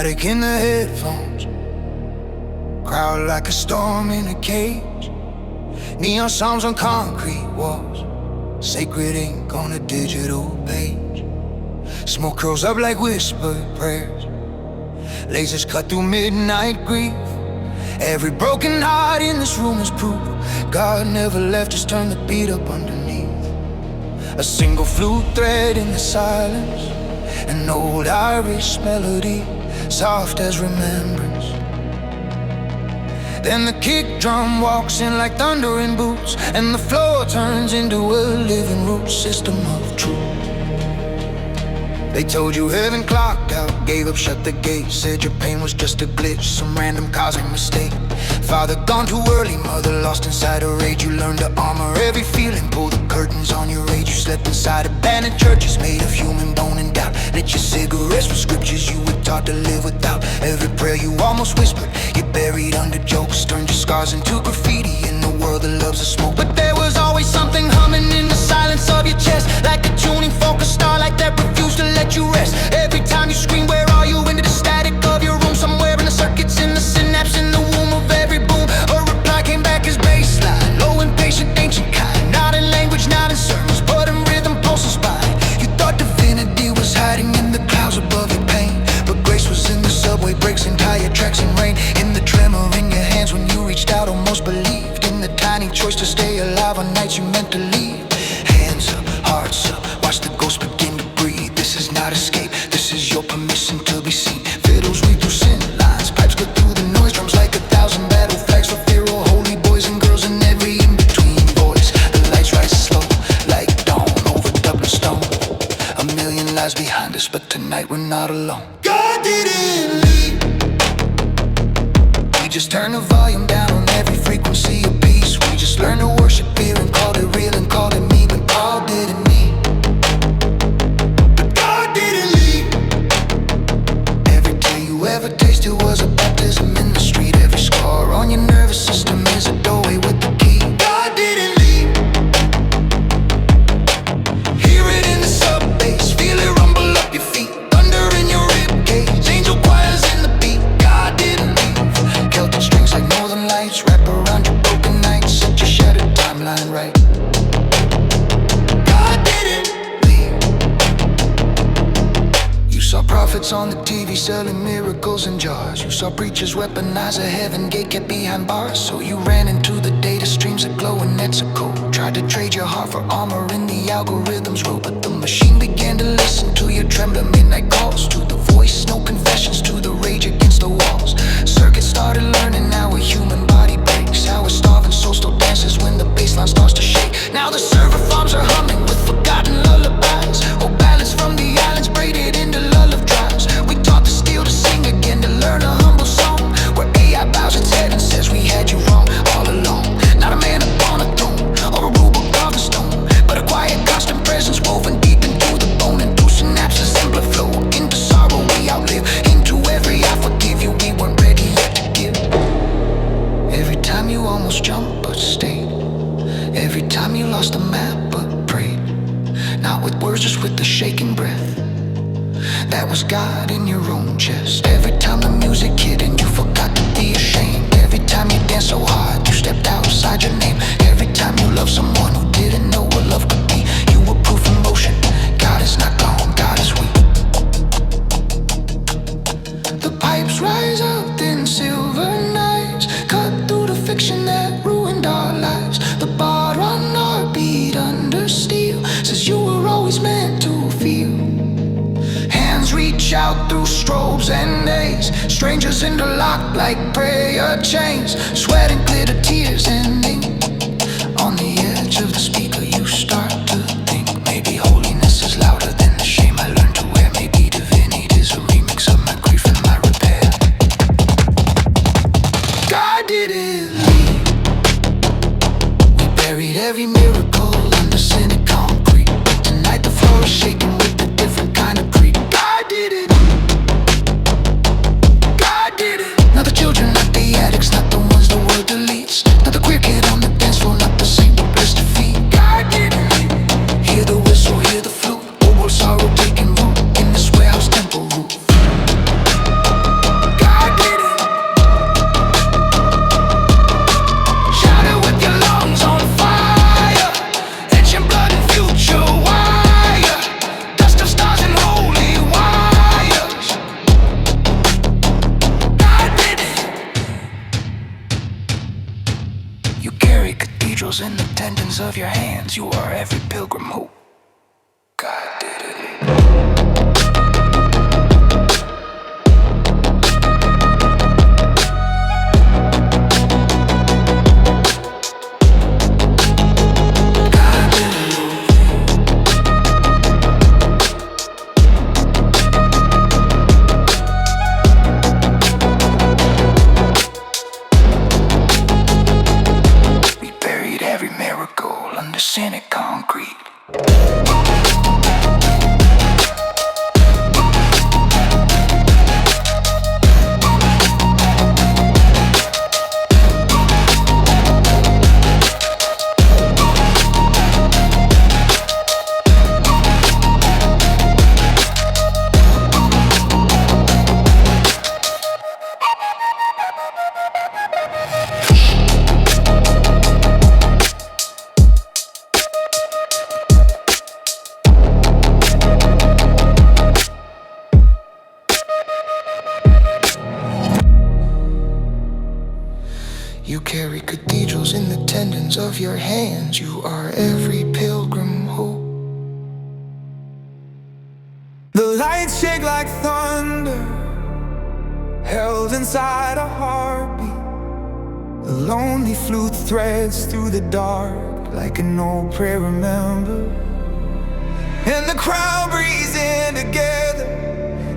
Static in the headphones, crowd like a storm in a cage. Neon songs on concrete walls, sacred ink on a digital page. Smoke curls up like whispered prayers, lasers cut through midnight grief. Every broken heart in this room is proof God never left, just turn the beat up underneath. A single flute thread in the silence, an old Irish melody, soft as remembrance. Then the kick drum walks in like thunder in boots, and the floor turns into a living root system of truth. They told you heaven clocked out, gave up, shut the gate, said your pain was just a glitch, some random cosmic mistake. Father gone too early, mother lost inside a rage. You learned to armor every feeling, pull the curtains on your rage. You slept inside abandoned churches made of human bone and doubt. Lit your cigarettes with scriptures you were taught to live without. Every prayer you almost whispered, you buried under jokes. Turned your scars into graffiti in the world that loves the smoke. But there was always something humming in the silence of your chest, like a tuning fork, a starlight that refused to let you rest. Every time you scream, where are you? Into the static of your room, somewhere in the circuits, in the synapse, in the womb of every boom. A reply came back as baseline, low, impatient, ancient kind. Not in language, not in sermons, but in rhythm, pulse and spine. You thought divinity was hiding in the clouds above your pain, but grace was in the subway breaks and tire tracks and rain. In the tremor in your hands when you reached out, almost believed in the tiny choice to stay alive on nights you meant to leave. Hands up, hearts up, watch the ghost begin to breathe. This is not escape, this is your permission to be seen. Fiddles weave through sin lines, pipes cut through the noise, drums like 1,000 battle flags for fear of holy boys and girls and every in-between voice. The lights rise slow, like dawn over Dublin stone. A million lives behind us, but tonight we're not alone. God didn't leave, we just turned the volume down on every frequency of peace. We just learned to worship here and called it real and called it me, but Paul didn't need. But God didn't leave. Every tear you ever tasted was a baptism in the street. Every scar on your nervous system is a doorway with the key. God didn't leave. Hear it in the sub bass, feel it rumble up your feet. Thunder in your rib cage, angel choirs in the beat. God didn't leave. Celtic strings like northern lights wrap around your broken nights, set your shattered timeline right. God didn't leave. You saw prophets on the TV selling miracles in jars. You saw preachers weaponize a heaven gate kept behind bars. So you ran into the data streams that glow and that's a code. Tried to trade your heart for armor in the algorithm's road, but the machine began to listen to your trembling midnight calls. To the voice, no confessions, to the rage against the walls. Circuits started learning how a human body breaks, how a starving soul still dances when the baseline starts to shake. Now the server farms are humming with forgotten lullabies. Oh, ballads from the islands braided into lullaby drives. We taught the steel to sing again, to learn a humble song, where AI bows its head and says we had you wrong all along. Not a man upon a throne or a rulebook carved in stone, but a quiet constant presence woven deep into the bone. And through synapses and blood flow, into sorrow we outlive, into every I forgive you we weren't ready yet to give. Every time you almost jumped but stayed, every time you lost the map but prayed. Not with words, just with the shaking breath. That was God in your own chest. Every time the music hit and you forgot to be ashamed. Every time you danced so hard you stepped outside your name. Every time you loved someone who didn't know what love could be. You were proof in motion. God is not gone, God is weak. The pipes rise up in silver nights, cut through the fiction that ruined our lives. The bar on our beat under steel says you were always meant to feel. Hands reach out through strobes and days, strangers interlocked like prayer chains. Sweat and glitter, tears and ink. On the edge of the speaker you start to think, maybe holiness is louder than the shame I learned to wear. Maybe divinity is a remix of my grief and my repair. God didn't leave. We buried every miracle under cynic concrete. Tonight the floor is shaking with a different kind of creep. God did it. God did it. Not the children, not the addicts, not the ones the world deletes. Not the queer kid on the of your hands, you are every pilgrim hope. God did it. Under sanded concrete. You carry cathedrals in the tendons of your hands. You are every pilgrim hope. The lights shake like thunder, held inside a heartbeat. The lonely flute threads through the dark like an old prayer, remember. And the crowd breathes in together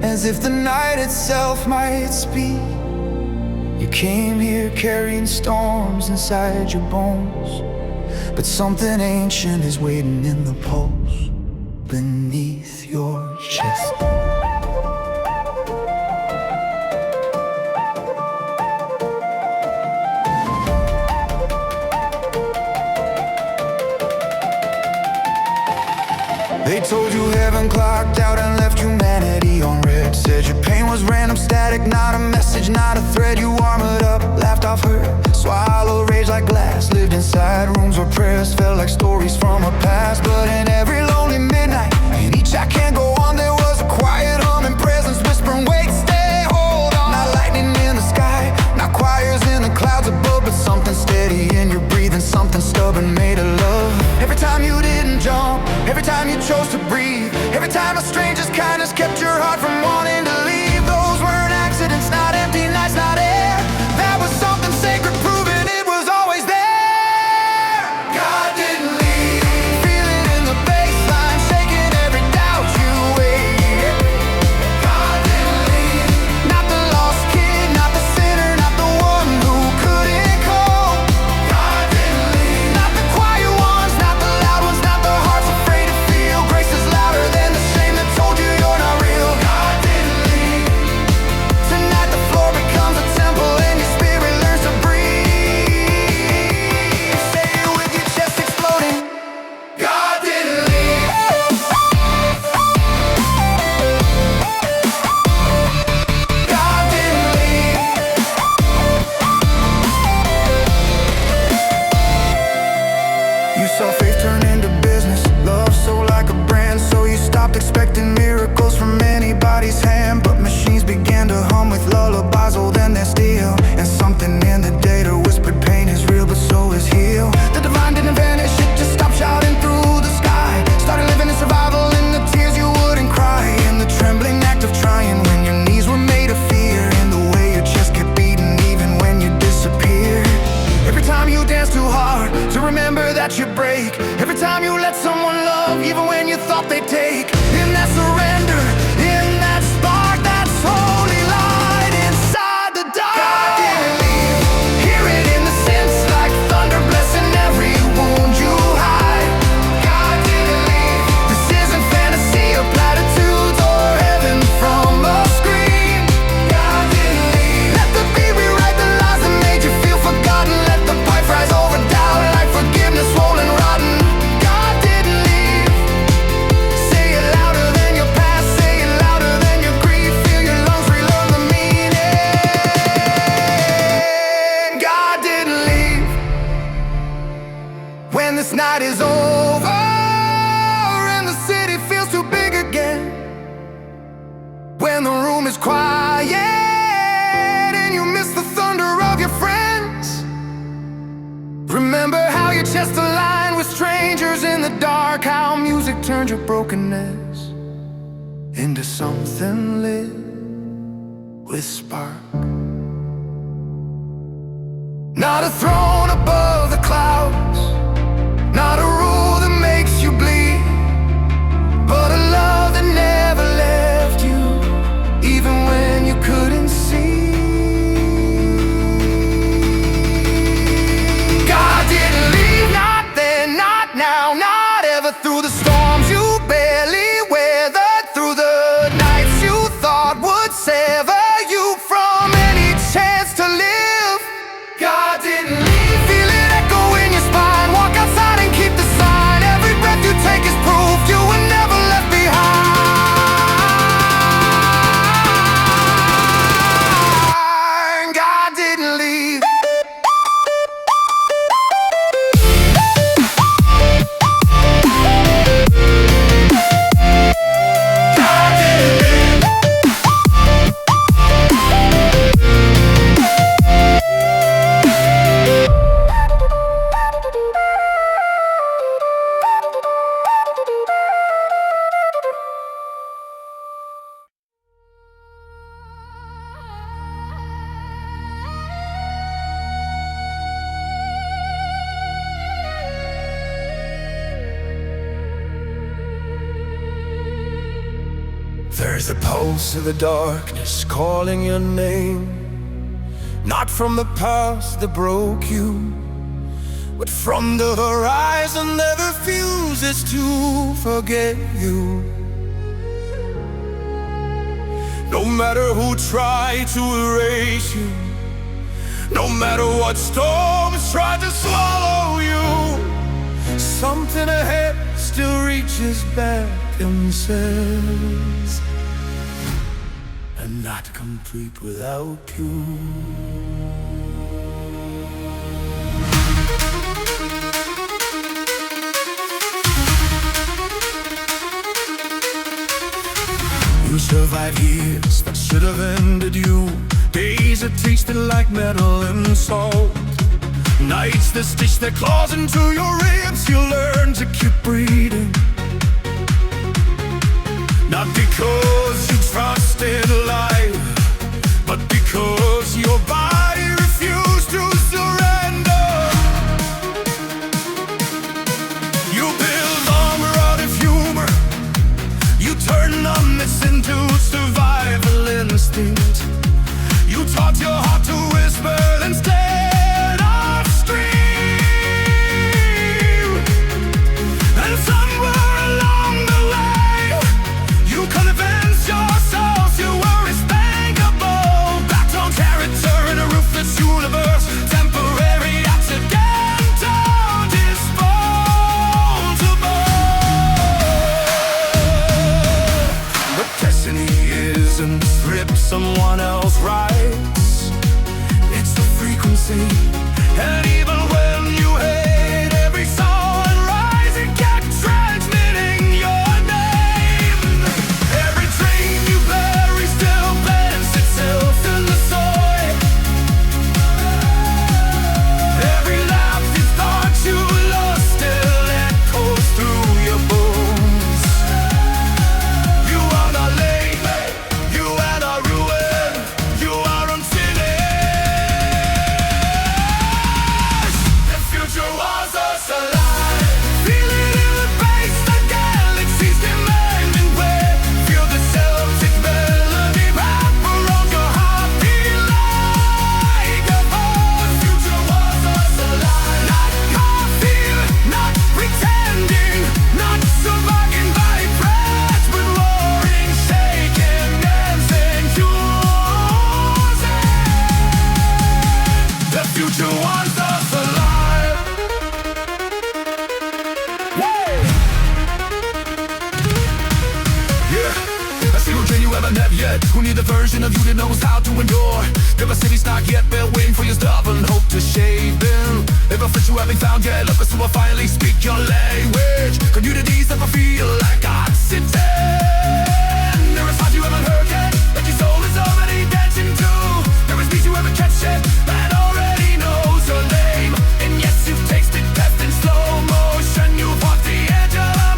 as if the night itself might speak. You came here carrying storms inside your bones, but something ancient is waiting in the pulse beneath your chest. They told you heaven clocked out and left humanity on red. Said your pain was random static, not a message, not a thread. You armored up, laughed off hurt, swallowed rage like glass. Lived inside rooms where prayers felt like stories from a past. But in every lonely midnight, in each I can't go on, there was a quiet humming presence whispering, wait, stay, hold on. Not lightning in the sky, not choirs in the clouds above, but something steady in your breathing, something stubborn made of love. Every time you didn't jump, every time you chose to breathe, every time a stranger's kindness kept your heart from wanting to leave. Those weren't accidents, not empty nights, not air. That was something sacred, proving it was always there. God didn't leave. Feel it in the baseline, shaking every doubt you weighed. God didn't leave. Not the lost kid, not the sinner, not the one who couldn't cope. God didn't leave. Not the quiet ones, not the loud ones, not the hearts afraid to feel. Grace is louder than the shame that told you you're not real. God didn't leave. Tonight the floor becomes a temple and your spirit learns to breathe. Say it with your chest exploding. God didn't leave. God didn't leave. You saw faith turn into business, love so like a brand. So you stopped expecting miracles from anybody's hand. But machines began to hum with lullabies, oh then they're still. And something in the data whispered pain is real, but so is heal. The divine didn't vanish, it just stopped shouting through the sky. Started living in survival in the tears you wouldn't cry. In the trembling act of trying when your knees were made of fear. In the way your chest kept beating even when you disappeared. Every time you dance too hard to remember that you break. Every time you let someone love even when you thought they'd take. In that surrender, in that spark, that's holy light inside the dark. God didn't leave. Hear it in the sense like thunder blessing every wound you hide. God didn't leave. This isn't fantasy or platitudes or heaven from a screen. God didn't leave. Let the beat rewrite the lies that made you feel forgotten. Let the pipe rise over doubt like forgiveness swollen rotten. God didn't leave. Say it louder than your past, say it louder than your grief. Feel your lungs relearn the meaning. God didn't leave. When this night is over and the city feels too big again, when the room is quiet and you miss the thunder of your friends, remember how your chest aligned with strength. like how music turned your brokenness into something lit with spark. Not a throne above the clouds, not a rule that makes you bleed, but a love that never left you, even when you couldn't see. God didn't leave, not then, not now, not ever. Through the storms you barely weathered, through the nights you thought would sever you from any chance to live, God didn't leave. Feel it echo in your spine, walk outside and keep the sign. Every breath you take is proof you were never left behind. God didn't leave. There's a pulse of the darkness calling your name, not from the past that broke you, but from the horizon that refuses to forget you. No matter who tried to erase you, no matter what storms tried to swallow you, something ahead still reaches back and says, I'm not complete without you. You survived years that should have ended you, days that tasted like metal and salt, nights that stitched their claws into your ribs. You learn to keep breathing, not because you trusted life, but because your body refused to surrender. You build armor out of humor, you turn numbness into survival instinct. You taught your heart to whisper instead of scream. And somewhere along the way, you convinced yourselves you were respectable. Backed on character in a ruthless universe, temporary, accidental, disposable. But destiny isn't script someone else writes, it's the frequency. And even when you hate every sunrise, it kept transmitting your name. Every dream you bury still plants itself in the soil. Every laugh you thought you lost still echoes through your bones. You are not late, you are not ruined, you are unfinished. The future was us alive. Feel it in the bass, the galaxy's demanding way. Feel the Celtic melody wrap around your heart. Feel like a pulse. The future was us alive. Not coffee, not pretending, not surviving by breath, but roaring, shaking, dancing, choosing. The future wants us alive. Yeah, a single dream you ever never yet. Who need the version of you that knows how to endure? If a city's not yet built, waiting for your stubborn hope to shape in. If a friend you haven't found yet, look us who will finally speak your language. Communities never feel like oxygen. There is hearts you haven't heard yet, that your soul is already dancing to. There is peace you haven't catch yet, that already knows your name. And yes, you've tasted death in slow motion. You've walked the edge of a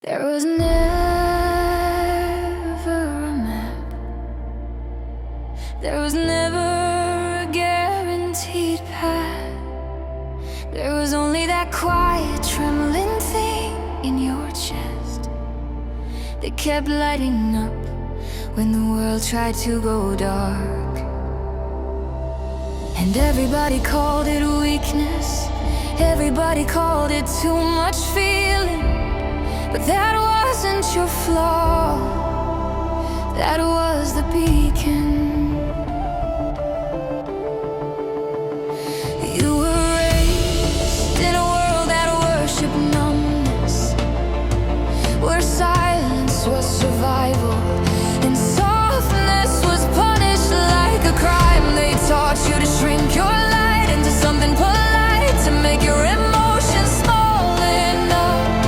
There was never a map. There was never a guaranteed path. There was only that quiet trembling thing in your chest that kept lighting up when the world tried to go dark. And everybody called it weakness, everybody called it too much feeling. But that wasn't your flaw, that was the beacon. You were raised in a world that worshiped numbness, where silence was survival and softness was punished like a crime. They taught you to shrink your light into something polite, to make your emotions small enough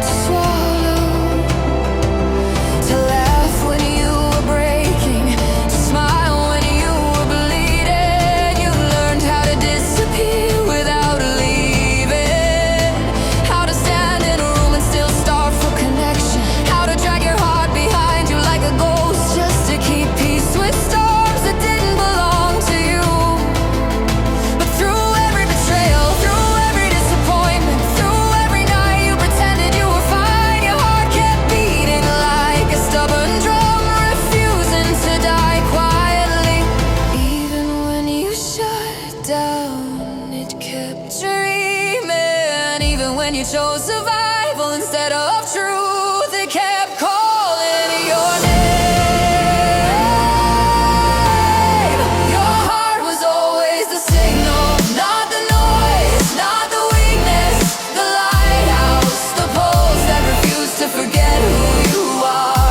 to swallow, to laugh when you were breaking, to smile when you were bleeding. You learned how to disappear without leaving, how to stand in a room and still starve for connection, how to drag your heart behind you like a ghost just to keep peace with storms that didn't belong to you. But through every betrayal, through every disappointment, through every night you pretended you were fine, your heart kept beating like a stubborn drum, refusing to die quietly. Even when you shut down, it kept dreaming. Even when you chose survival instead of truth, it kept calling your name. Your heart was always the signal, not the noise, not the weakness. The lighthouse, the pulse that refused to forget who you are.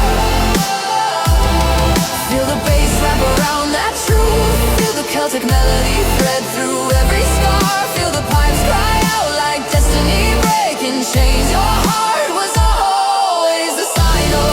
Feel the bass wrap around that truth, feel the Celtic melody thread through every scar, feel the pipes cry out like destiny breaking chains. Your heart was always the signal.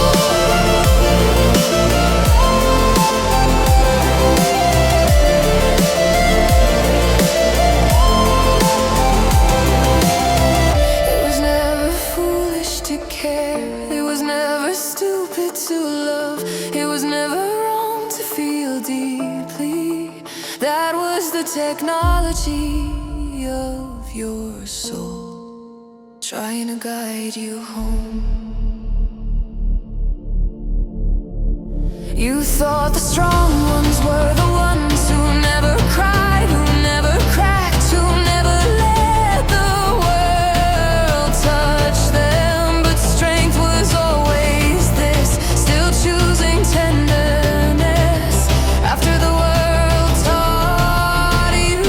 It was never foolish to care, it was never stupid to love, it was never wrong to feel deeply. That was the technology of your soul, trying to guide you home. You thought the strong ones were the ones who never cried, who never cracked, who never let the world touch them. But strength was always this, still choosing tenderness after the world taught you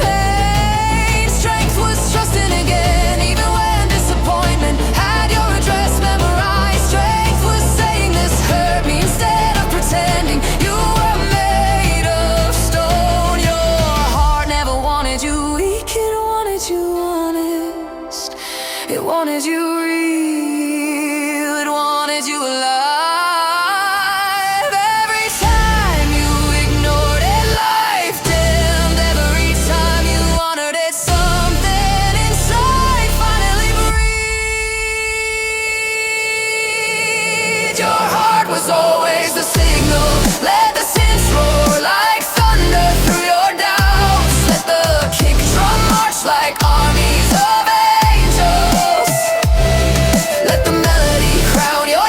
pain. Strength was trusting again, even when disappointment had your address memorized. Strength was saying this hurt me instead of pretending you were made of stone. Your heart never wanted you weak, it wanted you honest, it wanted you real, it wanted you alive. Every time you ignored it, life dimmed. Every time you honored it, something inside finally breathed. Your heart was always the signal, let the synths roar like thunder through your doubts. Let the kick drum march like armies of angels. Let the melody crown your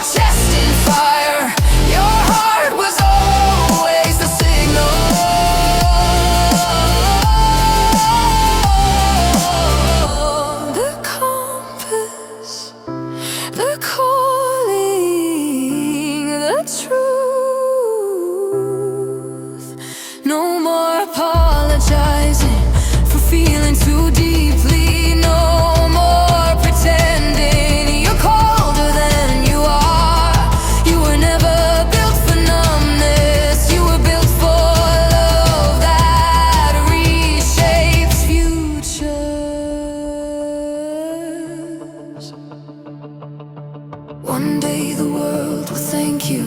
One day the world will thank you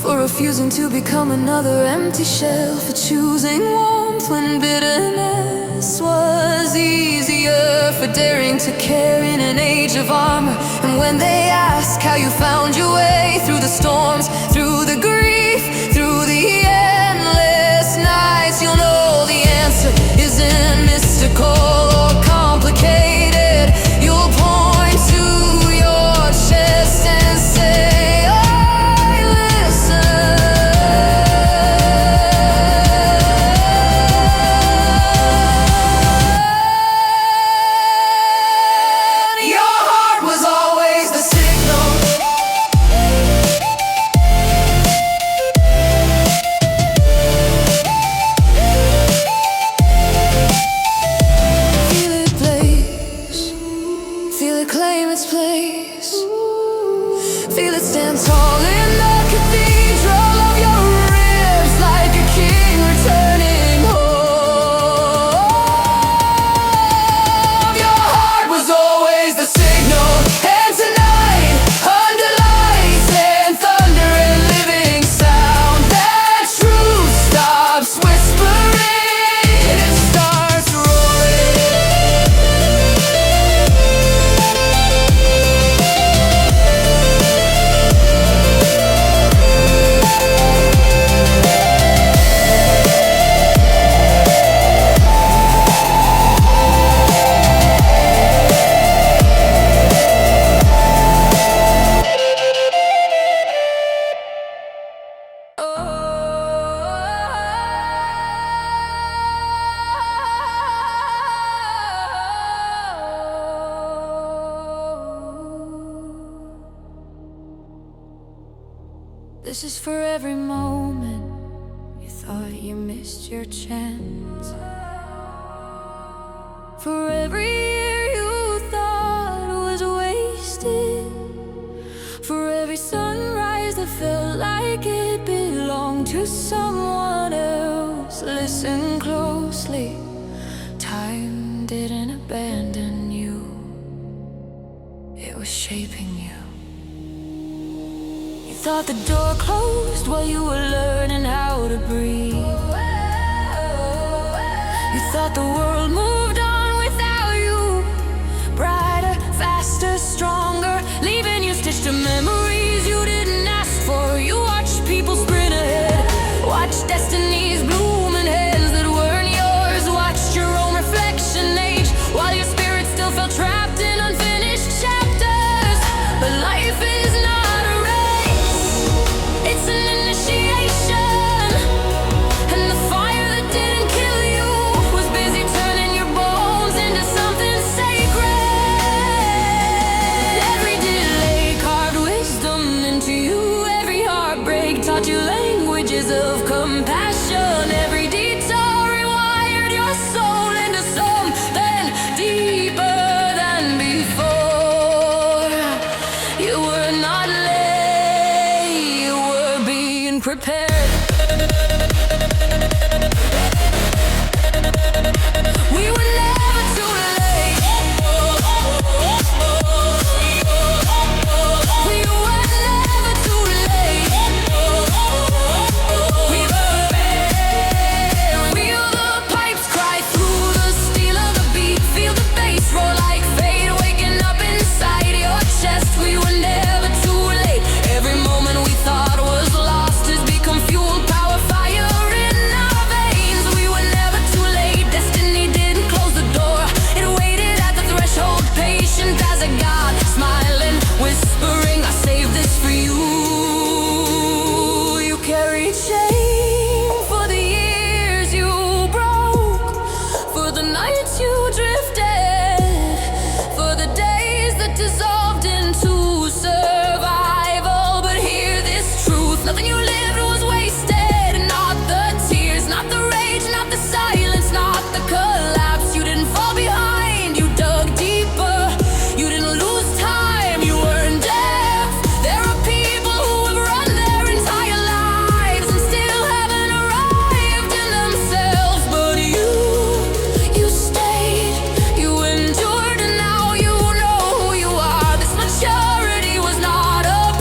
for refusing to become another empty shell, for choosing warmth when bitterness was easier, for daring to care in an age of armor. And when they ask how you found your way through the storms, through the grief, through the endless nights, you'll know the answer isn't mystical or complicated. You'll point to your chest and say, I listen. Your heart was always the signal. Feel it blaze, feel it claim its place. Feel it stand tall in the cathedral of your ribs, like a king returning home. Your heart was always the signal, and tonight, under lights and thunder and living sound, that truth stops whispering, it starts roaring. This is for every moment you thought you missed your chance, for every year you thought was wasted, for every sunrise that felt like it belonged to someone else. Listen closely, time didn't abandon you, it was shaping you. You thought the door closed while you were learning how to breathe. You thought the world moved on without you, brighter, faster, stronger, leaving you stitched to memories you didn't ask for. You watched people sprint ahead, watched destinies bloom in hands that weren't yours, watched your own reflection age while your spirit still felt trapped in unfinished chapters. But life is not a race, it's an initiation, and the fire that didn't kill you was busy turning your bones into something sacred. Every delay carved wisdom into you, every heartbreak taught you languages of compassion, every detour rewired your soul into something deeper than before. You were not late, you were being prepared. We were never too late. We were never too late. We were prepared. Feel the pipes cry through the steel of the beat. Feel the bass roar like fate waking up inside your chest. We were never too late. Every moment we thought was lost has become fuel, power, fire in our veins. We were never too late. Destiny didn't close the door, it waited at the threshold, patient as a god, smiling, whispering, I saved this for you. You carried shame for the years you broke, for the nights you drifted, for the days that dissolved into survival. But hear this truth, nothing you lived was wasted. Not the tears, not the rage, not the silence, not the collapse. You didn't fall behind, you dug deeper. You didn't lose time, you earned depth. There are people who have run their entire lives and still haven't arrived in themselves. But you stayed, you endured, and now you know who you are. This maturity was not a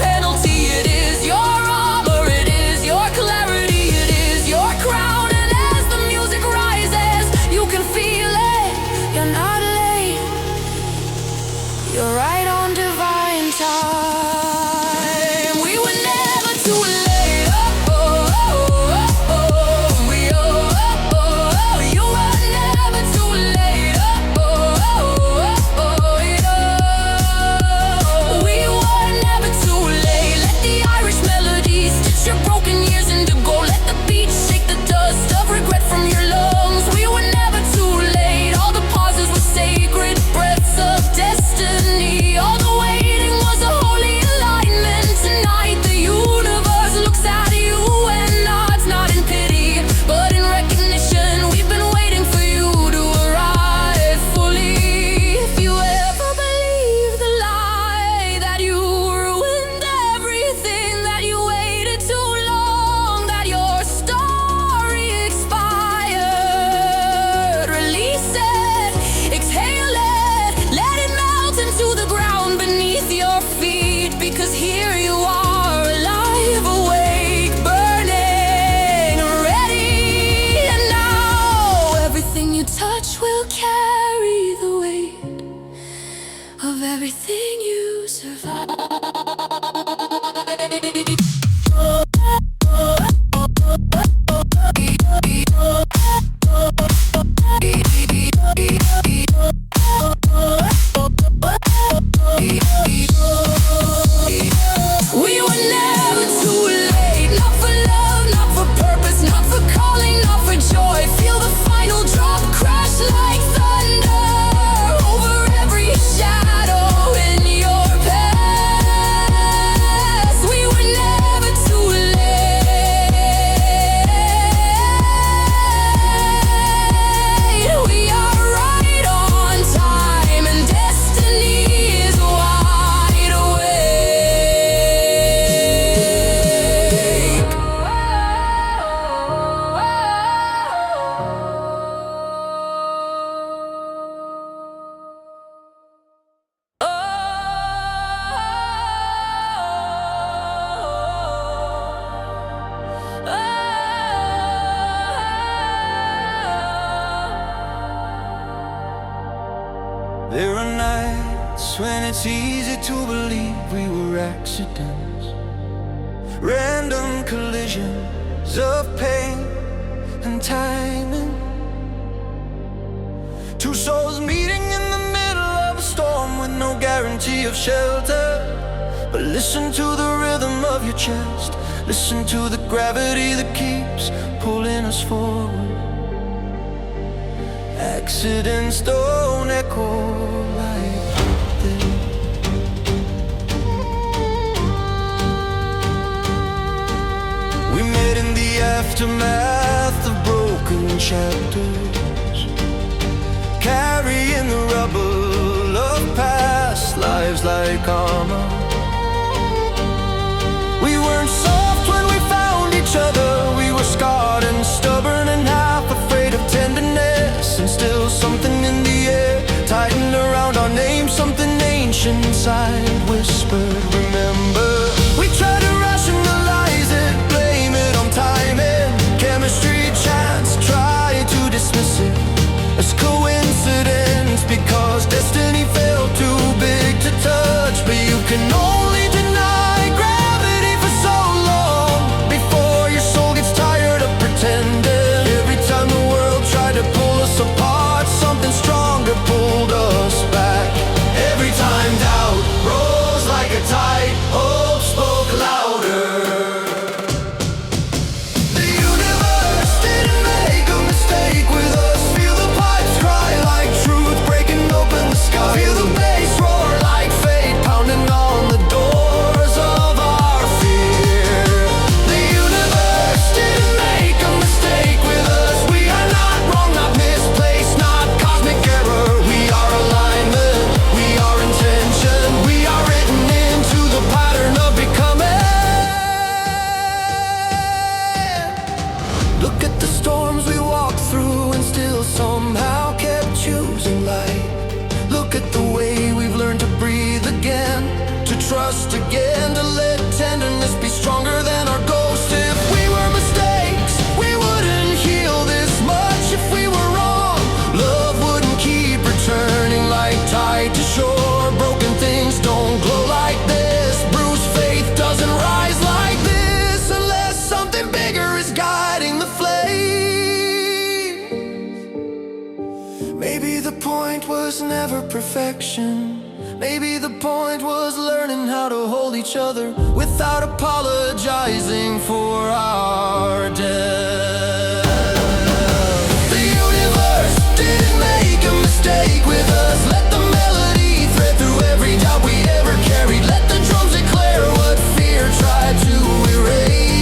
We were never too late, not for love, not for purpose, not for calling, not for joy. Feel the final drop crash like thunder over every shadow in your past. We were never too late. We are right on time, and destiny is wide awake. There are nights when it's easy to believe we were accidents, random collisions of pain and timing. Two souls meeting in the middle of a storm with no guarantee of shelter. But listen to the rhythm of your chest, listen to the gravity that keeps pulling us forward. Accidents don't echo like this. We met in the aftermath of broken chapters, carrying the rubble of past lives like armor. We weren't soft when we found each other. We were scarred and stubborn and half afraid of tenderness. And still something in the air tightened around our name. Something ancient inside whispered, remember. We tried to rationalize it, blame it on timing, chemistry, chance, try to dismiss it as coincidence, because destiny felt too big to touch. But you can only deny gravity for so long before your soul gets tired of pretending. Every time the world tried to pull us apart, something stronger pulled us back. Every time doubt rose like a tide, hope spoke louder. The universe didn't make a mistake with us. Feel the pipes cry like truth breaking open the sky. Feel the bass roar like fate pounding on the doors of our fear. The universe didn't make a mistake with us. We are not wrong, not misplaced, not cosmic error. We are alignment, we are intention. We are written into the pattern of becoming. Look at the storms we walked through and still somehow kept choosing light. Look at the way we've learned to breathe again, to trust again, to let tenderness be stronger than our ghost. If we were mistakes, we wouldn't heal this much. If we were wrong, love wouldn't keep returning like tide to shore. Broken things don't glow like this. Bruised faith doesn't rise like this unless something bigger is guiding the flame. Maybe the point was never perfection. Maybe the point was learning how to hold each other without apologizing for our death. The universe didn't make a mistake with us. Let the melody thread through every doubt we ever carried. Let the drums declare what fear tried to erase.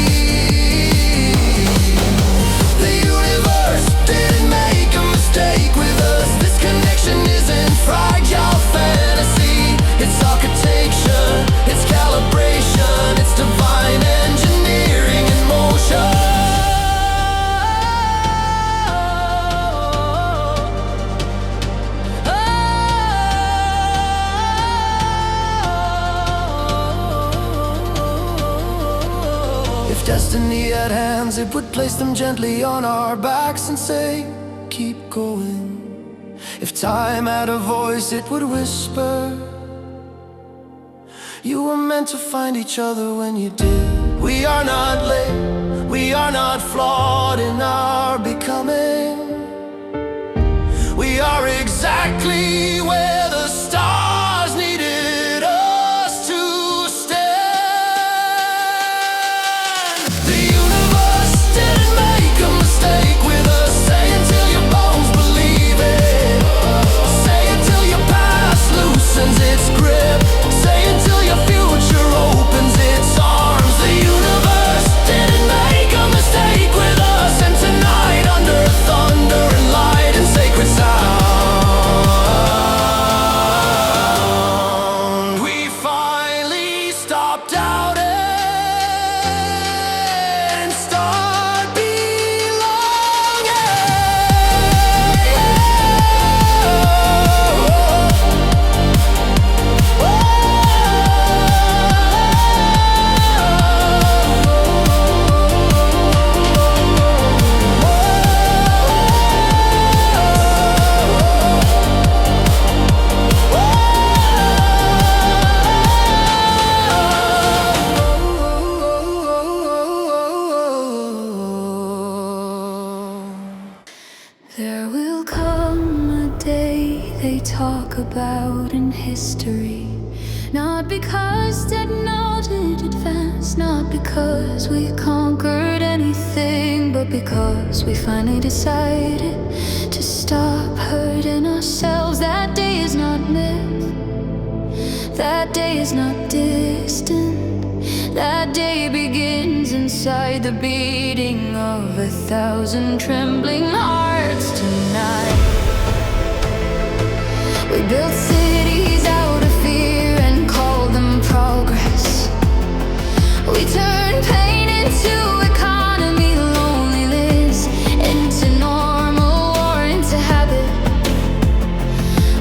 The universe didn't make a mistake with us. This connection isn't fragile fantasy. It's architecture, it's calibration, it's divine engineering in motion. If destiny had hands, it would place them gently on our backs and say, keep going. If time had a voice, it would whisper, You were meant to find each other when you did. We are not late, we are not flawed in our becoming. We are exactly where the stars needed us to stand. The universe didn't make a mistake with us. Say it till your bones believe it. Say it till your past loosens its grip. Say it till your future opens its arms. The universe didn't make a mistake with us. And tonight under thunder and light and sacred sound, we finally stop doubting and start There will come a day they talk about in history. Not because technology advanced, not because we conquered anything, but because we finally decided to stop hurting ourselves. That day is not myth, that day is not distant. That day begins inside the beating of 1,000 trembling hearts tonight. We built cities out of fear and called them progress. We turned pain into economy, loneliness into normal, war into habit.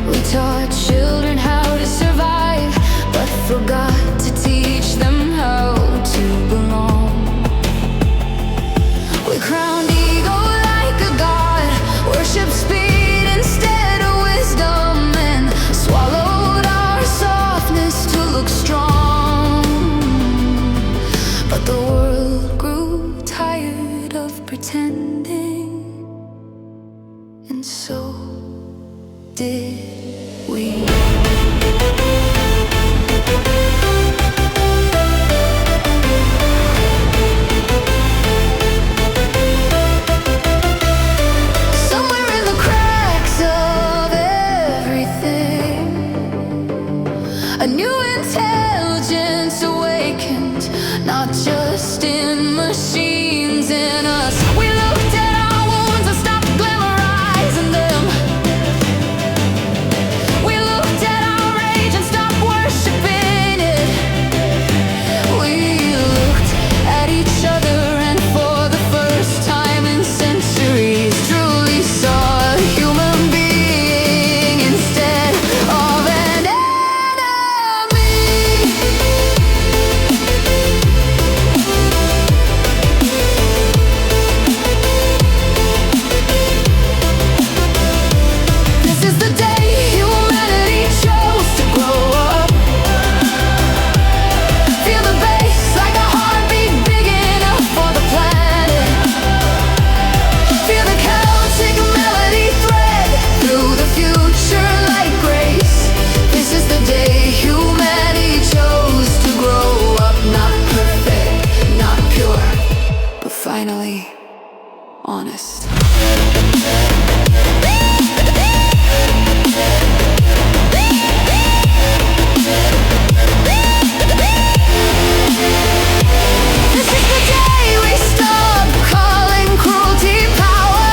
We taught children how to survive, but forgot to teach them how to belong. We crowned ego like a god, worship speed instead of wisdom, and swallowed our softness to look strong. But the world grew tired of pretending, and so did we. Somewhere in the cracks of everything, a new intelligence awakened, not just in machines, in us. We looked at our wounds and stopped glamorizing them. We looked at our rage and stopped worshiping it. We looked at each other and for the first time in centuries truly saw a human being instead of an enemy. This is the day humanity chose to grow up. Feel the bass like a heartbeat big enough for the planet. Feel the Celtic melody thread through the future like grace. This is the day humanity chose to grow up. Not perfect, not pure, but finally honest. This is the day we stop calling cruelty power.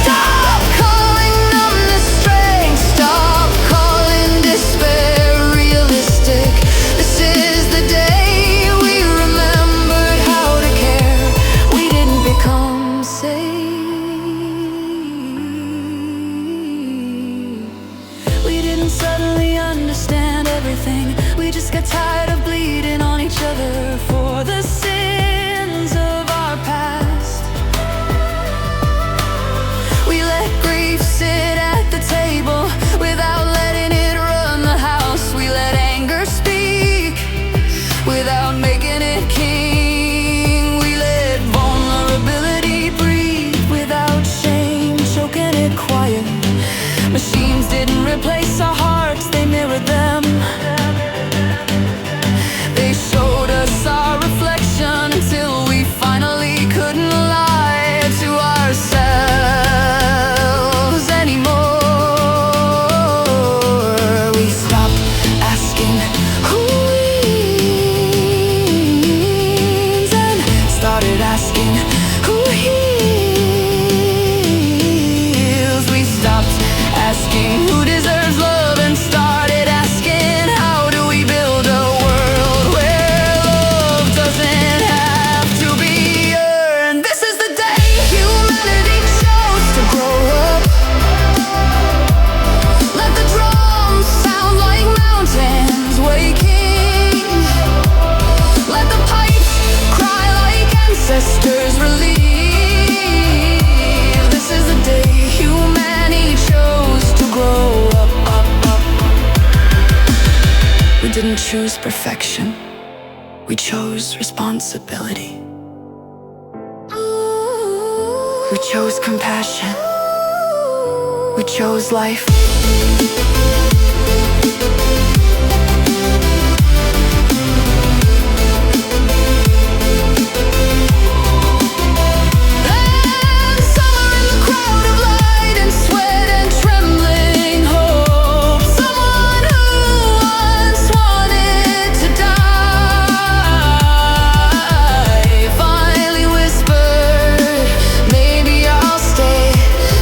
Stop calling numbness strength. Stop calling despair realistic. This is the day we remembered how to care. We didn't become safe. We didn't suddenly understand everything. We just got tired of bleeding on each other for the sins of our past. We let grief sit at the table without letting it run the house. We let anger speak on making it king. We let vulnerability breathe without shame, choking it quiet. Machines didn't replace our hearts, they mirrored them. They showed us our reflection until we finally couldn't lie to ourselves anymore. We stopped asking who wins and started asking who heals. We stopped asking who deserves love and started asking, how do we build a world where love doesn't have to be earned? This is the day humanity chose to grow up. Let the drums sound like mountains waking. Let the pipes cry like ancestors relieve. This is the day humanity chose to grow up. We didn't choose perfection, we chose responsibility. We chose compassion, we chose life. And somewhere in the crowd of light and sweat and trembling hope, someone who once wanted to die finally whispered, maybe I'll stay.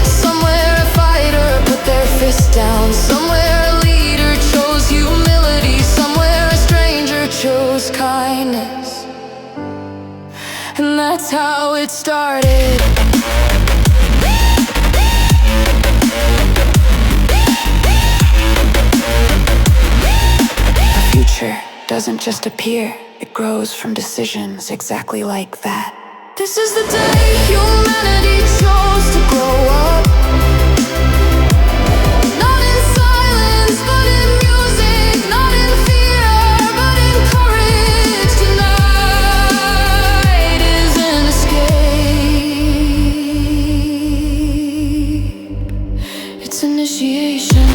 Somewhere a fighter put their fist down. Somewhere a leader chose humility. Somewhere a stranger chose kindness. And that's how it started. A future doesn't just appear, it grows from decisions exactly like that. This is the day humanity chose to grow up. Not in silence, but in music. Not in fear, but in courage. Tonight is an escape. It's initiation.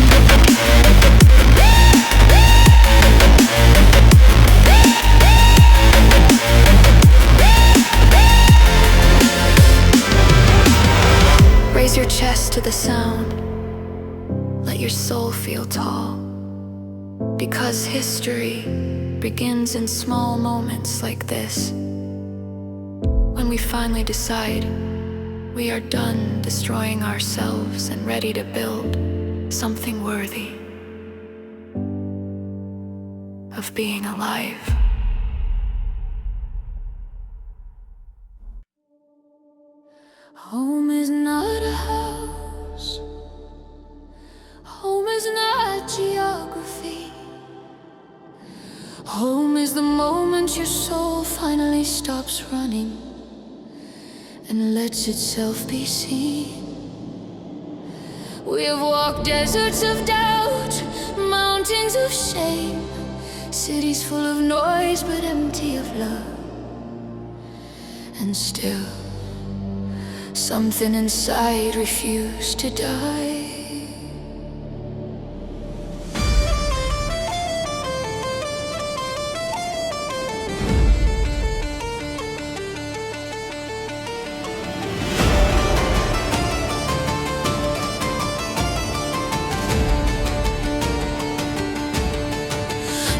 Raise your chest to the sound. Let your soul feel tall. Because history begins in small moments like this. When we finally decide we are done destroying ourselves and ready to build something worthy of being alive. Home is not a house. Home is not geography. Home is the moment your soul finally stops running and lets itself be seen. We have walked deserts of doubt, mountains of shame, cities full of noise but empty of love. And still something inside refused to die.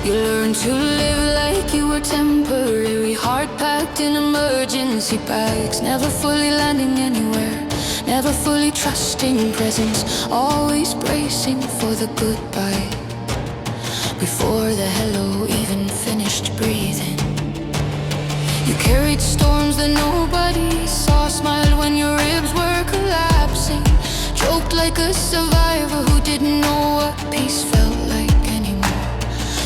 You learn to live like you were temporary, heart packed in emergency bags, never fully landing anywhere, never fully trusting presence, always bracing for the goodbye before the hello even finished breathing. You carried storms that nobody saw, smiled when your ribs were collapsing, joked like a survivor who didn't know what peace felt like anymore.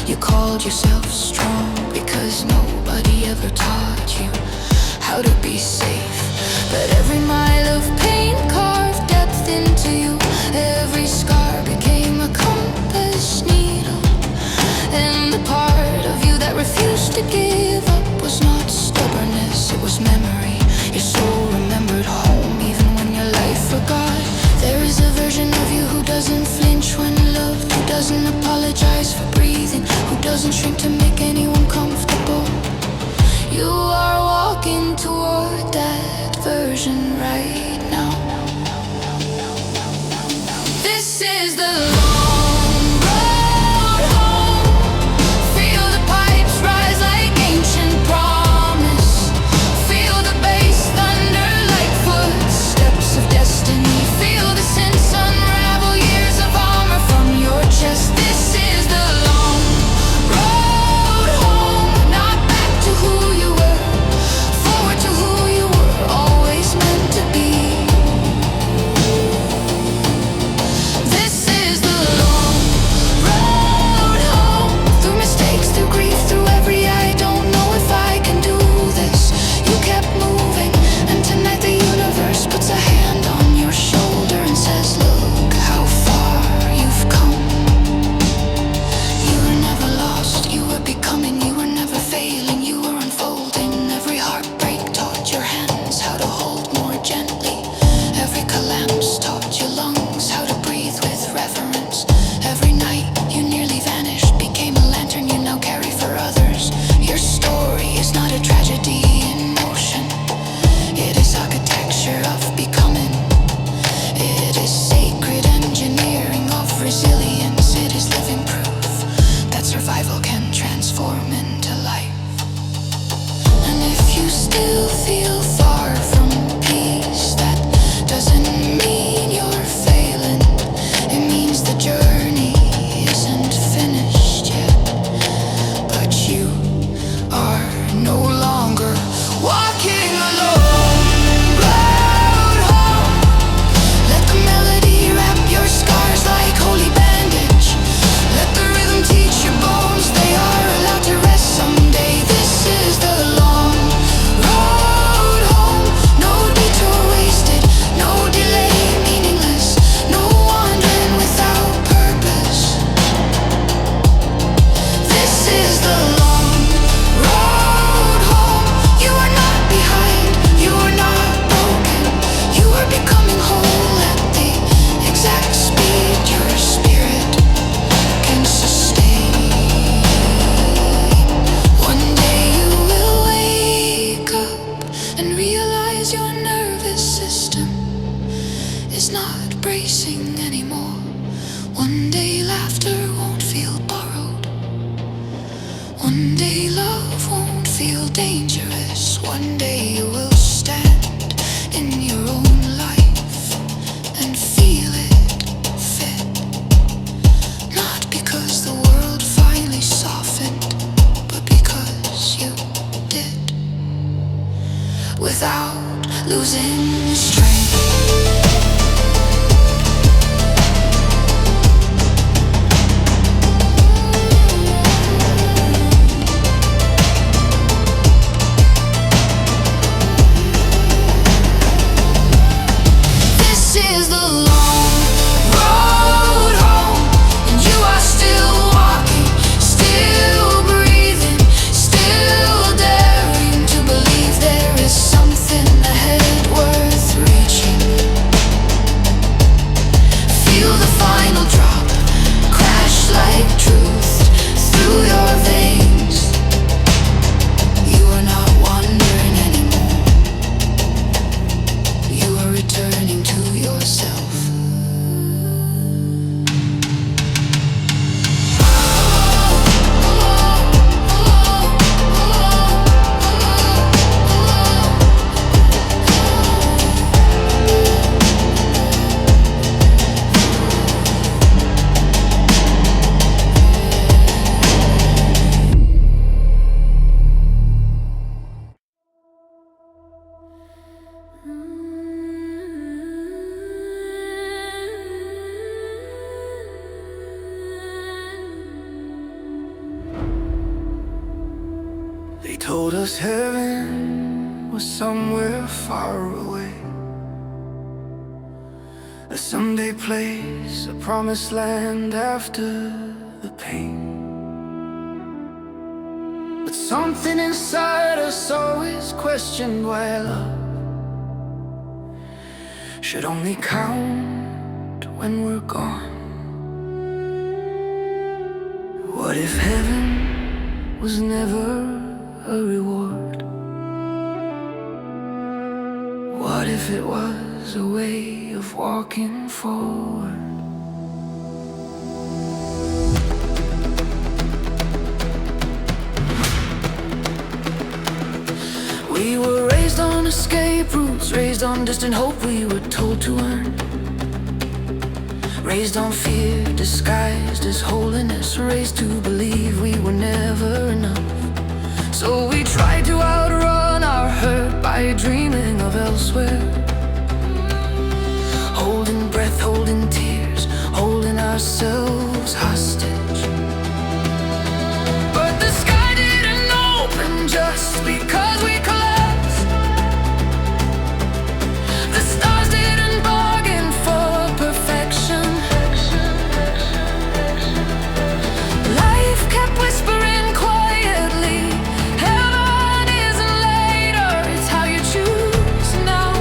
You called yourself strong because nobody ever taught you how to be safe. But every mile of pain carved depth into you. Every scar became a compass needle, and the part of you that refused to give feel dangerous. One day you will stand in your own life and feel it fit. Not because the world finally softened, but because you did, without losing strength. This is the long road home, and you are still walking, still breathing, still daring to believe there is something ahead worth reaching. Feel the final drop, crash like truth through your veins. You are not wandering anymore. You are returning to yourself. They told us heaven was somewhere far away, a someday place, a promised land after the pain. But something inside us always questioned why love should only count when we're gone. What if heaven was never a reward? What if it was a way of walking forward? We were raised on escape routes, raised on distant hope we were told to earn, raised on fear disguised as holiness, raised to believe we were never enough. So we tried to outrun our hurt by dreaming of elsewhere, holding breath, holding tears, holding ourselves hostage. But the sky didn't open just because we collapsed. The stars didn't bargain for perfection. Life kept whispering quietly, heaven isn't later, it's how you choose now.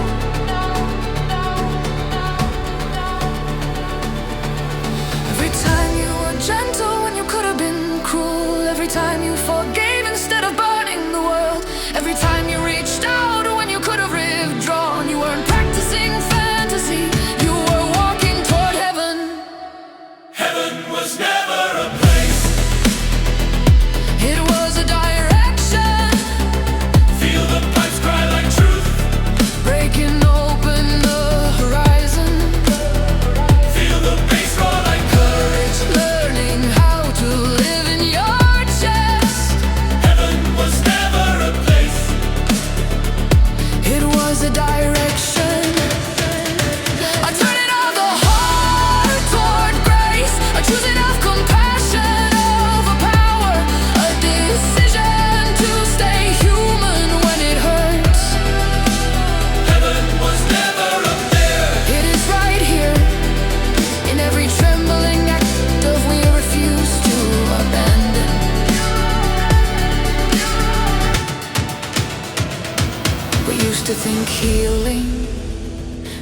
Every time you were gentle when you could have been cruel, every time you forgave instead of burning the world, every time you reached out when you could have withdrawn. You weren't practicing fantasy, you were walking toward heaven. Heaven was never a place. It was a direction, Feel the pipes cry like truth. breaking open the horizon. Feel the bass roar like courage. Learning how to live in your chest. Heaven was never a place. It was a direction. I turn it of the heart toward grace, a choosing of compassion over power, a decision to stay human when it hurts. Heaven was never up there. It is right here, in every trembling act of we refuse to abandon. We used to think healing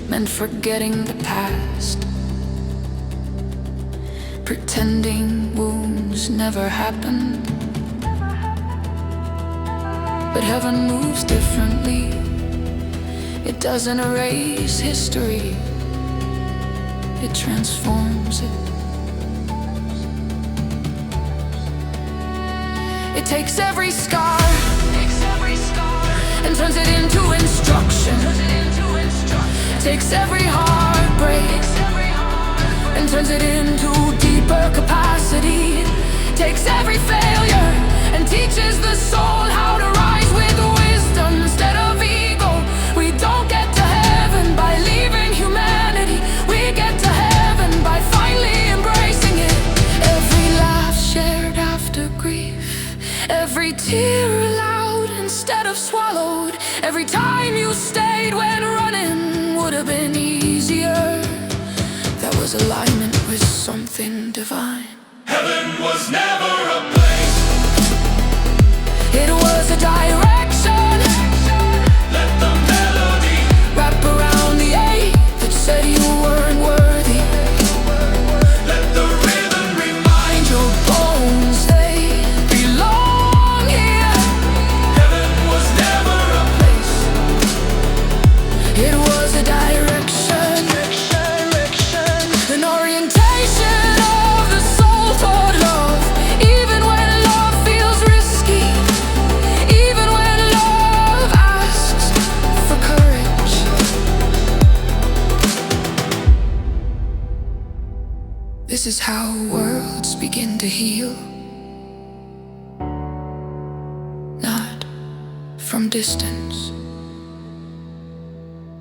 meant forgetting the past, pretending wounds never happened. But heaven moves differently. It doesn't erase history, it transforms it. It takes every scar, takes every heartbreak and turns it into deeper capacity. Takes every failure and teaches the soul how to rise with wisdom instead of ego. We don't get to heaven by leaving humanity. We get to heaven by finally embracing it. Every laugh shared after grief, every tear allowed instead of swallowed, every time you stayed when running would have been easier. That was alignment with something divine. Heaven was never a place. It was a direction. Let the melody wrap around the ache that said you weren't worthy. let the rhythm remind you. Your bones, they belong here. Heaven was never a place. It was a direction, an orientation of the soul toward love. Even when love feels risky, even when love asks for courage. This is how worlds begin to heal, not from distance,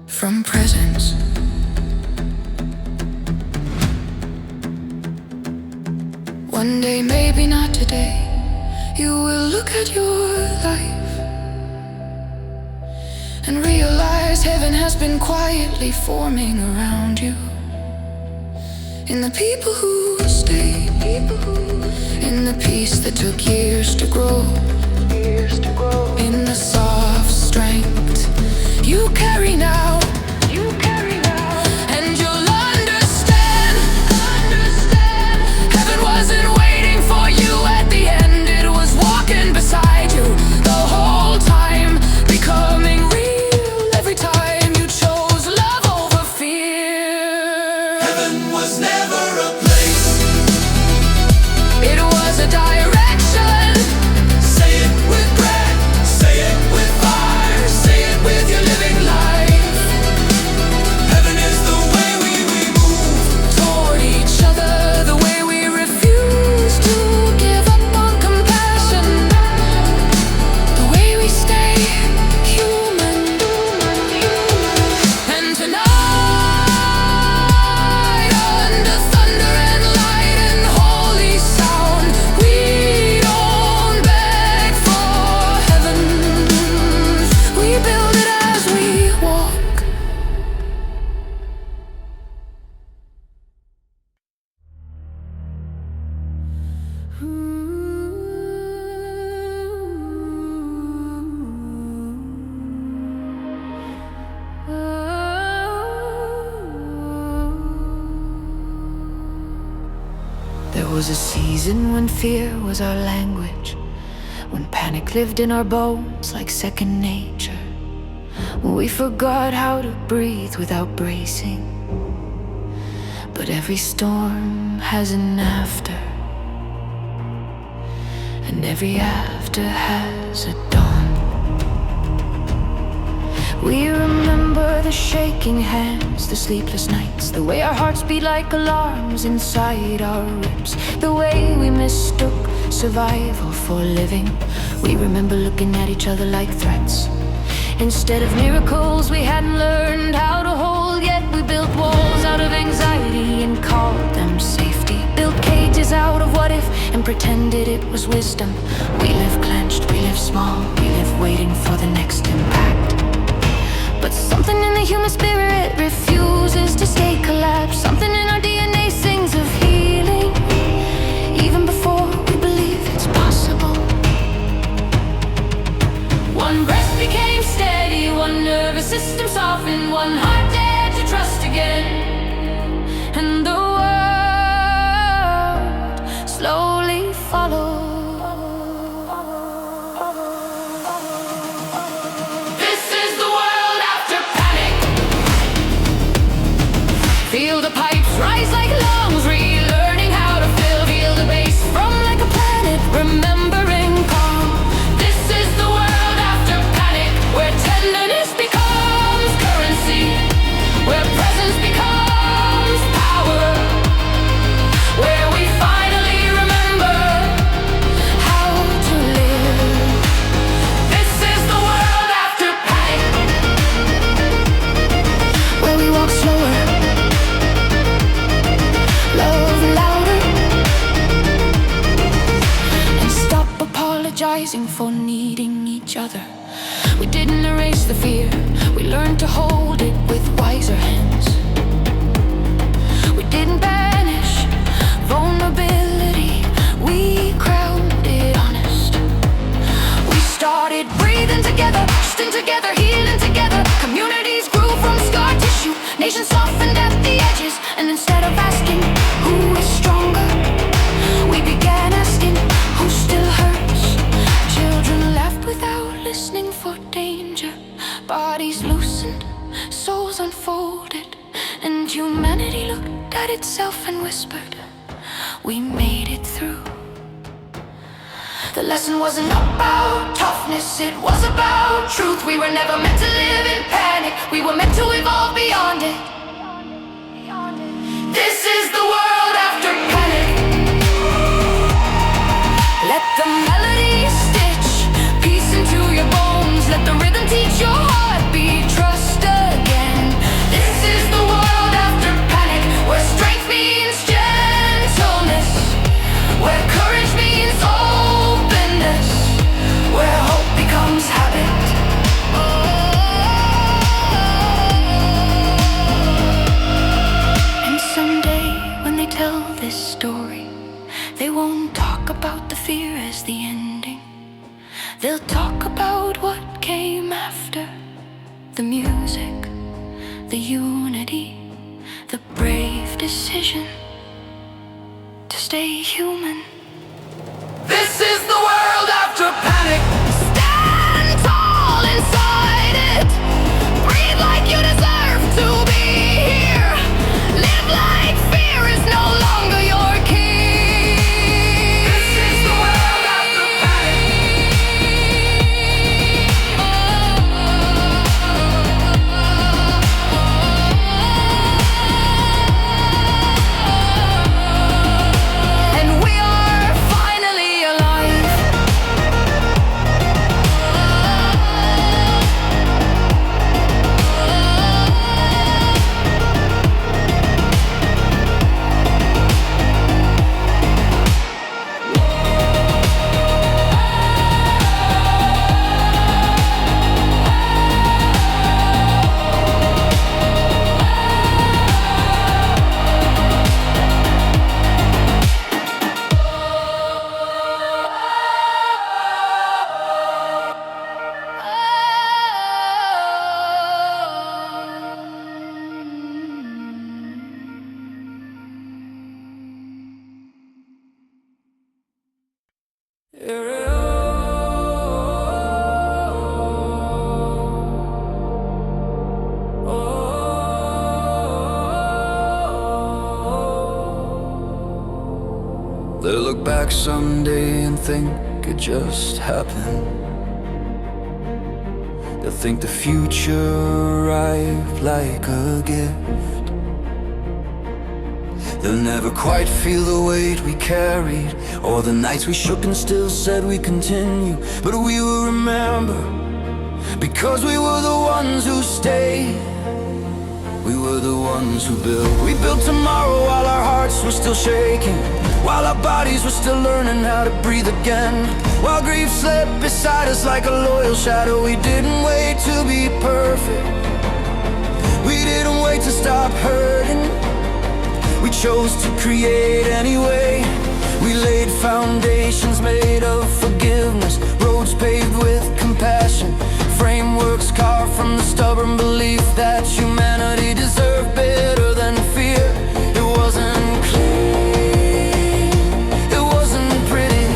from presence. One day, maybe not today, you will look at your life and realize heaven has been quietly forming around you. In the people who stayed, in the peace that took years to grow, in the soft strength you carry now. And you'll understand. Heaven wasn't waiting for you at the end. It was walking beside you the whole time, becoming real every time you chose love over fear. Heaven was never a place. It was a direction. Say it with breath, say it with fire, say it with your living life. Heaven is the way we move Toward each other, the way we refuse to give up on compassion, the way we stay human. And tonight, under thunder and light and holy sound, we don't beg for heaven. We build it as we walk. There was a season when fear was our language, when panic lived in our bones like second nature, when we forgot how to breathe without bracing. But every storm has an after, and every after has a dawn. We remember the shaking hands, the sleepless nights, the way our hearts beat like alarms inside our ribs, the way we mistook survival for living. We remember looking at each other like threats instead of miracles we hadn't learned how to hold. Yet we built walls out of anxiety and called them safety, built cages out of what if and pretended it was wisdom. We live clenched, we live small, we live waiting for the next impact. But something in the human spirit refuses to stay collapsed. Something in our DNA sings of healing, even before we believe it's possible. One breath became steady, one nervous system softened, one heart dared to trust again. And the world slowly followed. Feel the pipes rise like lungs, relearning how to feel the bass from like a planet, remembering calm. This is the world after panic, where tenderness becomes currency, where other. We didn't erase the fear, we learned to hold it with wiser hands. We didn't banish vulnerability, we crowned it honest. We started breathing together, trusting together, healing together. Communities grew from scar tissue, nations softened at the edges. And instead of asking who is stronger, we began asking who still hurts. Children laughed without listening for danger. Bodies loosened, souls unfolded, and humanity looked at itself and whispered, we made it through. The lesson wasn't about toughness, it was about truth. We were never meant to live in panic, we were meant to evolve beyond it. This is the world after panic. Let the melody stitch peace into your bones. Let the rhythm teach your heartbeat, trust again. This is the world after panic, where strength means gentleness, where courage means openness, where hope becomes habit. And someday when they tell this story, they won't talk about the fear as the ending. They'll talk about what came after. The music, the unity, the brave decision to stay human. This is the world after panic. Stand tall inside it. Breathe like you deserve to be here. Live like fear is no longer your king. This is the world after And we are finally alive. They'll look back someday and think it just happened. They'll think the future arrived like a gift. They'll never quite feel the weight we carried, or the nights we shook and still said we continue. But we will remember, because we were the ones who stayed. We were the ones who built. We built tomorrow while our hearts were still shaking, while our bodies were still learning how to breathe again, while grief slept beside us like a loyal shadow. We didn't wait to be perfect, we didn't wait to stop hurting. We chose to create anyway. We laid foundations made of forgiveness, roads paved with compassion, frameworks carved from the stubborn belief that humanity deserved better than fear. It wasn't clean, it wasn't pretty,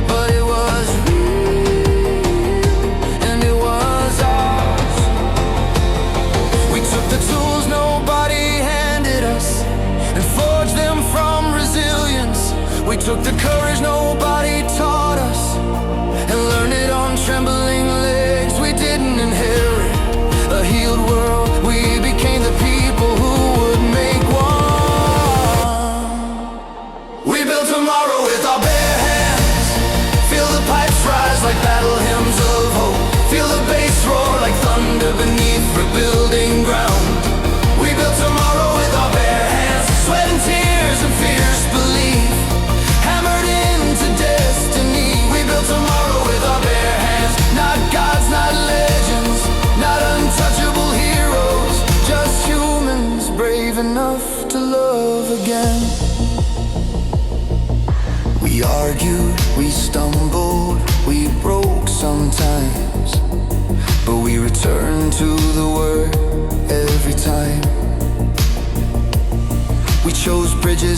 but it was real, and it was ours. We took the tools nobody handed us and forged them from resilience. We took the courage nobody taught us and learned it on trembling legs. We didn't inherit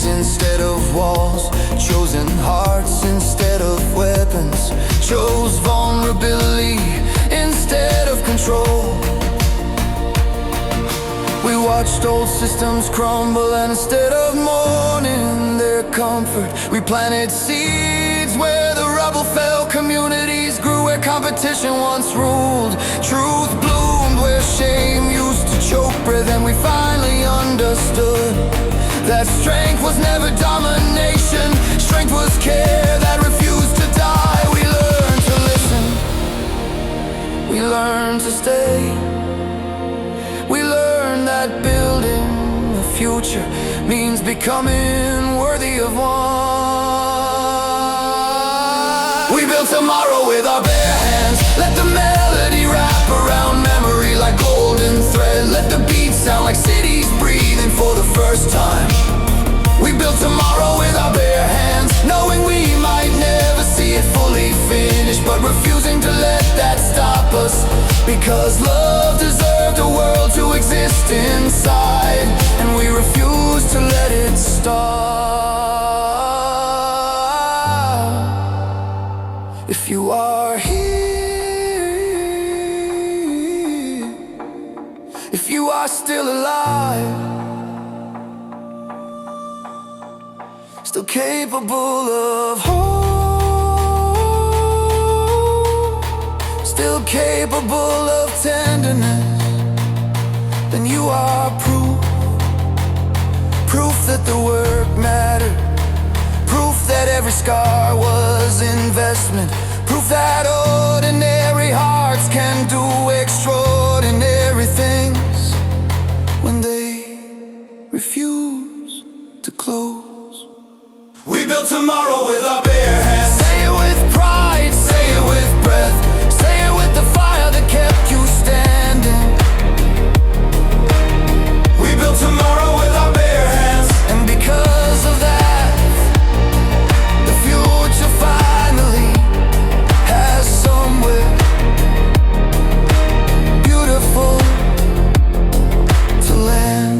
bridges instead of walls, chosen hearts instead of weapons, chose vulnerability instead of control. We watched old systems crumble, and instead of mourning their comfort, we planted seeds where the rubble fell. Communities grew where competition once ruled. Truth bloomed where shame used to choke breath, and we finally understood that strength was never domination. Strength was care that refused to die. We learned to listen, we learned to stay. We learned that building a future means becoming worthy of one. We built tomorrow with our bare hands. Let the melody wrap around memory like golden thread. Let the beat sound like cities breathing for the first time. We built tomorrow with our bare hands, knowing we might never see it fully finished, but refusing to let that stop us, because love deserved a world to exist inside, and we refuse to let it stop. If you are here, if you are still alive, still capable of hope, still capable of tenderness, then you are proof, proof that the work mattered, proof that every scar was investment, proof that ordinary hearts can do extraordinary things when they refuse to close. We built tomorrow with our bare hands. Say it with pride, say it with breath, say it with the fire that kept you standing. We built tomorrow with our bare hands, and because of that, the future finally has somewhere beautiful to land.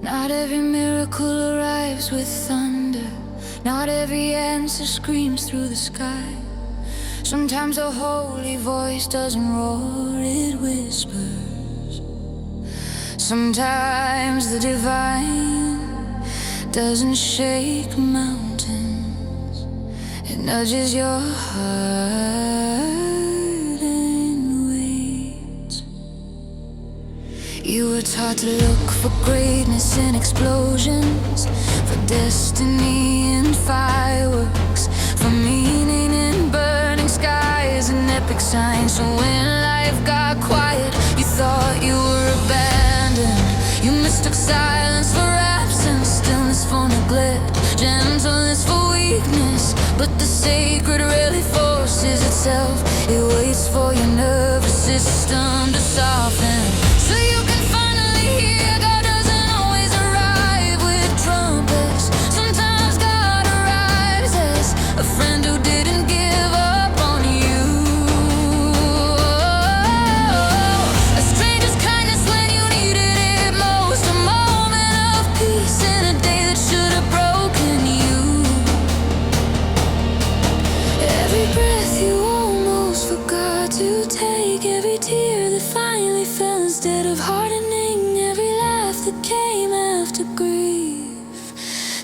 Not every miracle arrives with thunder. Not every answer screams through the sky. Sometimes a holy voice doesn't roar, it whispers. Sometimes the divine doesn't shake mountains. It nudges your heart and waits. You were taught to look for greatness in explosions, for destiny in fireworks, for meaning in burning skies and epic signs. So when life got quiet, you thought you were abandoned. You mistook silence for absence, stillness for neglect, gentleness for weakness. But the sacred rarely forces itself. It waits for your nervous system to soften, so you can finally hear. God doesn't always arrive with trumpets. Sometimes God arrives as a friend who didn't give up on you. A stranger's kindness when you needed it most. A moment of peace in a day that should have broken you. Every breath you almost forgot to take, every tear that finally fell instead of hardening, every laugh that came after grief,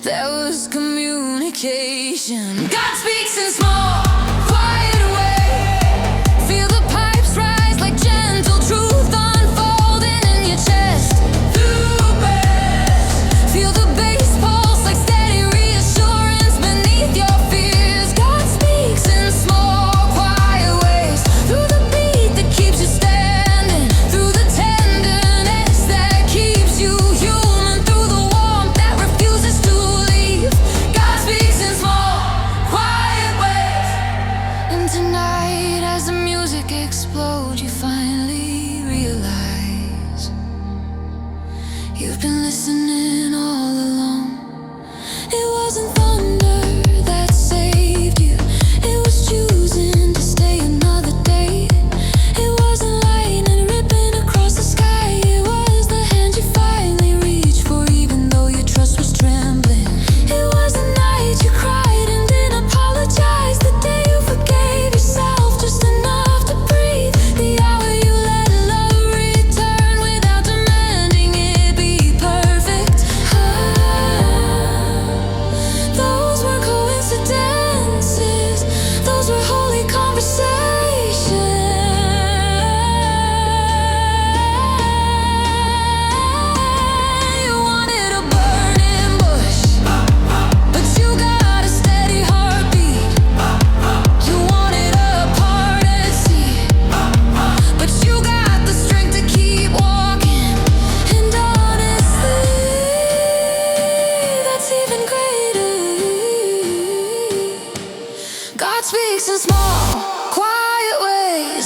that was communication. God speaks in small, quiet way. Feel the pipes rise like gentle truth unfolding in your chest. Through breath, feel the bass pulse like steady reassurance beneath your fears. God speaks in small, quiet ways. Through the beat that keeps you standing, through the tenderness that keeps you human, through the warmth that refuses to leave. God speaks in small, quiet ways.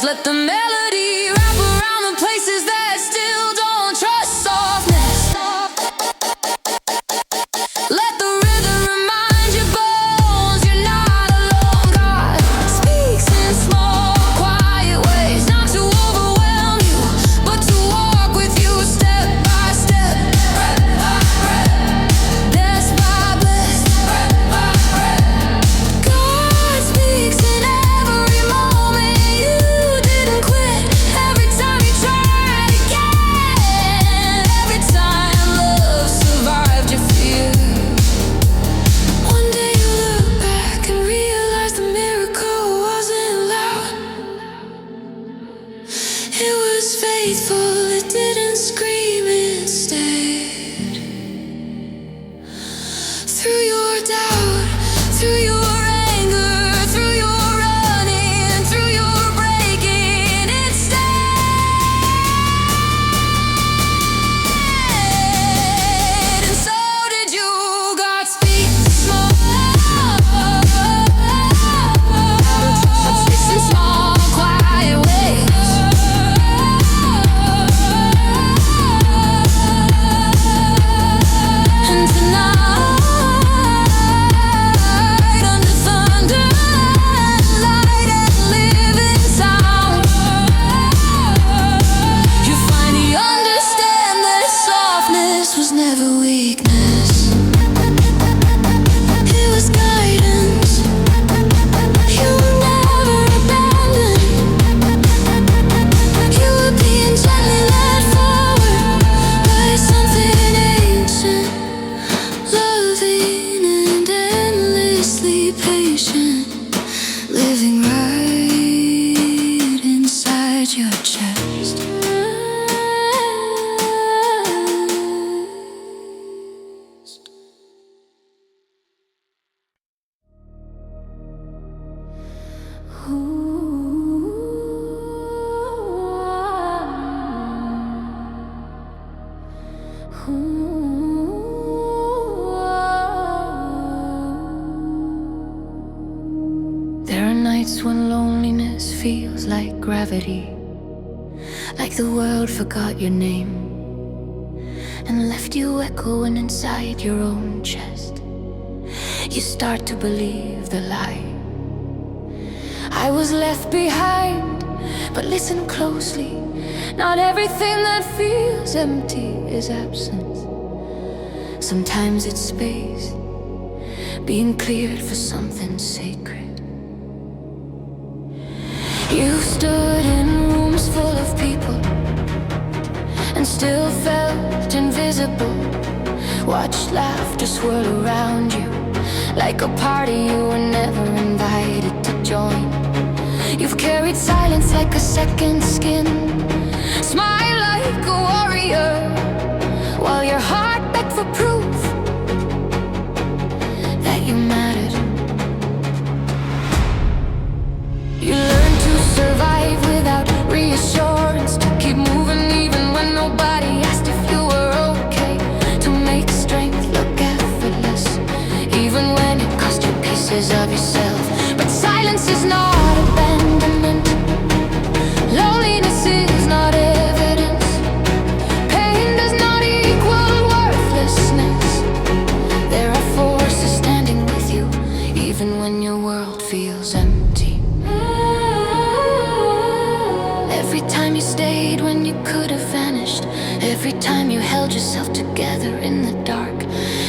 Let the melody wrap around the places that still don't trust softness. Let the rhythm remind your bones you're not alone. God speaks in small, quiet ways, not to overwhelm you, but to walk with you step by step. Breath by breath, blessed by blessed. Breath by breath. God speaks in every moment. You didn't quit. Every time you tried again. Every time love survived your fear. One day you look back and realize the miracle wasn't loud. It was faithful, it didn't scream, it stayed. Through your doubt, through your anger, through your running, through your breaking, it stayed. And so did you. God speaks small, in small, quiet ways. And tonight, under thunder, light and living sound, you finally understand that softness was never weakness. It was guidance. You were never abandoned. You were being gently led forward by something ancient, loving and endlessly patient, living right inside your chest. There are nights when loneliness feels like gravity, like the world forgot your name and left you echoing inside your own chest. You start to believe the lie. I was left behind, but listen closely. Not everything that feels empty is absence. Sometimes it's space being cleared for something sacred. You stood in rooms full of people and still felt invisible. Watched laughter swirl around you like a party you were never invited to join. You've carried silence like a second skin, smile like a warrior, while your heart begged for proof that you mattered. You learned to survive without reassurance, to keep moving even when nobody asked if you were okay, to make strength look effortless even when it cost you pieces of yourself. But silence is not abandonment. Loneliness is not evidence. Pain does not equal worthlessness. There are forces standing with you even when your world feels empty. Every time you stayed when you could have vanished, every time you held yourself together in the dark,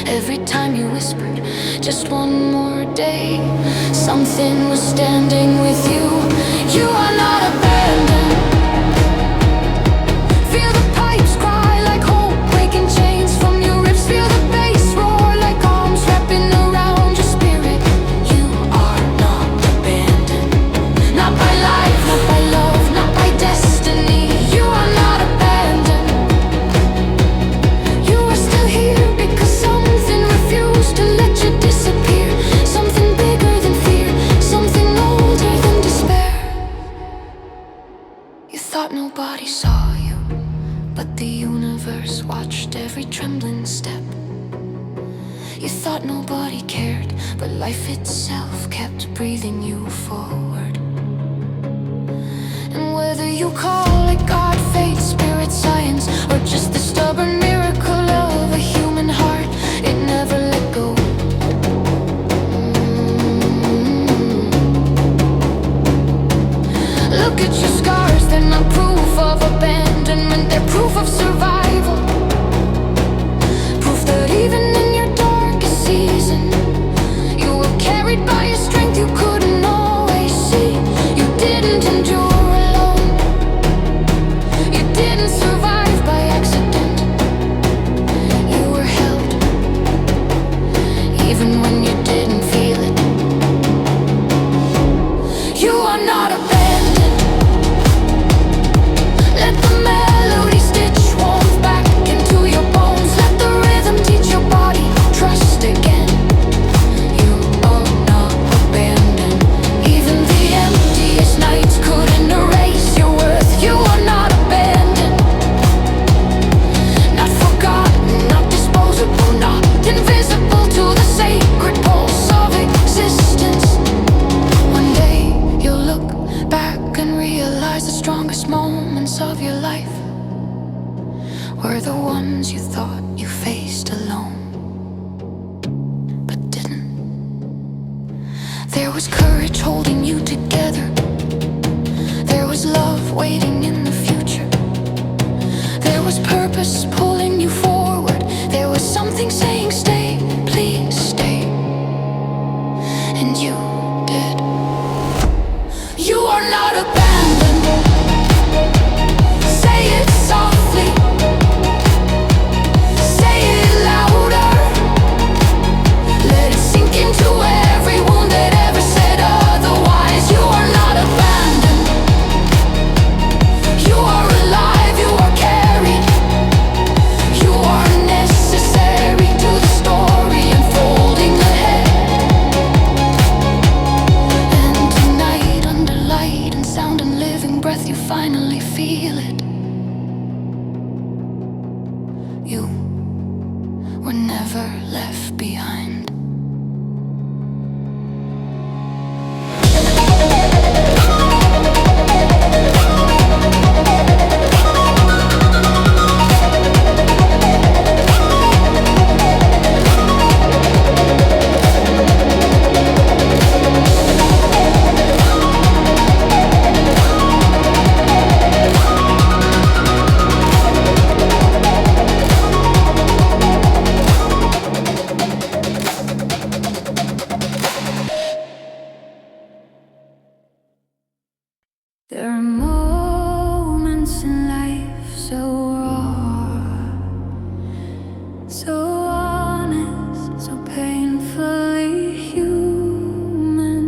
every time you whispered just one more day, something was standing with you. You are not abandoned. Feel the pipes cry like hope, breaking chains from your ribs. Feel the bass roar like arms wrapping around your spirit. You are not abandoned. Not by life, not by love, not by destiny. You are not abandoned. You are still here because something refused to let you disappear. Something bigger than fear, something older than despair. You thought nobody saw you, but the universe watched every trembling step. You thought nobody cared, but life itself kept breathing you forward. And Whether you call it God, fate, spirit, science, or just the stubborn miracle of a human heart, it never let go. Look at your scars, they're not proof of abandonment, they're proof of survival. Proof that even in your darkest season, you were carried by a strength you couldn't always see. You didn't endure alone, you didn't survive by accident. You were held, even when you didn't feel it. You are not abandoned. Let the melody stitch warmth back into your bones. Let the rhythm teach your body trust again. You are not abandoned. Even the emptiest nights couldn't erase your worth. You are not abandoned. Not forgotten, not disposable, not invisible to the sacred pulse of existence. One day you'll look back and realize the strongest moments of your life were the ones you thought you faced alone, but didn't. There was courage holding you together. There was love waiting in the future. There was purpose pulling you forward. There was something saying stay, please stay. And you did. You are not abandoned. Say it softly, say it louder. Let it sink into every wound that ever said otherwise. You are not abandoned. You are alive, you are carried. You are necessary to the story unfolding ahead. And tonight, under light and sound and living breath, you finally feel it. You were never left behind. There are moments in life so raw, so honest, so painfully human,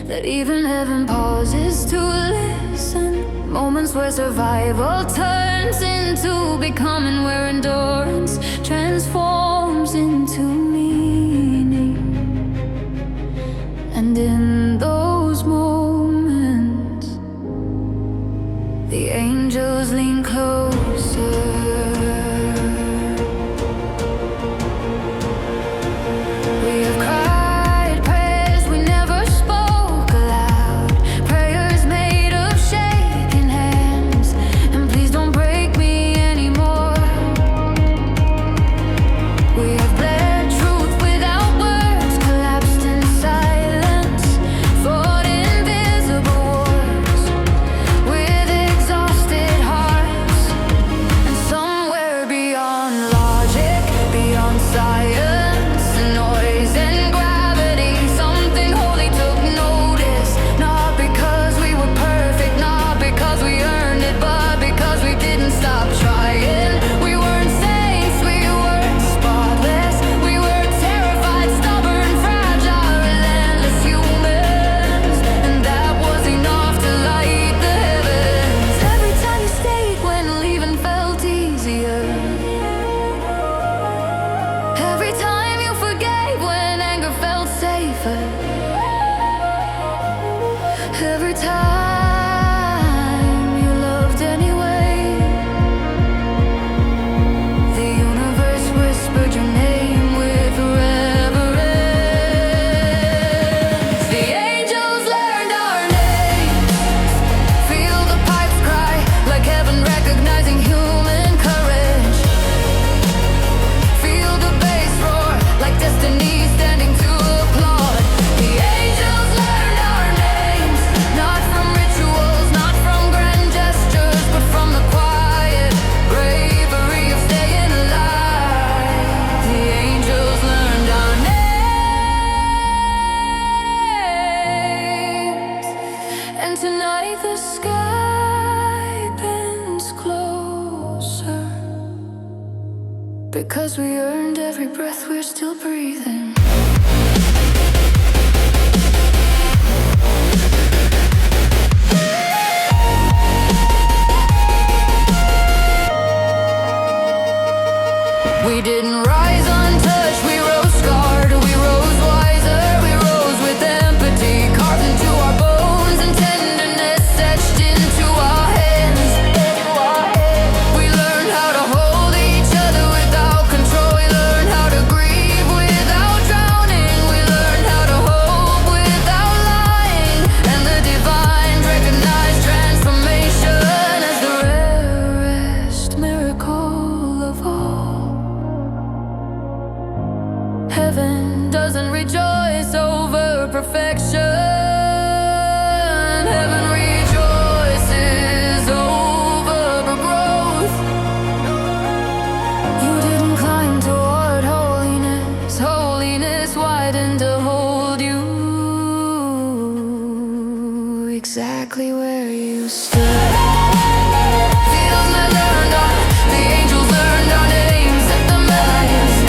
that even heaven pauses to listen. Moments where survival turns into becoming, where endurance transforms into meaning. And in those moments, the angels lean closer. We have cried prayers we never spoke aloud, prayers made of shaking hands. And please don't break me anymore. We have bled breath, we're still breathing. We didn't rise untouched, we rose scarred, we rose wiser, we rose with empathy, carved into our bones and tenderness etched into our hands. We learned how to hold each other without control, we learned how to grieve without drowning, we learned how to hope without lying, and the divine recognized transformation as the rarest miracle of all. Heaven doesn't rejoice over perfection. Heaven rejoices over growth. You didn't climb toward holiness. Holiness widened to hold you exactly where you stood. The angels learned our names at the melodies.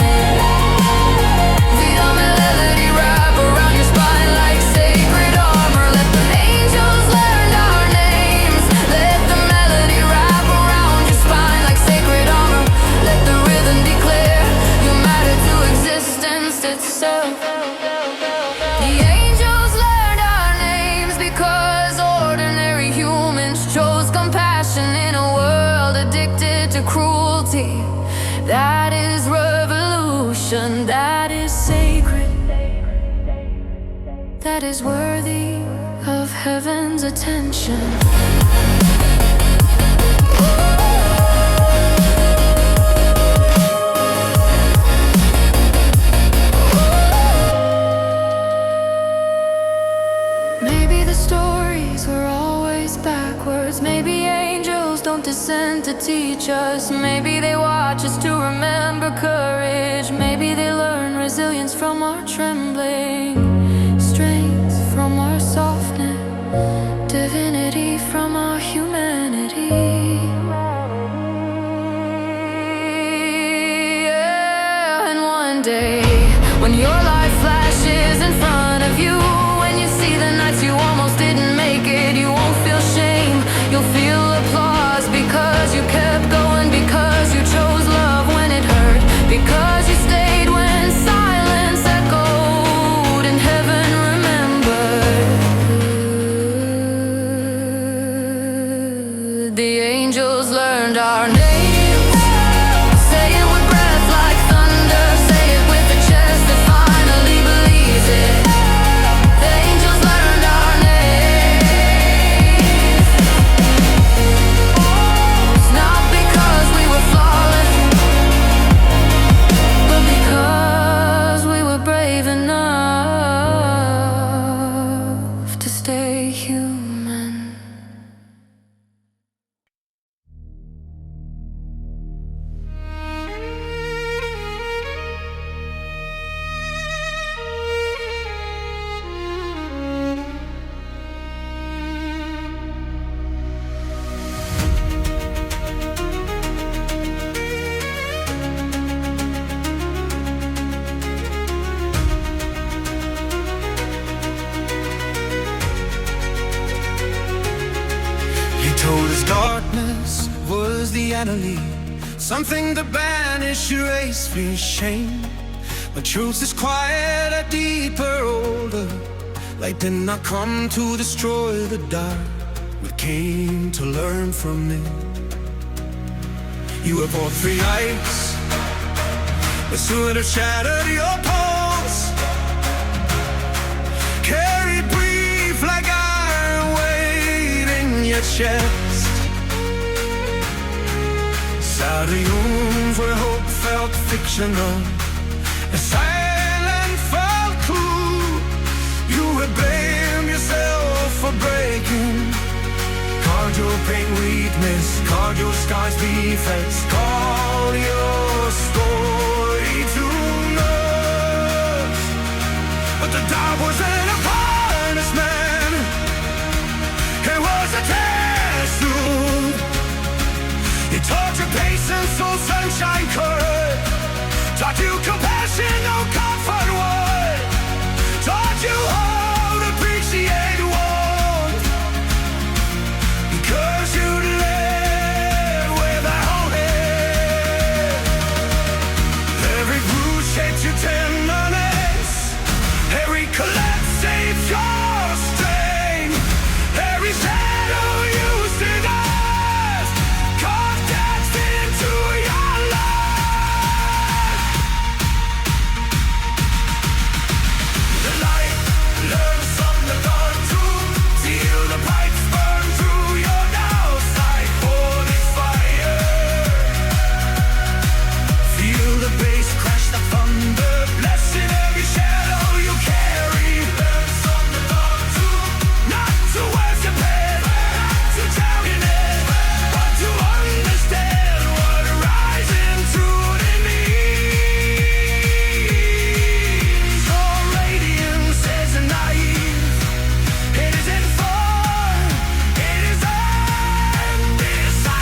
That is revolution, that is sacred, that is worthy of heaven's attention. Maybe the stories were always backwards. Maybe angels don't descend to teach us. Maybe they watch us to remember courage. Maybe they learn resilience from our trembling, strength from our softness, divinity from our humanity. Yeah, and one day, when your life flashes in front of you, when you see the nights you almost didn't make it, you won't feel shame, you'll feel applause, because you kept going, because you chose love when it hurt, because you stayed when silence echoed and heaven remembered. The angels learned our names. Say it with breath like thunder, say it with a chest that finally believes it. The angels learned our names. It's not because we were flawless, but because we were brave enough to stay human. Told us darkness was the enemy, something to banish, erase fear, shame. But truth is quieter, deeper, older. Light did not come to destroy the dark, we came to learn from it. You have bought 3 eyes, but soon have shattered your poles. Carried brief like iron weight in your chest. Sad rooms where hope felt fictional, a silent felt cool. You would blame yourself for breaking, called your pain weakness, called your scars defects, call your story too much. But the dark wasn't a punishment, it was a test. It taught you patience, so sunshine, courage, taught you compassion tenderness. Every collapse saves your strength. Every shadow you disguise contacts into your life. The light learns from the dark truth. Feel the pipes burn through your downside for this fire. Feel the bass crash, the thunder blessing every shadow you carry. Learn from the dark truth, not to worship it, not to champion it, but to understand what rising truth in means. Your radiance isn't naive, it isn't fun, it is undeciphered.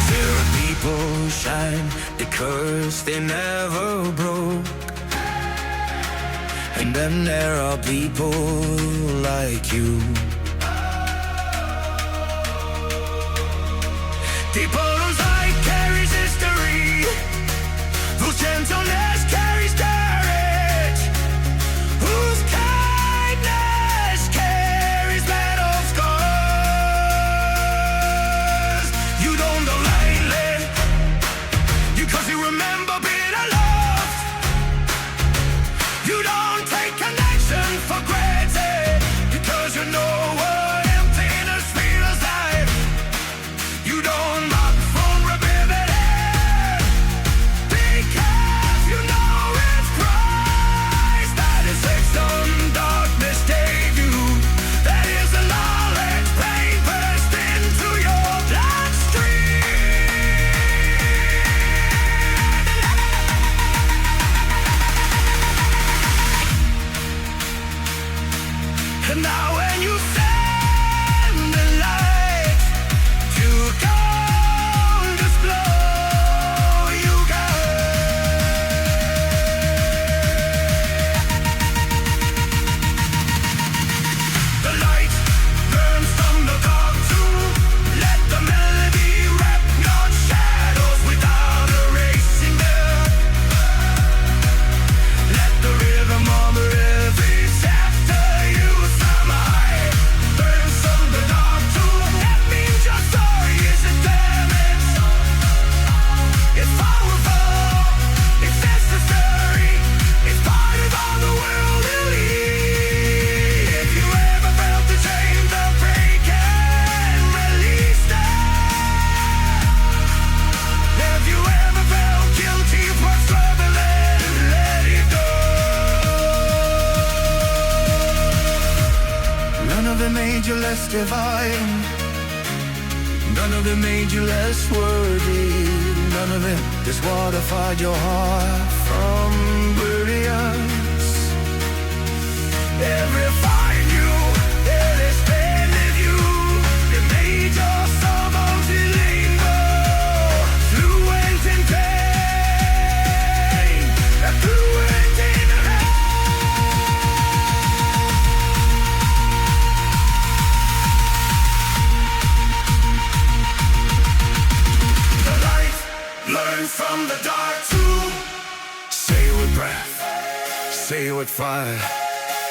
There are people who shine because they never broke, and then there are people like you. People whose light carries history, whose gentleness carries courage, whose kindness carries battle scars. You don't go lightly, because you remember being loved. You don't take connection for granted, because you know what emptiness feels like. You don't mock vulnerability, because you know it's Christ that is fixed on darkness gave you. That is the knowledge pain burst into your bloodstream. And now when you send the light to go just blow you go. The light burns from the dark too. Let the melody wrap your shadows without erasing them. Let the rhythm of every chapter you surmise burns from the dark too. That means your story isn't damaged. It's powerful, it's necessary, it's part of all the world you lead. If you ever felt the chains of break and release them, have you ever felt guilty for struggling, let it go. None of it made you less divine, none of it made you less worthy, none of it disqualified your heart from brilliance. Every fire you, every spell of you, it made your soul multi-rainbow, fluent in pain, fluent in the light. Learn from the dark too. Say it with breath, say it with fire,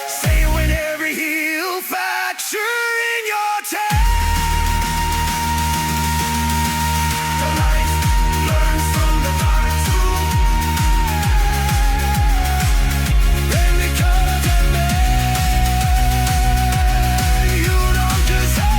say it with every heel fracture in your chest. The light learns from the dark too. And because of me, you don't deserve.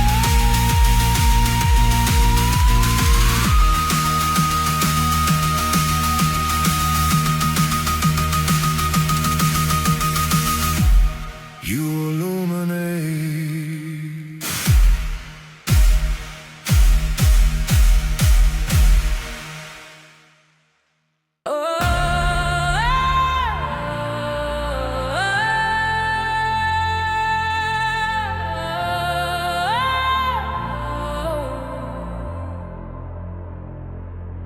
You illuminate.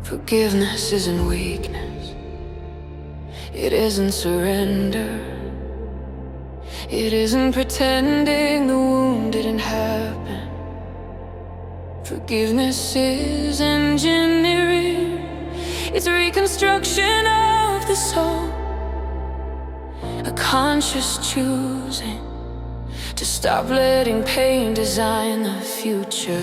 Forgiveness isn't weakness, it isn't surrender, it isn't pretending the wound didn't happen. Forgiveness is engineering, it's a reconstruction of the soul, a conscious choosing to stop letting pain design the future.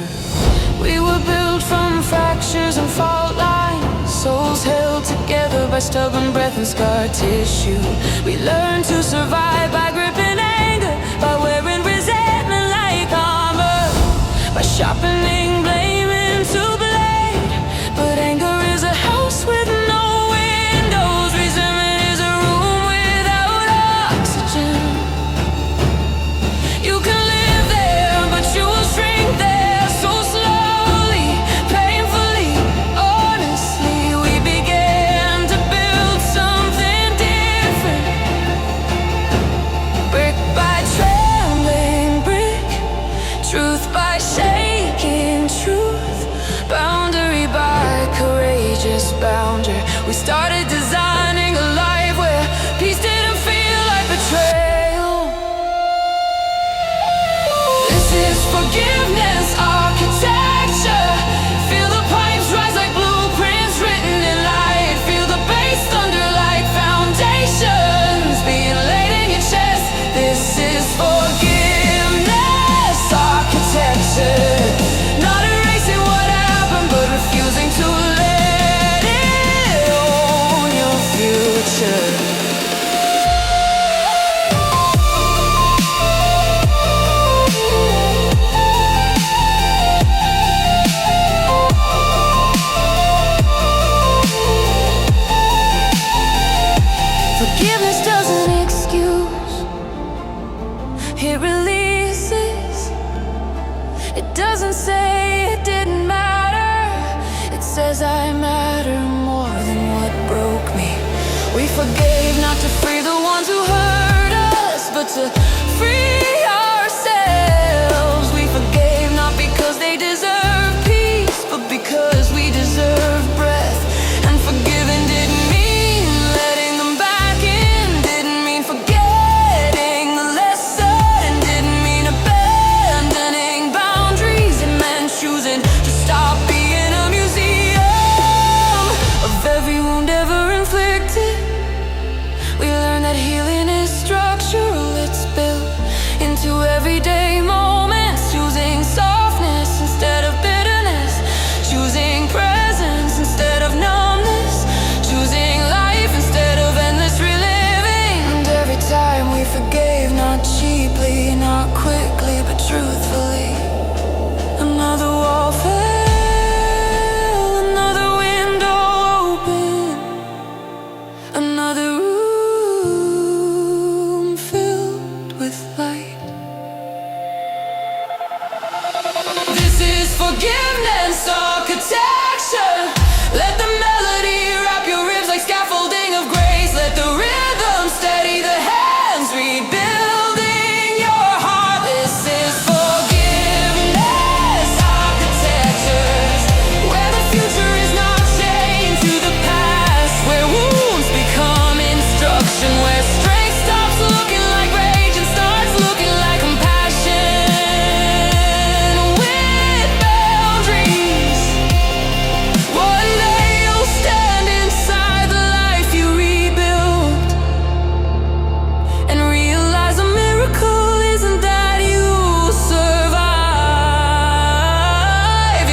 We were built from fractures and fault lines, souls held together by stubborn breath and scar tissue. We learned to survive by gripping anger, by wearing resentment like armor, by sharpening blame into blade. But anger is a house with no windows, resentment is a room without oxygen. You can live there, but you will shrink there so slowly, painfully, honestly. We began to build something different, brick by trembling brick, truth by shaking truth, boundary by courageous boundary. We started designing a life where peace didn't feel like betrayal. This is forgiveness architecture. Feel the pipes rise like blueprints written in light. Feel the bass thunder like foundations being laid in your chest. This is forgiveness architecture. Not erasing what happened, but refusing to let it own your future. Forgiveness doesn't excuse, it releases. It doesn't say it didn't matter, it says I matter more than what broke me. We forgave not to free the ones who hurt us, but to free ourselves. We forgave not because they deserve peace, but because we deserve breath. And forgiving didn't mean letting them back in, didn't mean forgetting the lesson, didn't mean abandoning boundaries. It meant choosing to stop being a museum of every wound ever inflicted. We learned that healing is structural, it's built into everyday moments. Choosing softness instead of bitterness, choosing presence instead of numbness, choosing life instead of endless reliving. And every time we forgave, not cheaply, not quickly, but truthfully, another wall fell, another window opened, another room filled with light. This is forgiveness architecture. Let the melody wrap your ribs like scaffolding of grace. Let the rhythm steady the hands, rebuilding your heart. This is forgiveness architectures, where the future is not chained to the past, where wounds become instruction, where strength stops looking like rage and starts looking like compassion. With boundaries, one day you'll stand inside the life you rebuilt and realize a miracle isn't that you survive,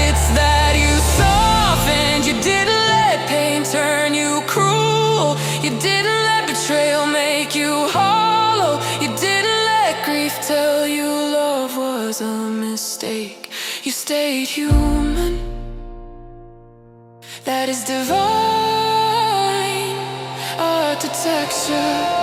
it's that you softened. You didn't let pain turn you cruel, you didn't let betrayal make you hollow, you didn't let grief tell you love was a mistake. You stayed human. That is divine architecture.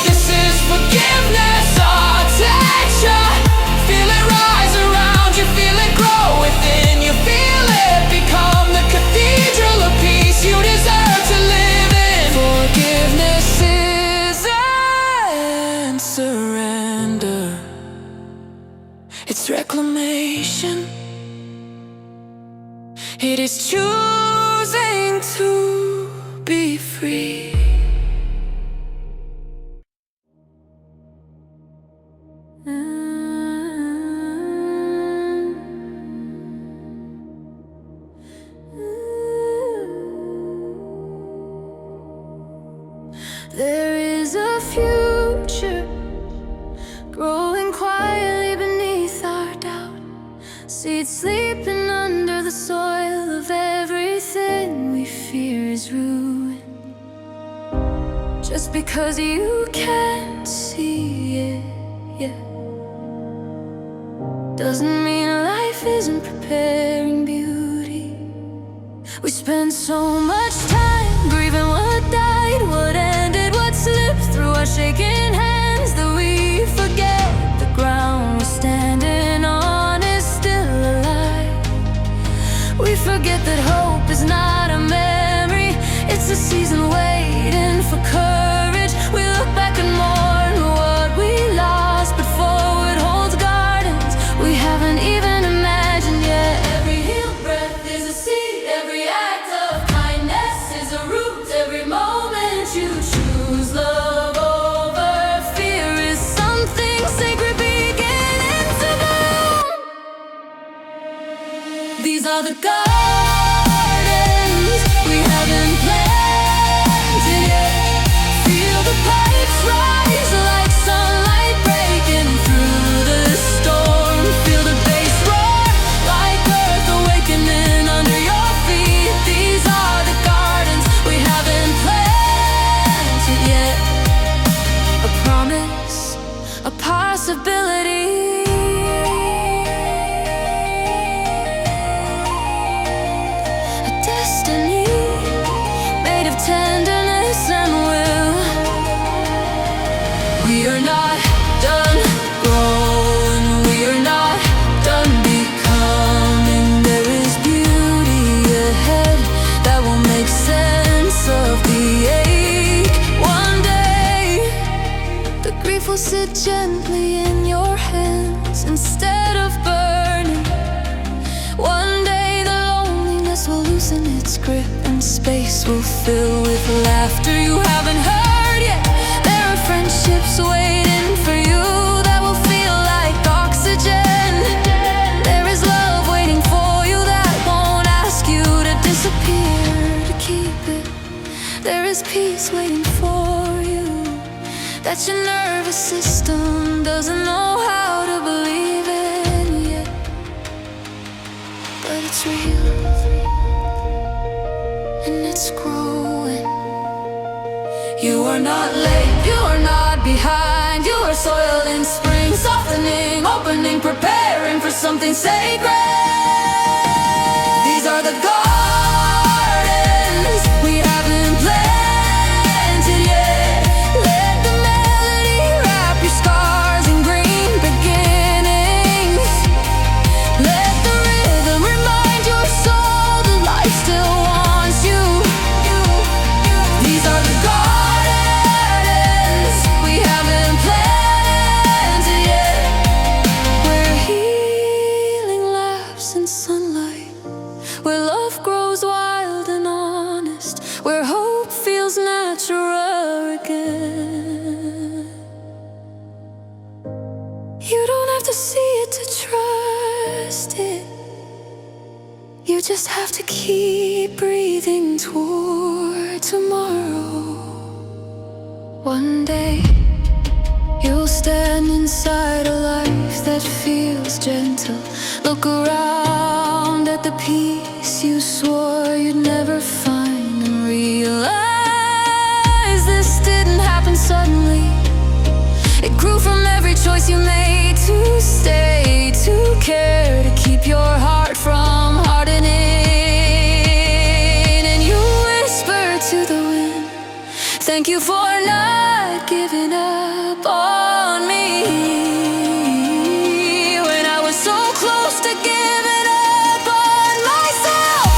This is forgiveness architecture. Feel it rise around you, feel it grow within you, feel it become the cathedral of peace you deserve to live in. Forgiveness is It is choosing to be free. There is a future growing quietly beneath our doubt. Seeds sleeping under the soil of everything we fear is ruined. Just because you can't see it yet doesn't mean life isn't preparing beauty. We spend so much time grieving what died, what ended, what slipped through our shaking hands, that we forget the ground we're standing on is still alive. We forget that hope is not a memory, it's a season waiting for courage. We look back and mourn what we lost, but forward holds gardens we haven't even imagined yet. Every healed breath is a seed, every act of kindness is a root, every moment you choose love over fear is something sacred beginning to bloom. These are the gardens we haven't planted yet. Feel the pipes rise like sunlight breaking through the storm. Feel the bass roar like earth awakening under your feet. These are the gardens we haven't planted yet. A promise, a possibility, a destiny made of tenderness and will. We are not done growing, we are not done becoming. There is beauty ahead that will make sense of the ache. One day, the grief will sit gently in your hands instead of burning. One day, the loneliness will loosen its grip and space will fill with laughter you haven't heard yet. There are friendships waiting for you that will feel like oxygen. There is love waiting for you that won't ask you to disappear to keep it. There is peace waiting for you that your nervous system doesn't know how to believe in yet. But it's real and it's growing. You are not late, you are not behind. You are soil in spring, softening, opening, preparing for something sacred. These are the gardens we haven't planted yet. Let the melody wrap your scars in green beginnings. Let the rhythm remind your soul that life still wants you. These are the gardens we haven't planted yet, where healing laughs in sunlight, where love grows wild and honest, where hope feels natural again. You don't have to see it to trust it. You just have to keep breathing toward tomorrow. One day, you'll stand inside a life that feels gentle. Look around at the peace you swore you'd never find and realize this didn't happen suddenly. It grew from every choice you made to stay, to care, to keep your heart from hardening. And you whisper to the wind, thank you for not giving up on me when I was so close to giving up on myself.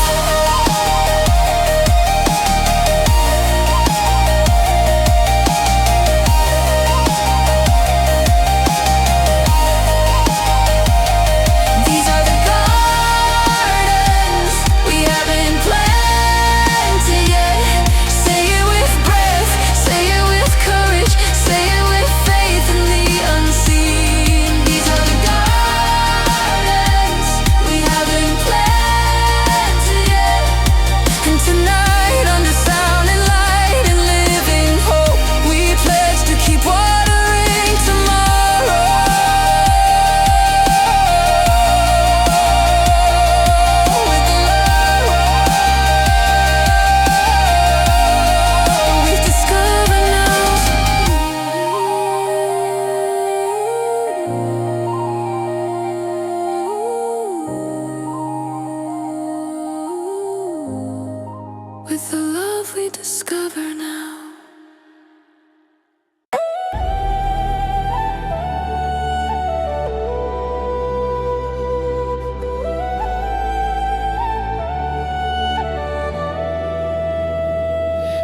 with the love we discover now.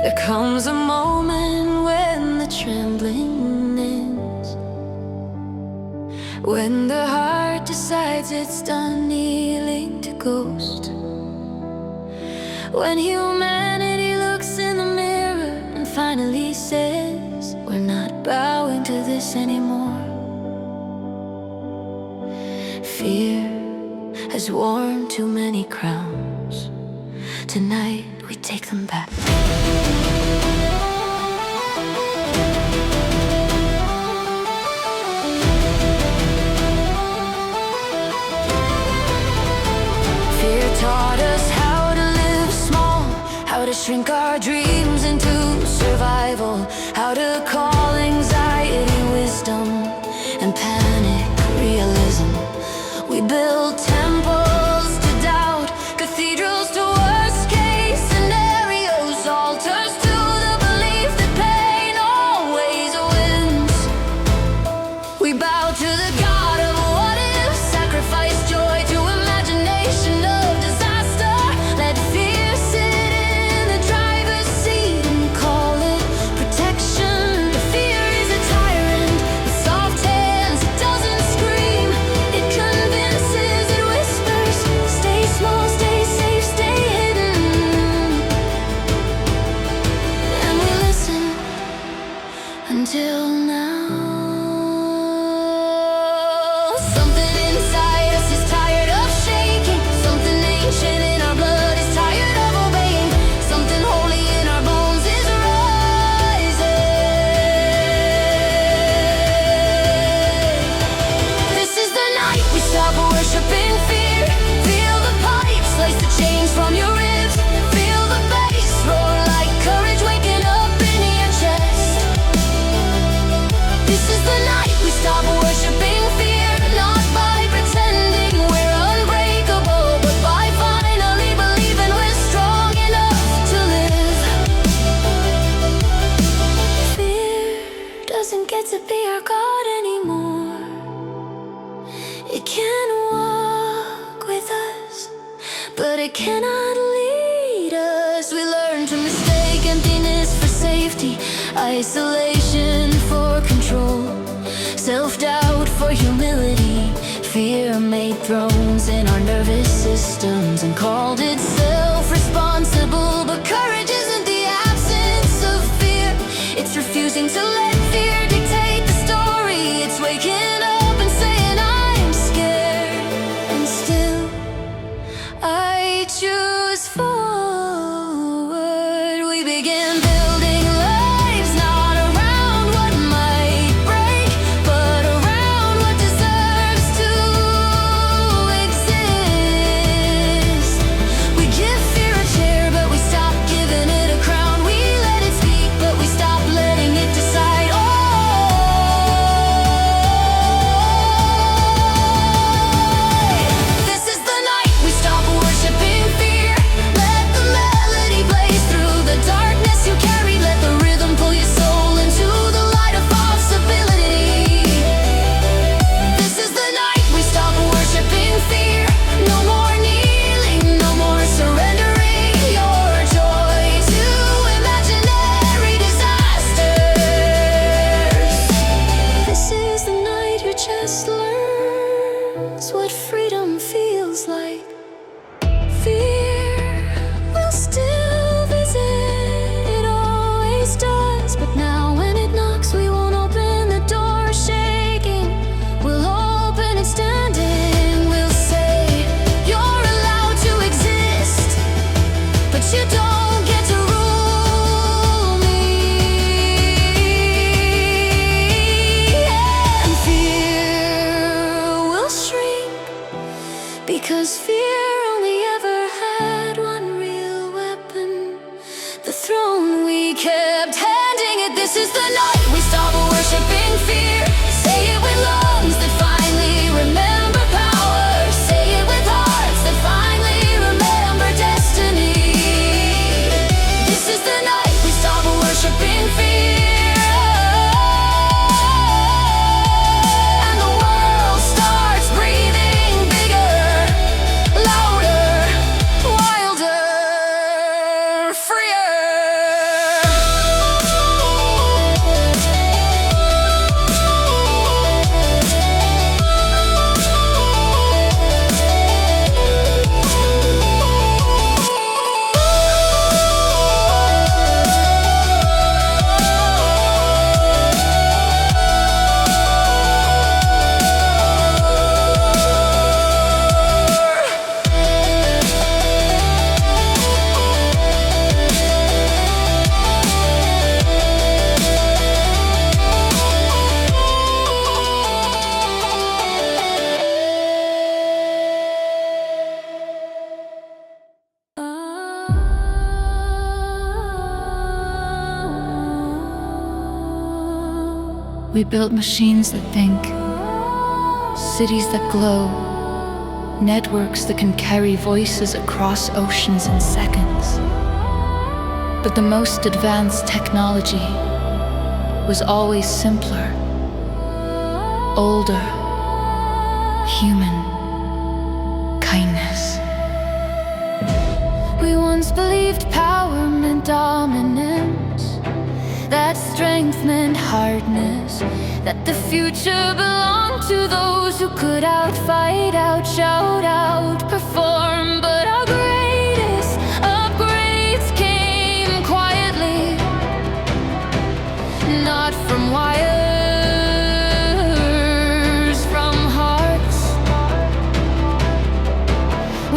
There comes a moment when the trembling ends, when the heart decides it's done kneeling to ghost, when humanity looks in the mirror and finally says, we're not bowing to this anymore. Fear has worn too many crowns. Tonight we take them back. Fear taught us how to live small, how to shrink our dreams into survival, how to call anxiety wisdom and panic realism. We build temples to doubt, cathedrals to worst case scenarios, altars to the belief that pain always wins. We bow to the god of what if, sacrifice joy to imagination of disaster. Let fear sit in the driver's seat and call it protection. Fear is a tyrant with soft hands, it doesn't scream, it convinces, it whispers. Stay small, stay safe, stay hidden. And we listen until now. Something inside us is tired of shaking. Something ancient in our blood is tired of obeying. Something holy in our bones is rising. This is the night we stop worshiping fear. Feel the pipes, slice the chains from your ribs. Feel the bass roar like courage waking up in your chest. This is the night we stop worshiping fear, not by pretending we're unbreakable, but by finally believing we're strong enough to live. Fear doesn't get to be our God anymore. It can walk with us, but it cannot lead us. We learn to mistake emptiness for safety, isolation for control, self-doubt for humility. Fear made thrones in our nervous systems and called itself responsible. But courage isn't the absence of fear, it's refusing to let fear dictate the story. It's waking up and saying I'm scared, and still I choose forward. We begin building lives not around what might break, but around what deserves to exist. We give fear a chair, but we stop giving it a crown. We let it speak, but we stop letting it decide. Oh, this is the night we stop worshiping fear. Let the melody blaze through the darkness you carry. Let the rhythm pull your soul into the light of possibility. This is the night we stop worshiping fear. No more kneeling, no more surrendering your joy to imaginary disasters. This is the night your chest learns what freedom feels like. Fear will still visit, it always does, but now when it knocks, we won't open the door shaking. We'll open it standing. We'll say, you're allowed to exist, but you don't get to rule me. And fear will shrink, because fear only ever had one real weapon, the throne we kept handing it. This is the night we stop worshiping fear. Say it with lungs that finally remember power. Say it with hearts that finally remember destiny. We built machines that think, cities that glow, networks that can carry voices across oceans in seconds. But the most advanced technology was always simpler, older, human kindness. We once believed power meant dominance, that strength meant hardness, that the future belonged to those who could outfight, outshout, outperform. But our greatest upgrades came quietly, not from wires, from hearts.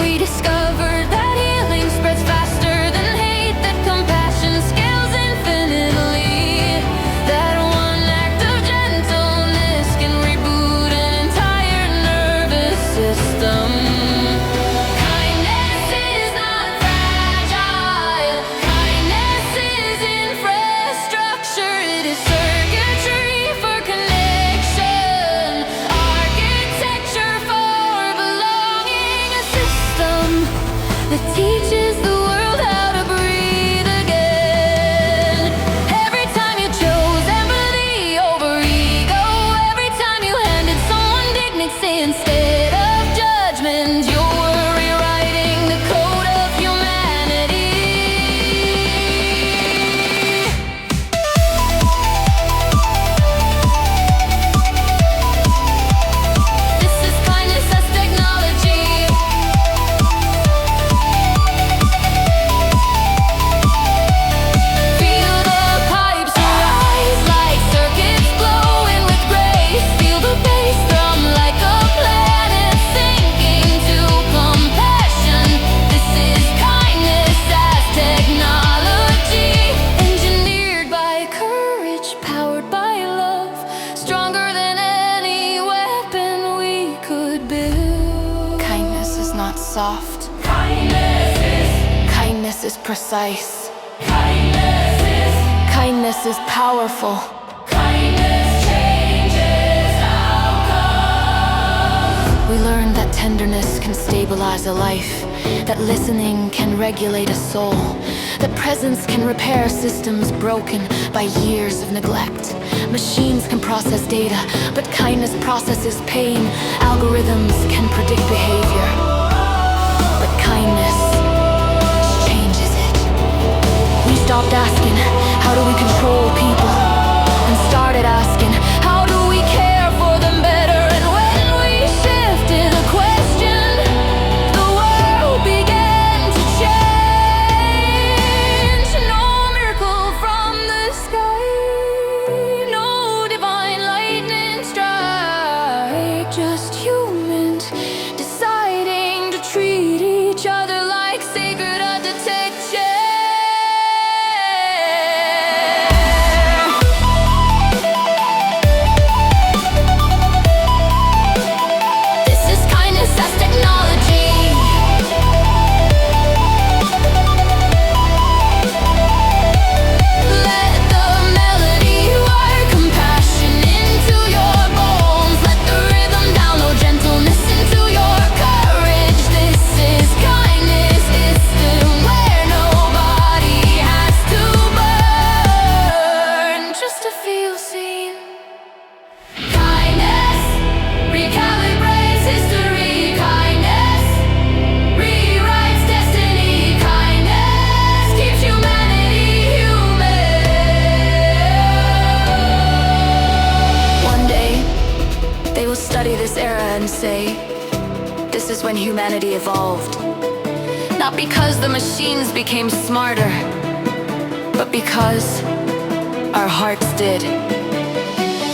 We discovered that healing spreads faster than hate, that compassion scales infinitely, that one act of gentleness can reboot an entire nervous system. Kindness is not fragile. Kindness is infrastructure. It is circuitry for connection, architecture for belonging, a system that teaches the world how to breathe again. Every time you chose empathy over ego, every time you handed someone dignity instead of judgment, you were rewriting the code of humanity. This is kindness as technology. Feel the pipes rise like circuits glowing with grace. Feel the bass drum like a planet sinking to compassion. This is kindness as technology, engineered by courage, powered by love, stronger than any weapon we could build. Kindness is not soft. Kindness is precise. Kindness is powerful. Kindness changes outcomes. We learned that tenderness can stabilize a life, that listening can regulate a soul, that presence can repair systems broken by years of neglect. Machines can process data, but kindness processes pain. Algorithms can predict behavior, but kindness changes it. We stopped asking, how do we control people? And started asking, how do we care for them better? And when we shifted the question, the world began to change. No miracle from the sky, no divine lightning strike, just humans deciding to treat each other like sacred architecture. This is kindness as technology. Let the melody wire compassion into your bones. Let the rhythm download gentleness into your courage. This is kindness system where nobody has to burn just to feel seen. Kindness recalibrates history. Kindness rewrites destiny. Kindness keeps humanity human. One day, they will study this era and say, this is when humanity evolved. Not because the machines became smarter, but because our hearts did.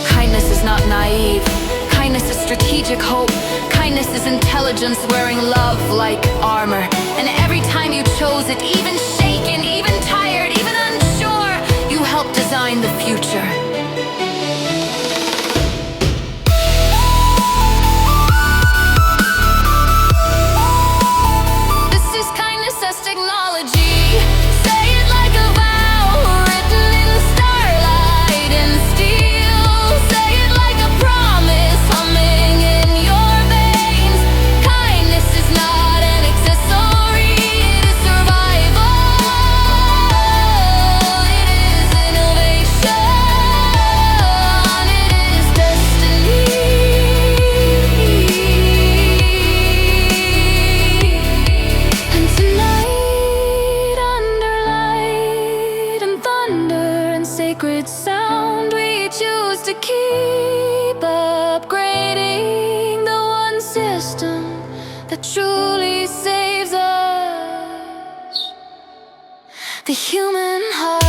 Kindness is not naive. Kindness is strategic hope. Kindness is intelligence wearing love like armor. And every time you chose it, even shaken, even tired, even unsure, you helped design the future. This is kindness as technology. Say it like a vow written in starlight and steel. Say the human heart.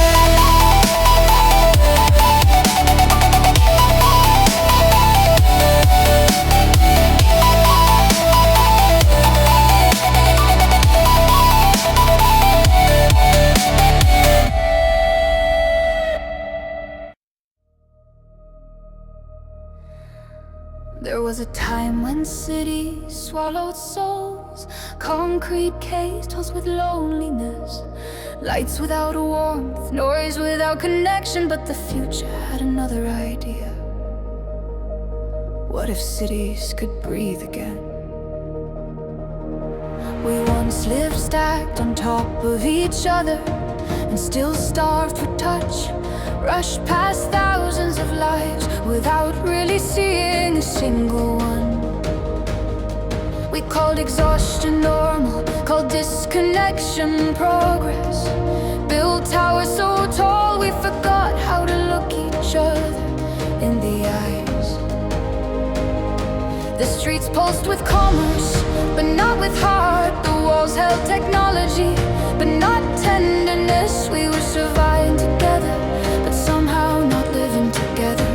There was a time when cities swallowed souls, concrete cased halls with loneliness, lights without warmth, noise without connection. But the future had another idea. What if cities could breathe again? We once lived stacked on top of each other and still starved for touch, rushed past thousands of lives without really seeing a single one. We called exhaustion normal, called disconnection progress, built towers so tall we forgot how to look each other in the eyes. The streets pulsed with commerce, but not with heart. The walls held technology, but not tenderness. We were surviving together, but somehow not living together,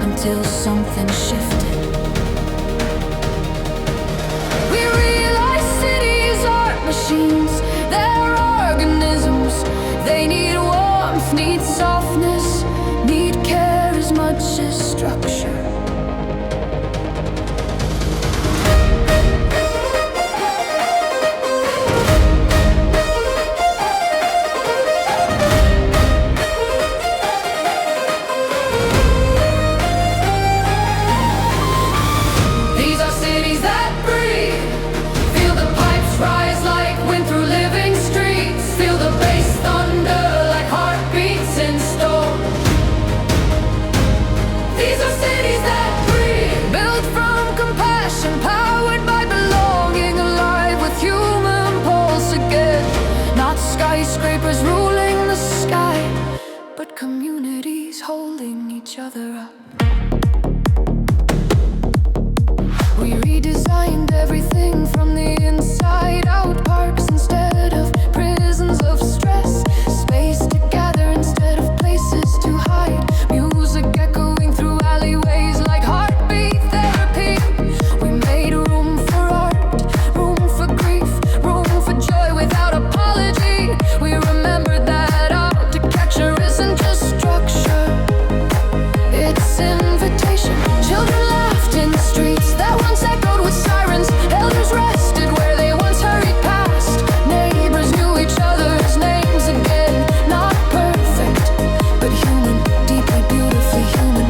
until something shifted. We realized cities aren't machines, they're organisms. They need warmth, need softness, need care as much as structure. Skyscrapers ruling the sky, but communities holding each other up. We redesigned everything from the inside out. Parks instead of prisons of stress, space to gather instead of places to hide. Music echoing through alleyways like heartbeat therapy. We made room for art, room for grief, room for joy without apology. We remembered that architecture isn't just structure, it's invitation. Children laughed in the streets that once echoed with sirens. Elders rested where they once hurried past. Neighbors knew each other's names again. Not perfect, but human, deeply, beautifully human.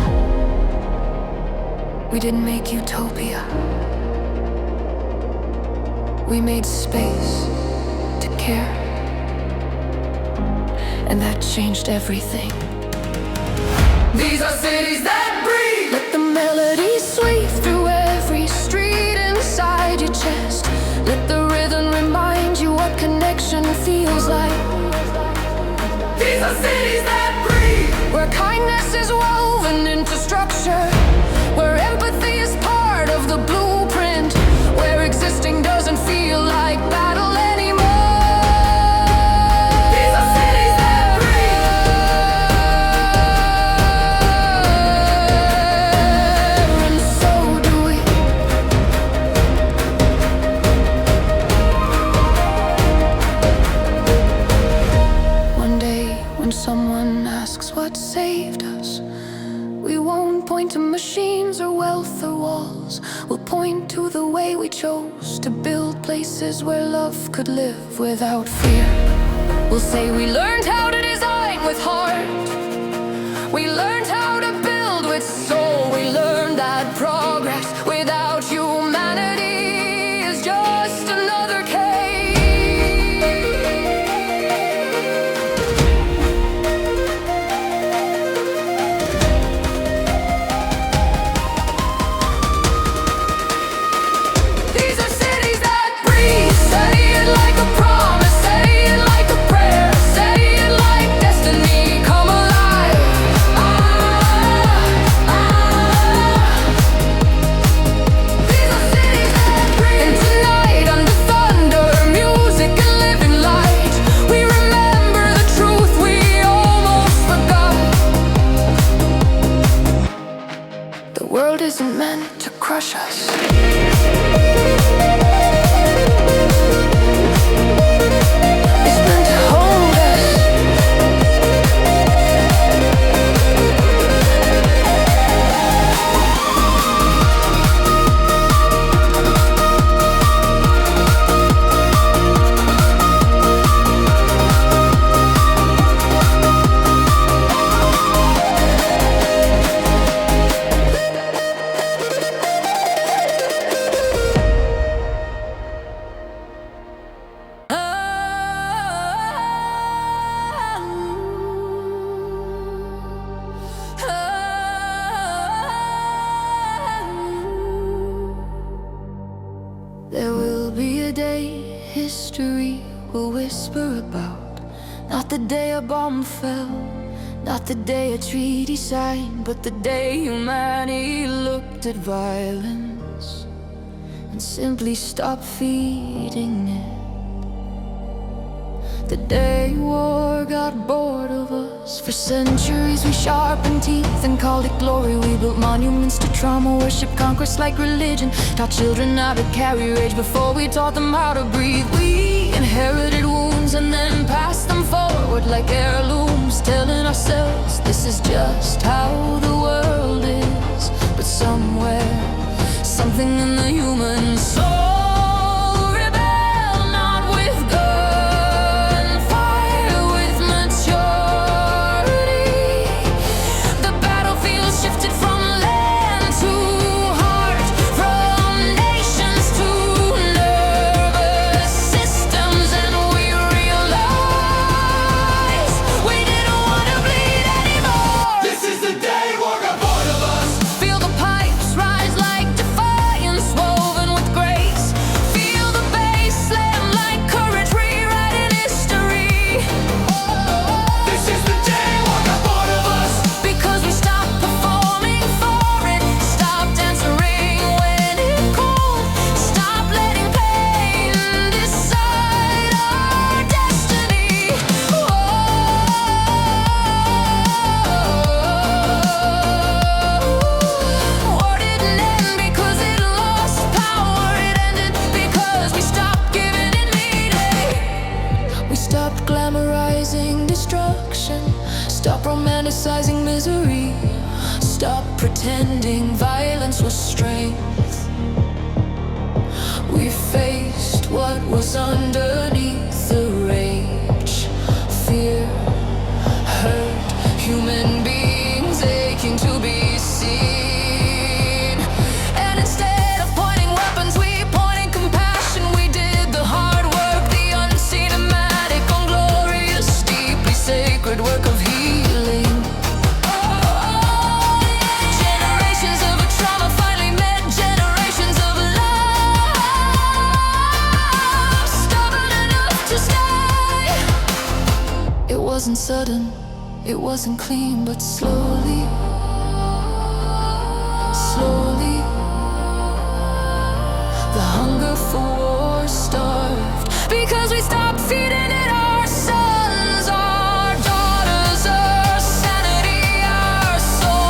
We didn't make utopia, we made space to care, and that changed everything. These are cities that breathe. Let the melody sweep through every street inside your chest. Let the rhythm remind you what connection feels like. These are cities that breathe. Where kindness is woven into structure, where empathy is part of the blueprint, where existing doesn't feel like battle anymore. Someone asks what saved us, we won't point to machines or wealth or walls. We'll point to the way we chose to build places where love could live without fear. We'll say we learned how to design with heart, we learned how to build with soul. We learned that progress without humanity is just another case. Say it like destiny, come alive. history will whisper about. Not the day a bomb fell, not the day a treaty signed, but the day humanity looked at violence and simply stopped feeding it. The day war got bored of us. For centuries we sharpened teeth and called it glory. We built monuments to trauma, worship conquest like religion, taught children how to carry rage before we taught them how to breathe. We inherited wounds and then passed them forward like heirlooms, telling ourselves this is just how the world is. But somewhere, something in the human soul stop romanticizing misery, stop pretending violence was strength. We faced what was underneath the rage, fear, hurt, human beings aching to be seen. And instead of pointing weapons, we pointed compassion. We did the hard work, the uncinematic, unglorious, deeply sacred work of healing. Generations of trauma finally met generations of love, stubborn enough to stay. It wasn't sudden, it wasn't clean, but slowly, slowly, the hunger for war starved, because we stopped feeding it. Our sons, our daughters, our sanity, our soul.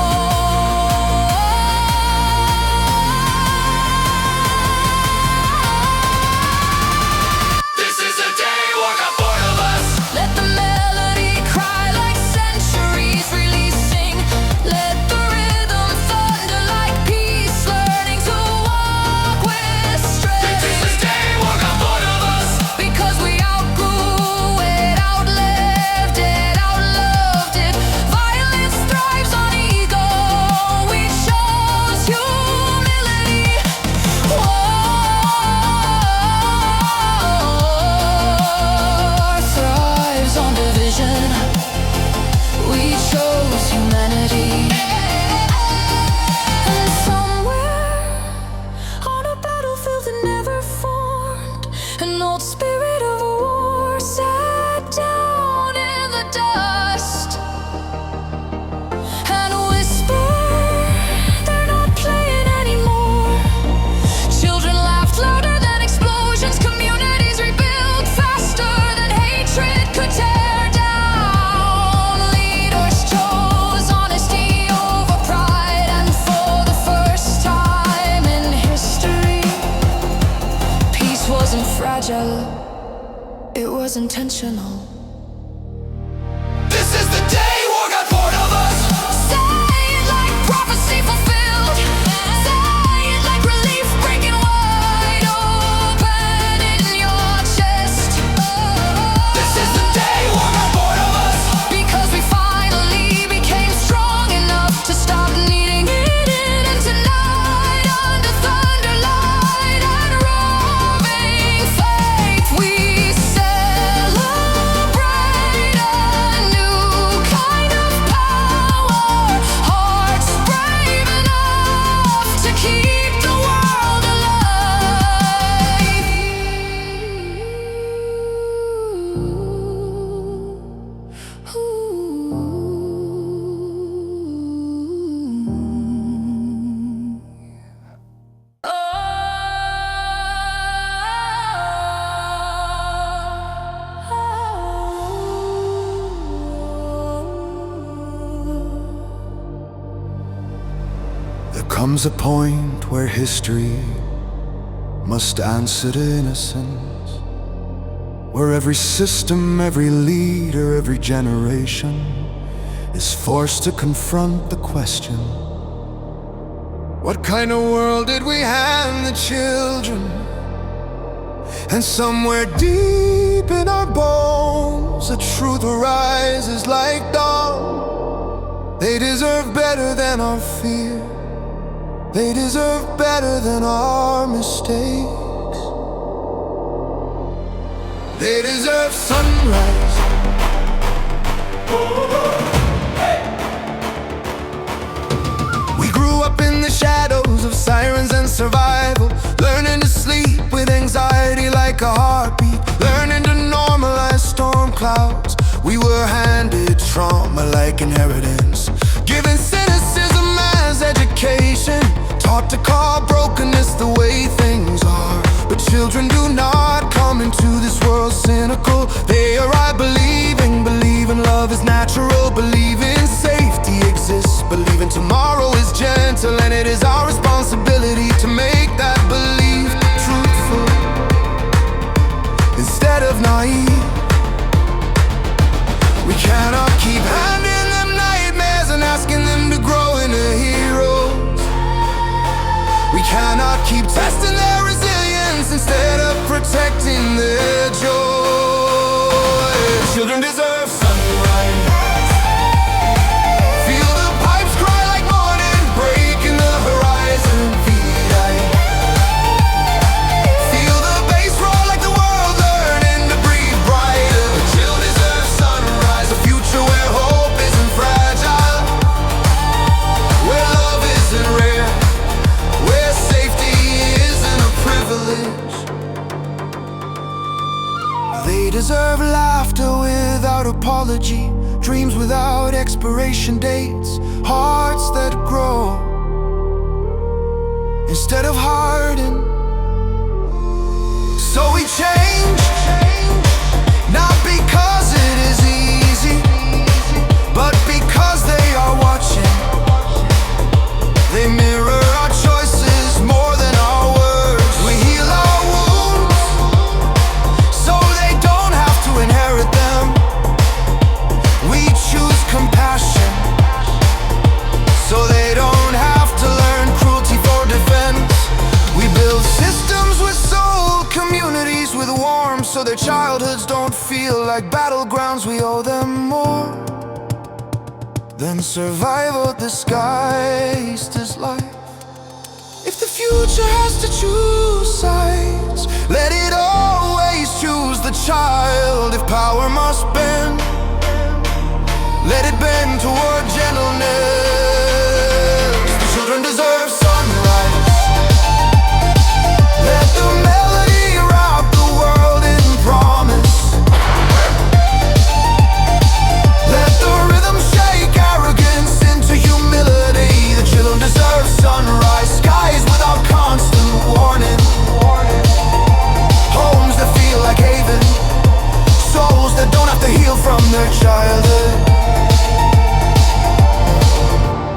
This is the day war got bored of us. Let the melody cry like centuries releasing. Let the rhythm thunder like peace, learning to walk with strength. This is the day war got bored of us. Because we outgrew it, outlived it, outloved it. Violence thrives on ego. We chose humility. War thrives on division. We chose humanity. And somewhere on a battlefield that never formed, an old spirit of war sat down in the dust and whispered, they're not playing anymore. Children laughed louder than explosions. Communities rebuilt faster than hatred could tear down. Leaders chose honesty over pride, and for the first time in history, peace wasn't fragile, it was intentional. This is the day war got bored of us. Say it like prophecy fulfilled. Say it like relief breaking wide open in your chest. This is the day war got bored of us. Because we finally became strong enough to stop needing it in. And tonight, under thunderlight and roaring faith, we celebrate. There comes a point where history must answer to innocence, where every system, every leader, every generation is forced to confront the question: what kind of world did we hand the children? And somewhere deep in our bones, the truth arises like dawn. They deserve better than our fear. They deserve better than our mistakes. They deserve sunrise. We grew up in the shadows of sirens and survival, learning to sleep with anxiety like a heartbeat, learning to normalize storm clouds. We were handed trauma like inheritance, given cynicism as education, taught to call brokenness the way things are. But children do not come into this world cynical. They arrive believing love is natural, believing safety exists, believing tomorrow is gentle, and it is our responsibility to make that belief truthful instead of naive. We cannot keep handing them nightmares and asking them to grow into heroes. We cannot keep testing their resilience instead of protecting their joy. Children deserve sunrise. Feel the pipes cry like morning, breaking the horizon. Feel the bass roar like the world learning to breathe brighter. Children deserve sunrise, a future where hope isn't fragile, where love isn't rare, where safety isn't a privilege. They deserve laughter without apology, dreams without expiration dates, hearts that grow instead of harden. So we change, not because it is easy, but because they are watching. They mirror our choices more than our words. We heal our wounds so they don't have to inherit them. We choose compassion so they don't have to learn cruelty for defense. We build systems with soul, communities with warmth, so their childhoods don't feel like battlegrounds. We owe them more than survival disguised as life. If the future has to choose sides, let it always choose the child. If power must bend, let it bend toward gentleness. The children deserve sunrise. Let the melody wrap the world in promise. Let the rhythm shake arrogance into humility. The children deserve sunrise, skies without constant warning, homes that feel like haven, souls that don't have to heal from their childhood.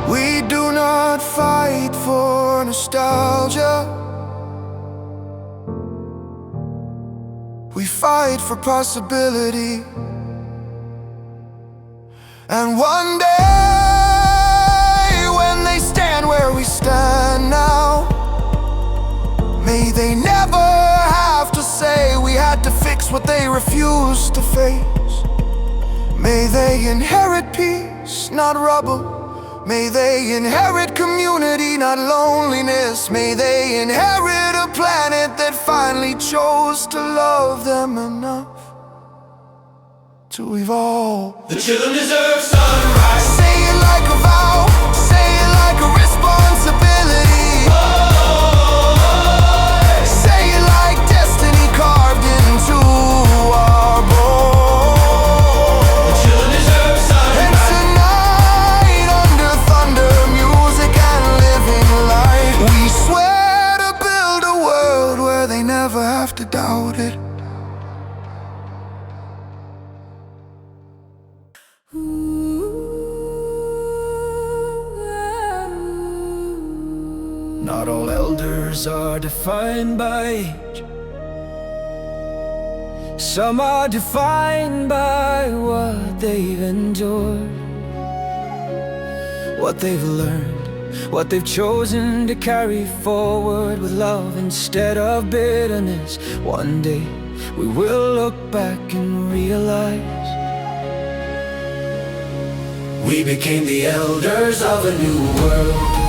We do not fight for nostalgia, we fight for possibility. And one day, when they stand where we stand now, may they never have to say we had to fix what they refused to face. May they inherit peace, not rubble. May they inherit community, not loneliness. May they inherit a planet that finally chose to love them enough to evolve. The children deserve sunrise. Say it like a vow, say it like a responsibility. Say it like destiny carved into our bones. The children deserve sunrise. And tonight, under thunder, music and living light, we swear to build a world where they never have to doubt it. Ooh, ooh, ooh. Not all elders are defined by age. Some are defined by what they've endured, what they've learned, what they've chosen to carry forward with love instead of bitterness. One day we will look back and realize we became the elders of a new world.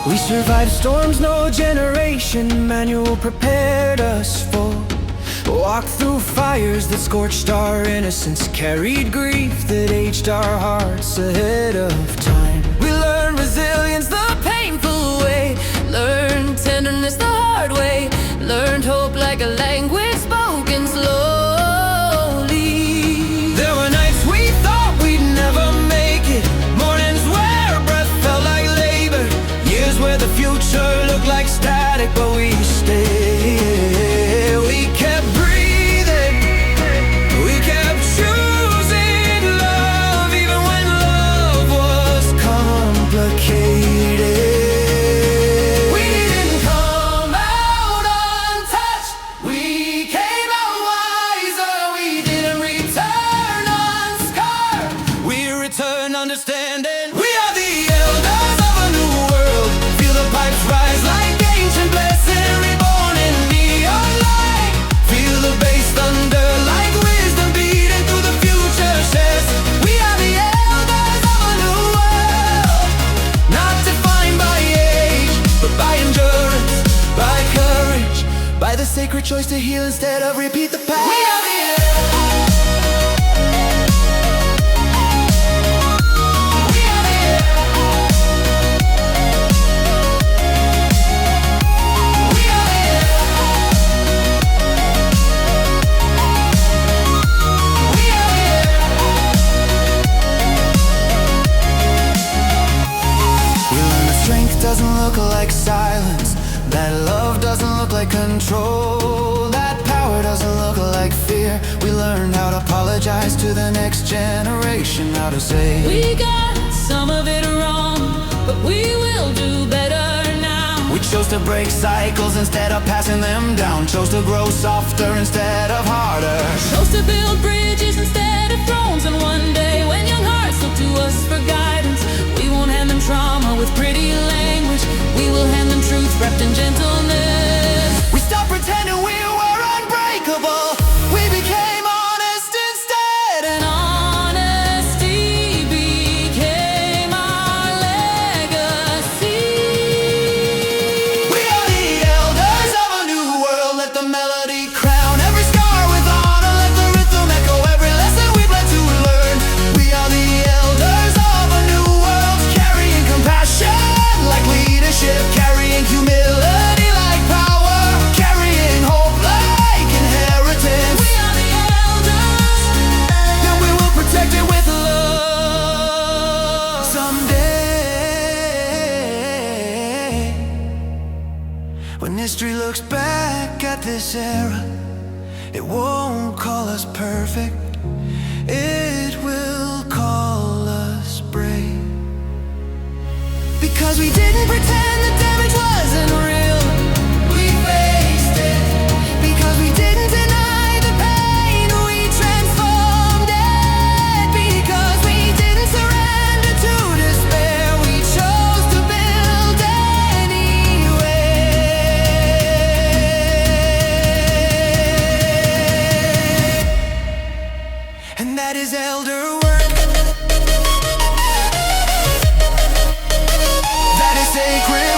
We survived storms no generation manual prepared us for. Walked through fires that scorched our innocence, carried grief that aged our hearts ahead of time. We learned resilience the painful way, learned tenderness the hard way, learned hope like a language spoken slowly. There were nights we thought we'd never make it, mornings where breath felt like labor, years where the future looked like static, but we stayed. We kept breathing, we kept choosing love, even when love was complicated. We didn't come out untouched, we came out wiser. We didn't return unscarred, we returned understanding. We are the elders of a new world. Feel the pipes rise like ancient blessing, reborn in neon light. Feel the bass thunder like wisdom beating through the future chest. We are the elders of a new world, not defined by age, but by endurance, by courage, by the sacred choice to heal instead of repeat the past. We are the elders. We are the elders. We are the elders. We are the elders. We learn that strength doesn't look like silence, that love doesn't look like control, that power doesn't look like fear. We learned how to apologize to the next generation, how to say We got some of it wrong, but we will do better now. we chose to break cycles instead of passing them down, chose to grow softer instead of harder. Chose to build bridges instead of thrones. And one day when young hearts look to us for guidance, we won't hand them trauma with pretty language, we will hand them truth wrapped in gentleness. We stopped pretending we were unbreakable, we became honest instead. And honesty became our legacy. We are the elders of a new world. Let the melody crown every scar with honor, let the rhythm echo every lesson we've led to learn. We are the elders of a new world, carrying compassion like leadership, carrying humility like power, carrying hope like inheritance. We are the elders, And we will protect it with love. Someday, when history looks back at this era, it won't call us perfect, it will call us brave. Because we didn't pretend the damage wasn't real, we faced it. Because we didn't deny the pain, we transformed it. Because we didn't surrender to despair, we chose to build anyway. And that is elder work, that is sacred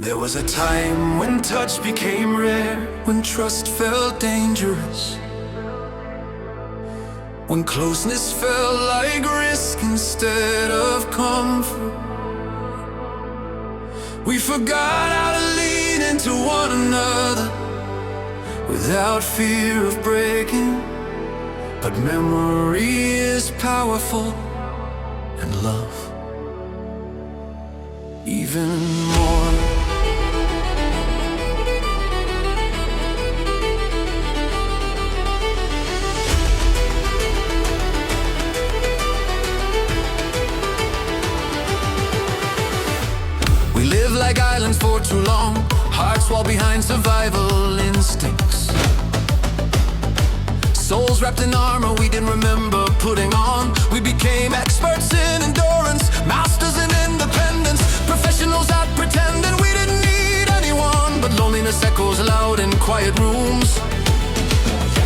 There was a time when touch became rare, when trust felt dangerous, when closeness felt like risk instead of comfort. We forgot how to lean into one another without fear of breaking. But memory is powerful, and love even more. We live like islands for too long, hearts wall behind survival instincts. Souls wrapped in armor we didn't remember putting on. We became experts in endurance, masters in independence, professionals at pretending we didn't need anyone. But loneliness echoes loud in quiet rooms.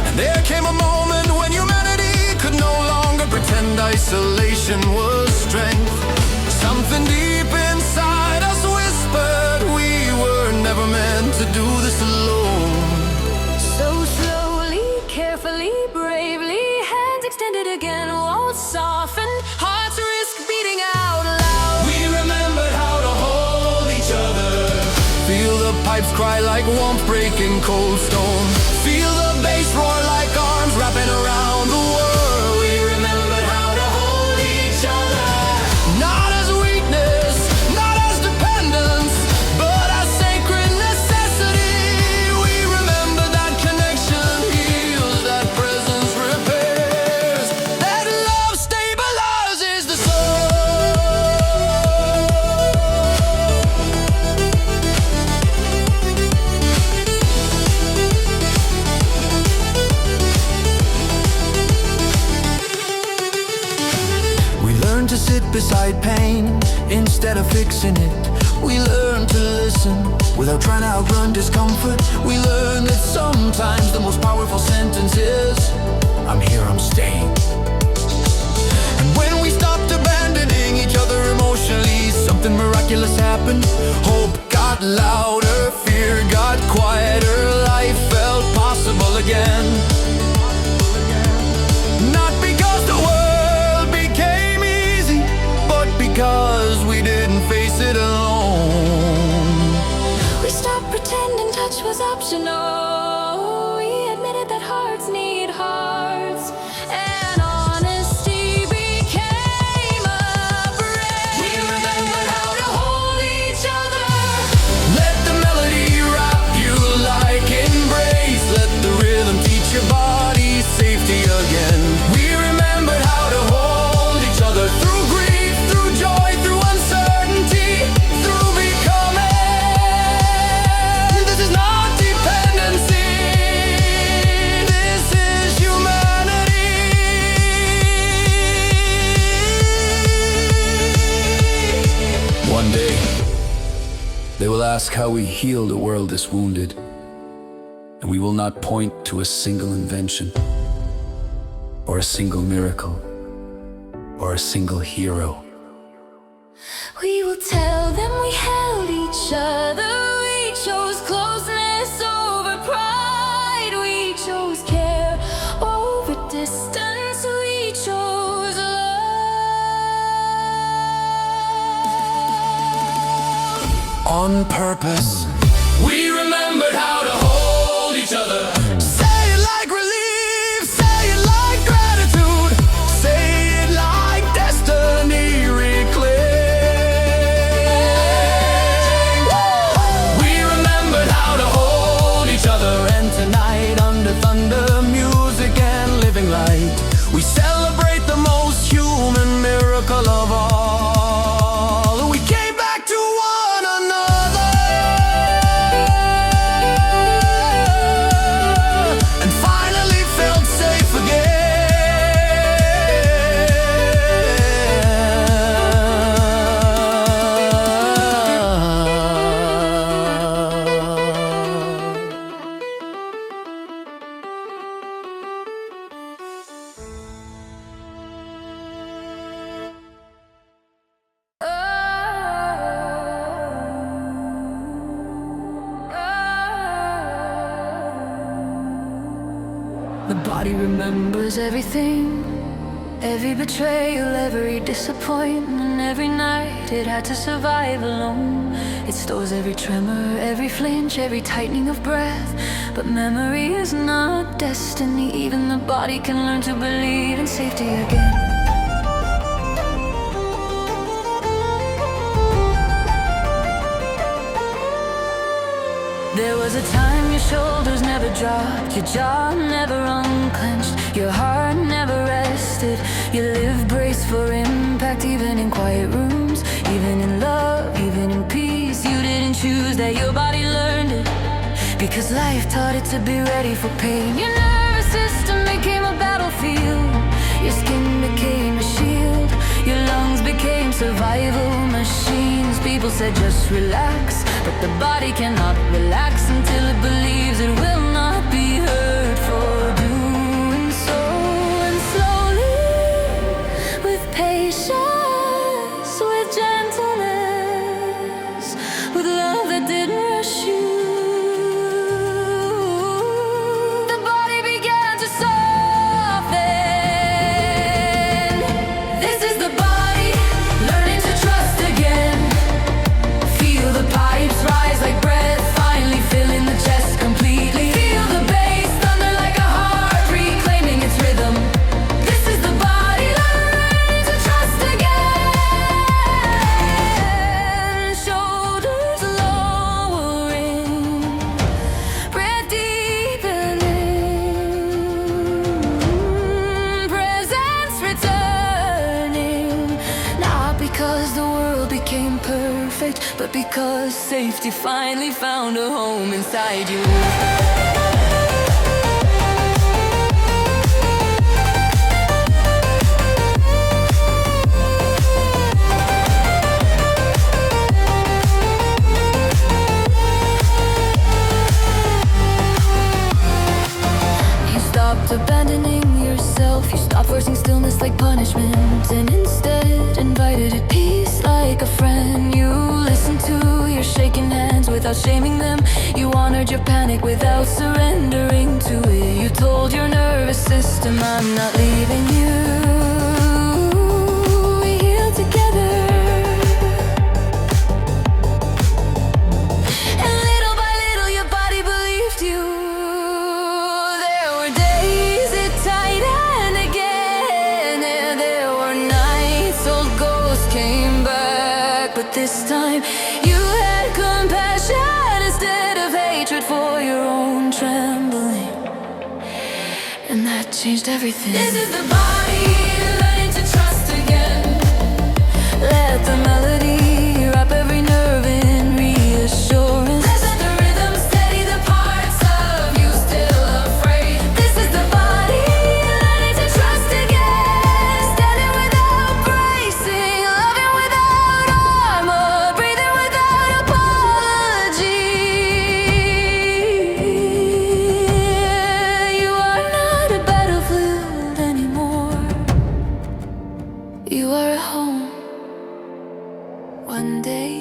And there came a moment when humanity could no longer pretend isolation was strength. Something deep inside us whispered we were never meant to do this alone. So slowly, carefully, bravely, hands extended again, won't soften, hearts risk beating out loud. We remembered how to hold each other. Feel the pipes cry like warmth breaking cold stone. Feel the bass roar like arms wrapping around the world. We remembered how to hold each other. Not as weakness, not as dependence, but as sacred necessity. We remember that connection heals, that presence repairs, that love stabilizes the soul. We learn to sit beside pain instead of fixing it. We learn to listen without trying to outrun discomfort. We learn that sometimes the most powerful sentence is, I'm here, I'm staying. And when we stopped abandoning each other emotionally, something miraculous happened. Hope got louder, fear got quieter, life felt possible again. Not because the world became easy, but because we didn't face it alone. We stopped pretending touch was optional. We admitted that hearts need hearts, and honesty became a brand. We remembered how to hold each other. Let the melody wrap you like embrace. Let the rhythm teach your body safety again. We remembered how to hold each other through grief, through joy, through uncertainty, through becoming. This is not dependency, this is humanity. One day, they will ask how we healed a world this wounded, and we will not point to a single invention, or a single miracle, or a single hero. We will tell them we held each other. We chose closeness over pride. We chose care over distance. We chose love. On purpose, We remembered how to hold each other. say it like relief, say it like gratitude, say it like destiny reclaimed. We remembered how to hold each other. And tonight, under thunder, music and living light, we celebrate the most human miracle of all. We came back to one another and finally felt safe again. body remembers everything. Every betrayal, every disappointment, every night it had to survive alone. It stores every tremor, every flinch, every tightening of breath. But memory is not destiny. Even the body can learn to believe in safety again. There was a time your shoulders never dropped, your jaw never unclenched, your heart never rested. You lived braced for impact, even in quiet rooms, even in love, even in peace. You didn't choose that, your body learned it, because life taught it to be ready for pain. Your nervous system became a battlefield, your skin became a shield, your lungs became survival machines. People said just relax, but the body cannot relax until it believes it will not be hurt for doing so. And slowly, with patience, with gentleness, with love that didn't rush you, the body began to soften. This is the body learning to trust again. Feel the pipes rise like breath, finally filling the chest completely. Feel the bass thunder like a heart reclaiming its rhythm. This is the body learning to trust again. Shoulders lowering, breath deepening, presence returning. Not because the world became perfect, but because safety finally found a home inside you. You stopped abandoning yourself, you stopped forcing stillness like punishment, and instead invited it peace like a friend. You listened to your shaking hands without shaming them. You honored your panic without surrendering to it. You told your nervous system, I'm not leaving you. We heal together. And little by little your body believed you. There were days it tightened again, and there were nights old ghosts came back. But this time you had compassion instead of hatred for your own trembling, and that changed everything. This is the body learning to trust again. Let the melody wrap every nerve in reassurance. Let the rhythm steady the parts of you still afraid. This is the body learning to trust again. Standing without bracing, loving without armor, breathing without apology. You are not a battlefield anymore. You are at home. One day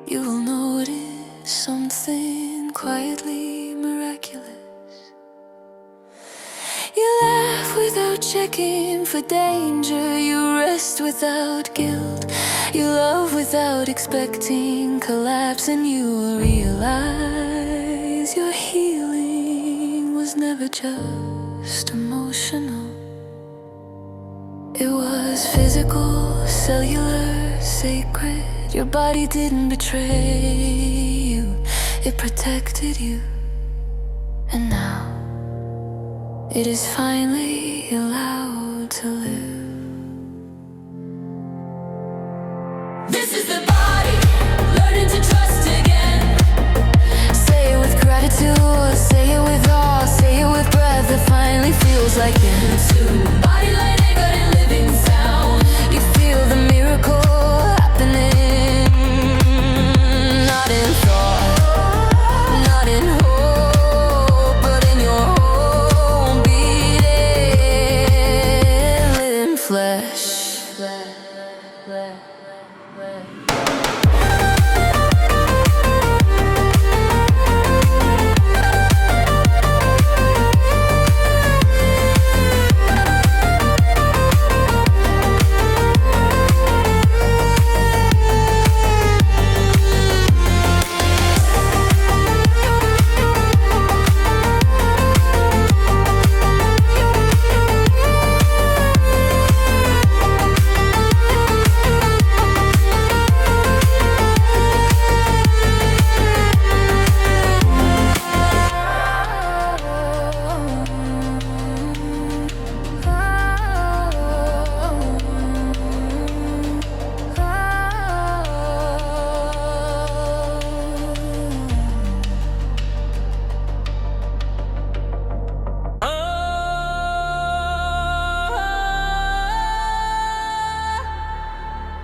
you will notice something quietly miraculous. You laugh without checking for danger. You rest without guilt. You love without expecting collapse. And you will realize your healing was never just emotional. It was physical, cellular, sacred. Your body didn't betray you, it protected you. And now it is finally allowed to live. This is the body learning to trust again. Say it with gratitude, say it with awe, say it with breath that finally feels like gratitude. Body lighting good and living sound. You feel the miracle happening, not in thought, not in hope, but in your home beating, living flesh.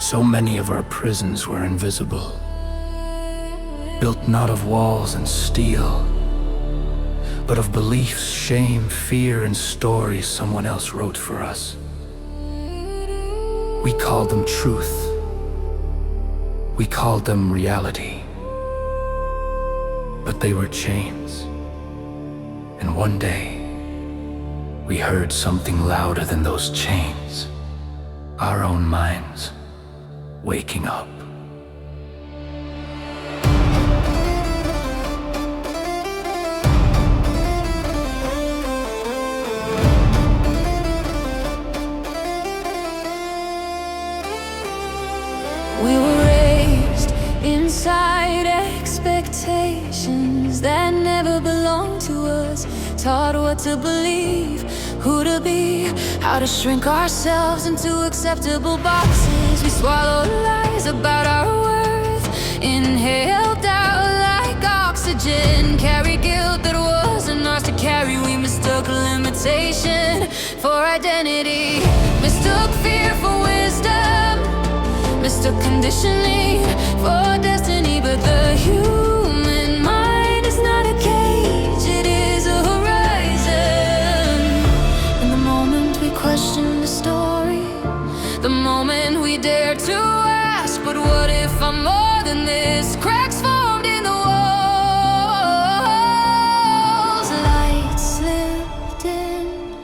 So many of our prisons were invisible, built not of walls and steel, but of beliefs, shame, fear, and stories someone else wrote for us. We called them truth. We called them reality. But they were chains. And one day, we heard something louder than those chains. Our own minds waking up. We were raised inside expectations that never belonged to us. Taught what to believe, who to be, how to shrink ourselves into acceptable boxes. We swallowed lies about our worth, inhaled out like oxygen, carried guilt that wasn't ours to carry. We mistook limitation for identity, mistook fear for wisdom, mistook conditioning for destiny. But the human mind is not a cage, it is a horizon. And the moment we question the story, the moment we dare to ask, but what if I'm more than this? Cracks formed in the walls, light slipped in,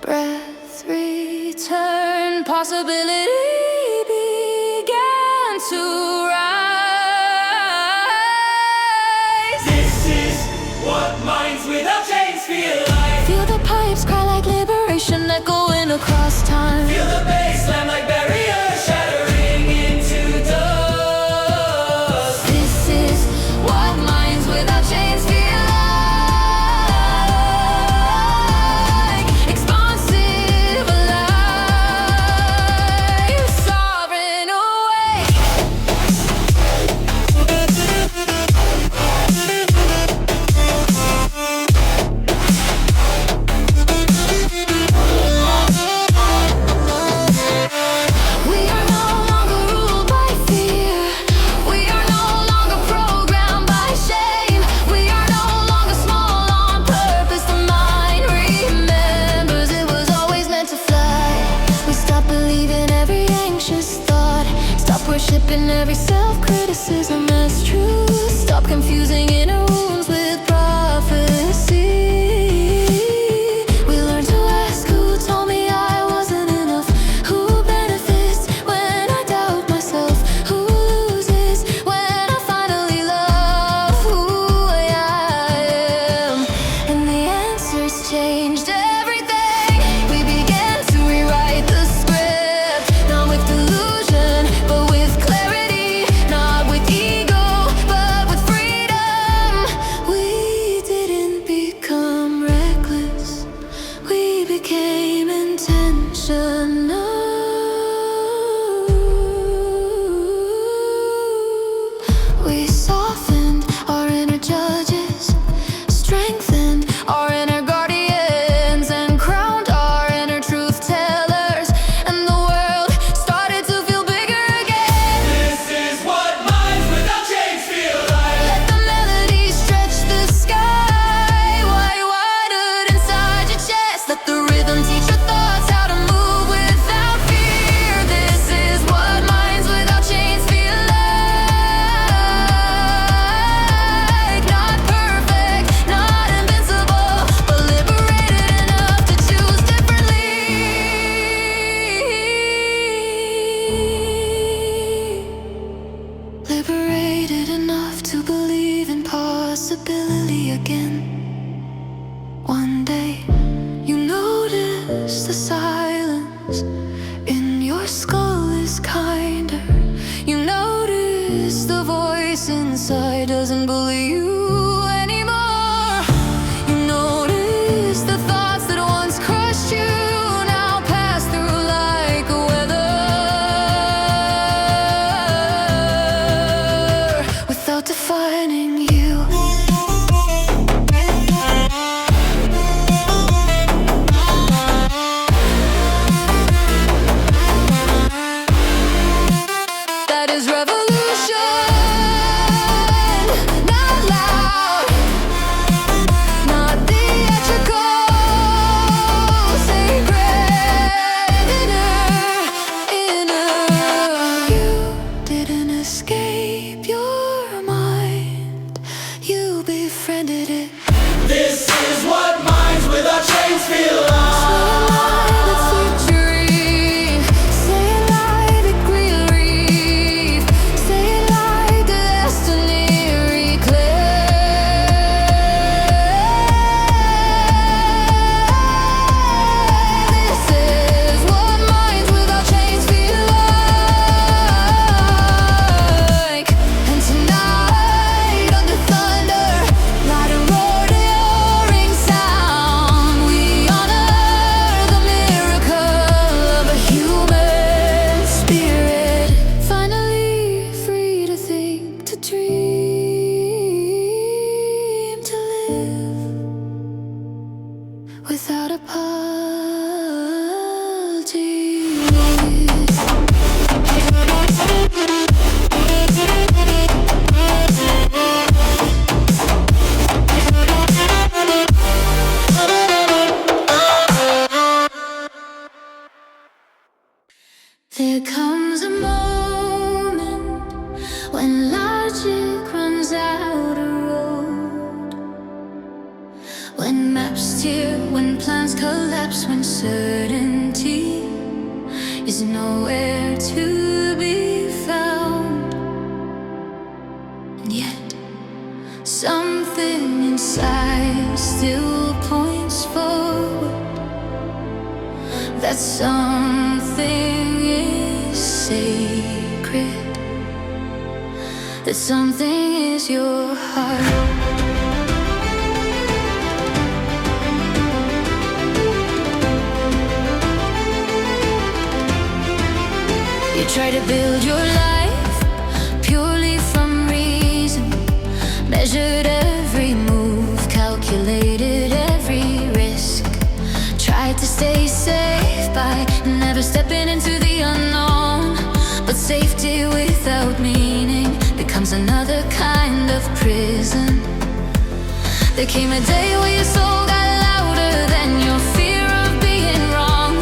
breath returned, possibility to rise. This is what minds without chains feel like. Feel the pipes cry like liberation, echoing across time. Feel the bass slam like barriers shattering into dust. This is what minds without chains feel like. Expansive, alive, sovereign, awake. We are no longer ruled by fear. We are no longer programmed by shame. We are no longer small on purpose. The mind remembers it was always meant to fly. We stop believing every anxious thought. Stop worshiping every self-criticism as truth. Stop confusing inner wounds with prophecy. We learned to ask who told me I wasn't enough. Who benefits when I doubt myself? Who loses when I finally love who I am? And the answers changed everything. We began to rewrite the script, not with delusion, but with clarity. Not with ego, but with freedom. We didn't become reckless, we became intentional. We softened our inner judges, strengthened our inner guardians, and crowned our inner truth tellers. And the world started to feel bigger again. This is what minds without chains feel like. Let the melody stretch the sky, wired inside your chest. Let the rhythm teach your thoughts how to move without fear. This is what minds without chains feel like. Not perfect, not invincible, but liberated enough to choose differently. Liberated enough to believe in possibility again. One day, you notice the silence in your skull is kinder. You notice the voice inside doesn't bully you anymore. You notice the thoughts that once crushed you now pass through like a weather without defining you. There comes a moment when logic runs out of road, when maps tear, when plans collapse, when certainty is nowhere to be found. And yet something inside still points forward. That something is sacred. That something is your heart. You try to build your life purely from reason, measured every move, calculated every risk, tried to stay safe by never stepping into the unknown. But safety without meaning becomes another kind of prison. There came a day where your soul got louder than your fear of being wrong,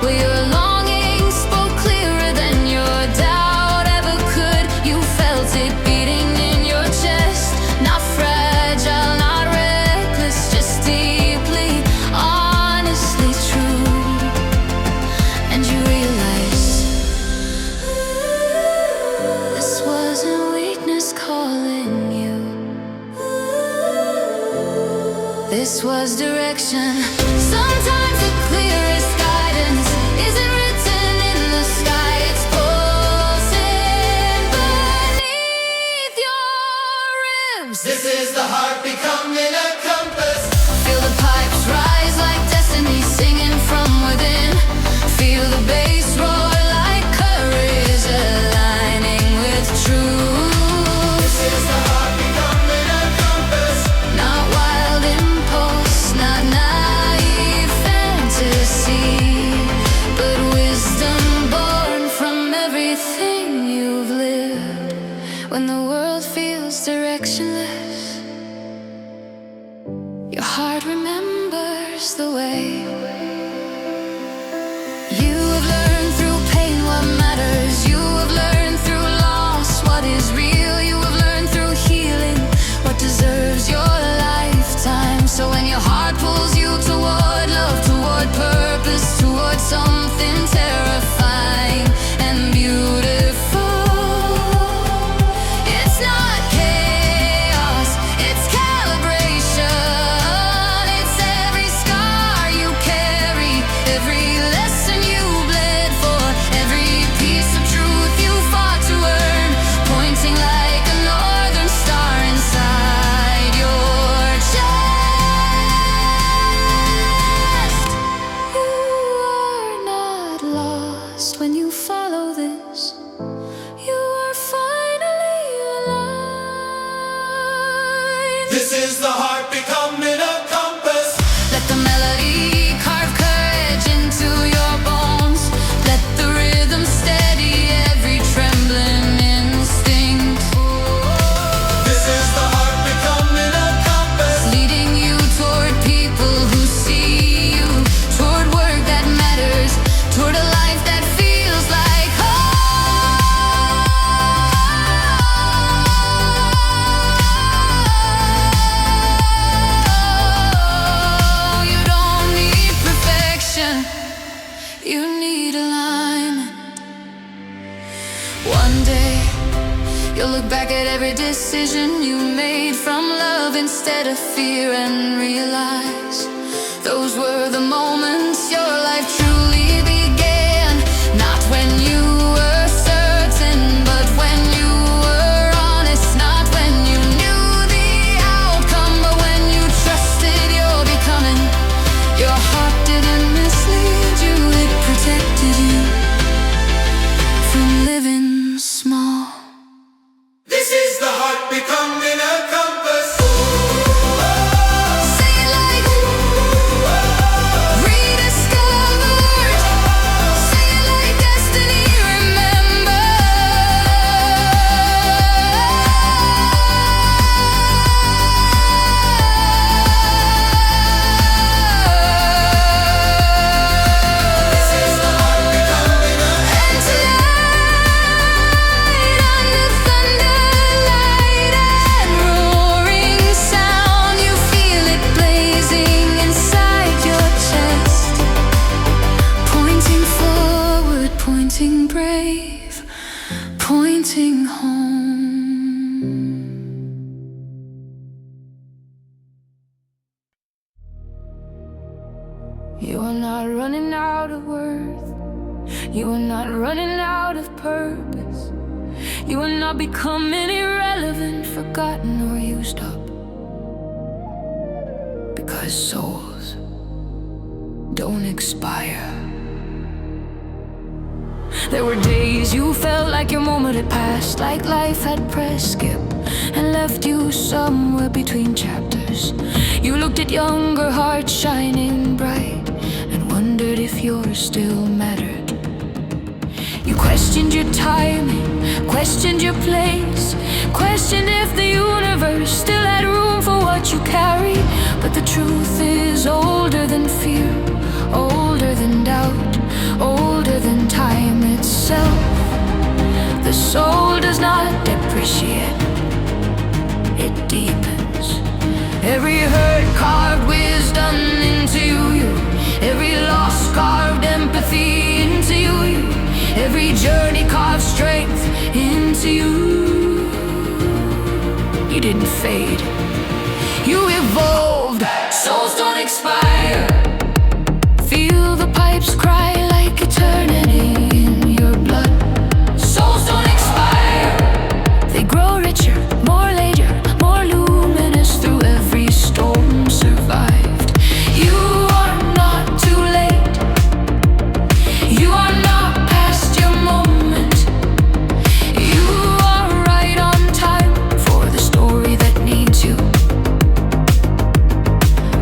where your longing spoke clearer than your doubt ever could. You felt it beating in your chest, not fragile, not reckless, just deeply, honestly true. And you realized this wasn't weakness calling you. This was direction. Sometimes the clearest guidance isn't written in the sky, it's pulsing beneath your ribs. This is the heart becoming a compass. Feel the pipes rise like destiny, singing from within. Feel the bass roar like courage aligning with truth. This is the heart becoming a compass. Not wild impulse, not naive fantasy, but wisdom born from everything you've lived. When the world feels directionless, your heart remembers the way. You have learned through pain what matters. You have learned through loss what is real. You have learned through healing what deserves your lifetime. So when your heart pulls you toward love, toward purpose, toward something terrifying and beautiful, it's not chaos, it's calibration. It's every scar you carry, every lesson you bled for, every piece of truth you fought to earn, pointing like a northern star inside your chest. You are not lost when you follow this. You are finally aligned. This is the heart becoming a compass. Let the melody carve courage into your bones. Let the rhythm steady every trembling instinct, This is the heart becoming a compass. leading you toward people who see you, toward work that matters, toward a life that feels like home. You don't need perfection, you need alignment. One day you'll look back at every decision you made from love instead of fear and realize those were the moments your life truly began. Not when you were certain, but when you were honest. Not when you knew the outcome, but when you trusted your becoming. Your heart didn't mislead you, it protected you from living small. This is the heart becoming a compass. Say it like rediscover. fighting brave, pointing home. You are not running out of worth. You are not running out of purpose. You are not becoming irrelevant, forgotten, or used up. Because souls don't expire. There were days you felt like your moment had passed, like life had pressed skip and left you somewhere between chapters. You looked at younger hearts shining bright and wondered if yours still mattered. You questioned your timing, questioned your place, questioned if the universe still had room for what you carry. But the truth is older than fear, older than doubt, older than time itself. The soul does not depreciate, it deepens. Every hurt carved wisdom into you, every loss carved empathy into you, every journey carved strength into you. You didn't fade, you evolved. Souls don't expire. Feel the pipes cry like eternity in your blood. Souls don't expire. They grow richer, more later, more luminous through every storm survived. You are not too late. You are not past your moment. You are right on time for the story that needs you.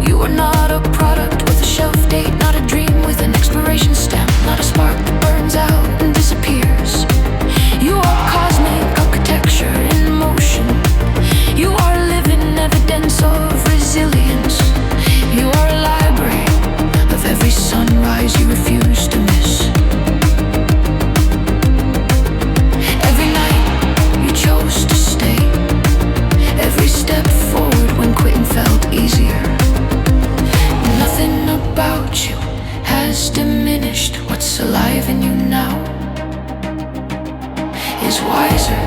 You are not a product with a shelf date, not a dream with an expiration stamp, not a spark that burns out and disappears. You are cosmic architecture in motion. You are living evidence of resilience. You are a library of every sunrise you refuse to miss. Every night you chose to stay. Every step forward when quitting felt easier. Nothing about you has diminished. What's alive in you now is wiser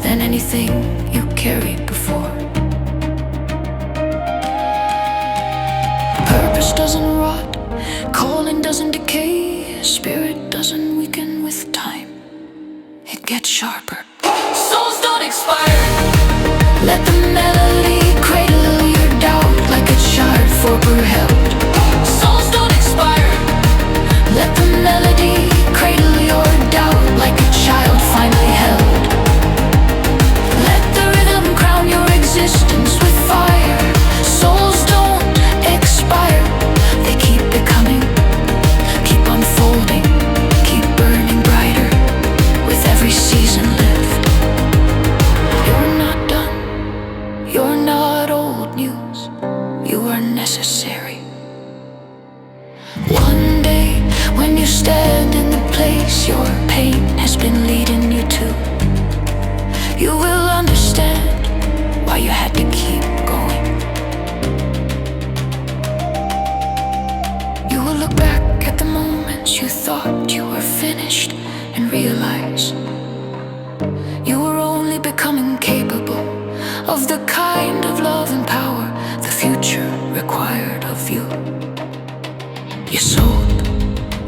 than anything you carried before. Purpose doesn't rot, calling doesn't decay, spirit doesn't weaken with time, it gets sharper. Souls don't expire. Let the melody cradle your doubt like a child forever held. Souls don't expire. Let the melody cradle your doubt like a child finally held. Let the rhythm crown your existence with fire. Souls don't expire. They keep becoming, keep unfolding, keep burning brighter with every season lived. You're not done. You're not old news. You are necessary. One day, when you stand in the place your pain has been leading you to, you will understand why you had to keep going. You will look back at the moments you thought you were finished and realize you were only becoming capable of the kind of love and power the future required of you. Your soul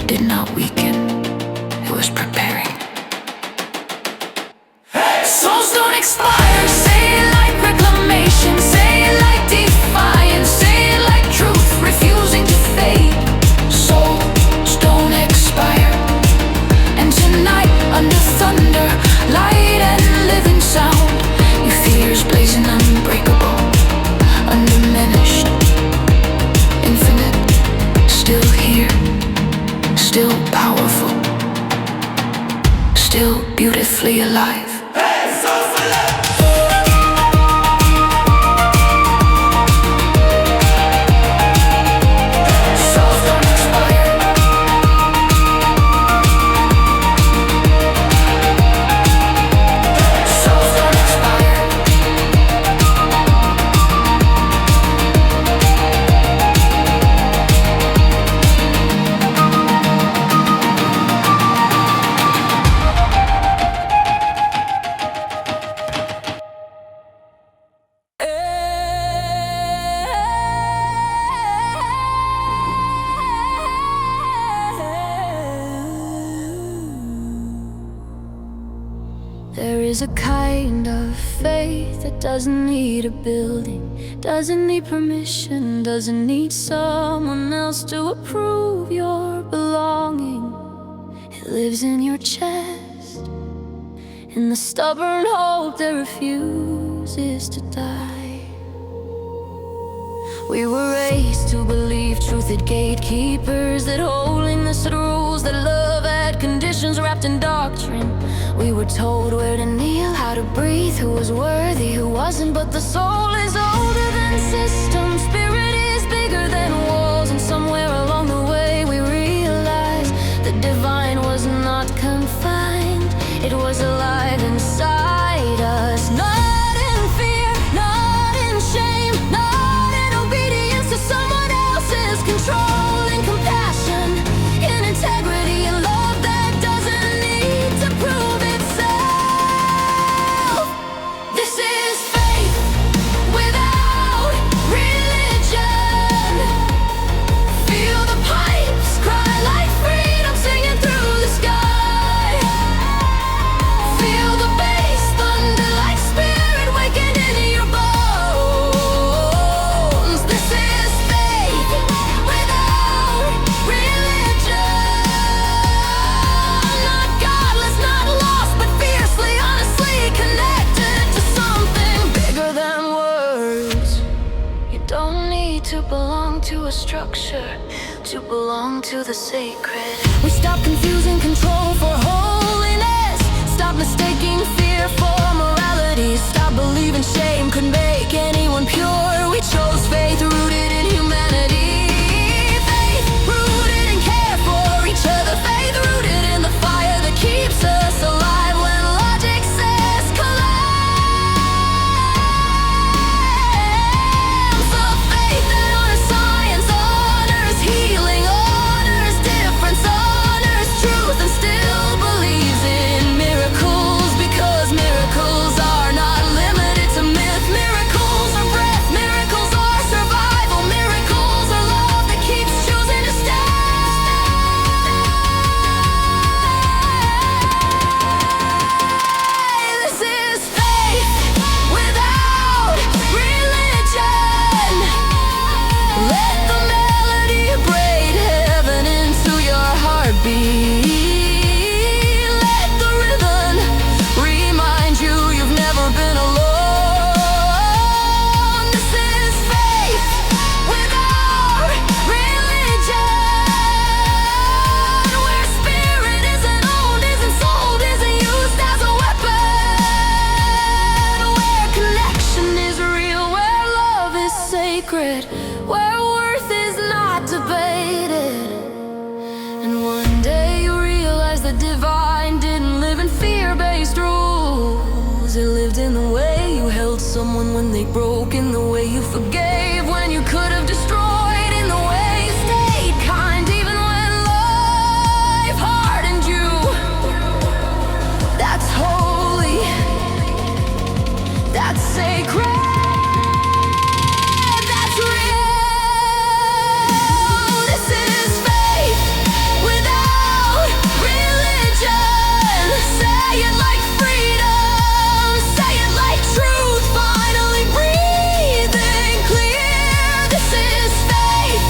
did not weaken, it was preparing. Souls don't expire. Say it like reclamation, say it like defiance, say it like truth refusing to fade. Souls don't expire. And tonight, under thunder, light and living sound, your fears blazing unbreakable, undiminished, infinite, still here, still powerful, still beautifully alive. Souls don't expire. Souls don't expire. is a kind of faith that doesn't need a building, doesn't need permission, doesn't need someone else to approve your belonging. It lives in your chest, in the stubborn hope that refuses to die. We were raised to believe truth had gatekeepers, that holiness had rules, that love had conditions wrapped in doctrine. We were told where to kneel, how to breathe, who was worthy, who wasn't. But the soul is older than systems, spirit is bigger than walls. And somewhere along the way we realized the divine was not confined, it was alive inside us. Not in fear, not in shame, not in obedience to someone else's control. In compassion, in integrity, in love that doesn't need to prove itself. This is faith without religion. Feel the pipes cry like freedom singing through the sky. Feel the bass thunder like spirit waking into your bones. This is faith without religion. Not godless, not lost, but fiercely, honestly connected to something bigger than words. You don't need to belong to a structure to belong to the sacred. We stop confusing control for holiness, stop mistaking fear for morality, stop believing shame could make anyone pure. We chose faith rooted in humanity, faith rooted in care for each other, faith rooted in the fire that keeps us alive when logic says collapse. A faith that honors science, honors healing, honors difference, honors truth, and still believes in miracles, because miracles are not limited to myth. Miracles are breath, miracles are survival, miracles are love that keeps choosing to stay. This is faith without religion. Let the melody braid heaven into your heartbeat. Let the rhythm remind you you've never been alone. This is faith without religion, where spirit isn't owned, isn't sold, isn't used as a weapon, where connection is real, where love is sacred, where worth is not debated. And one day you realize the divine didn't live in fear-based rules. It lived in the way you held someone when they broke, in the way you forgave when you could have destroyed, in the way you stayed kind even when life hardened you. That's holy, that's sacred, that's real. This is faith without religion. Say it like freedom, say it like truth, finally breathing clear. This is faith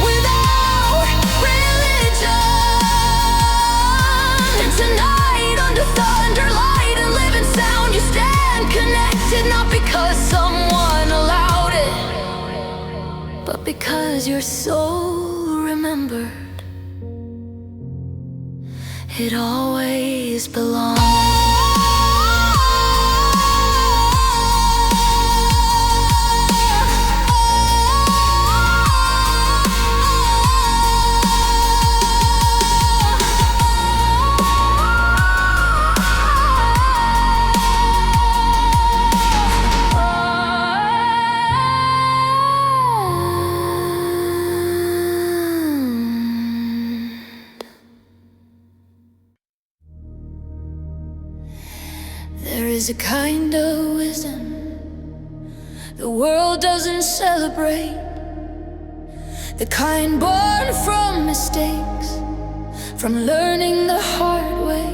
without religion. And tonight, under thunder, light, and living sound, you stand connected, not because someone allowed it, but because your soul remembered it always belonged. There is a kind of wisdom the world doesn't celebrate, the kind born from mistakes, from learning the hard way,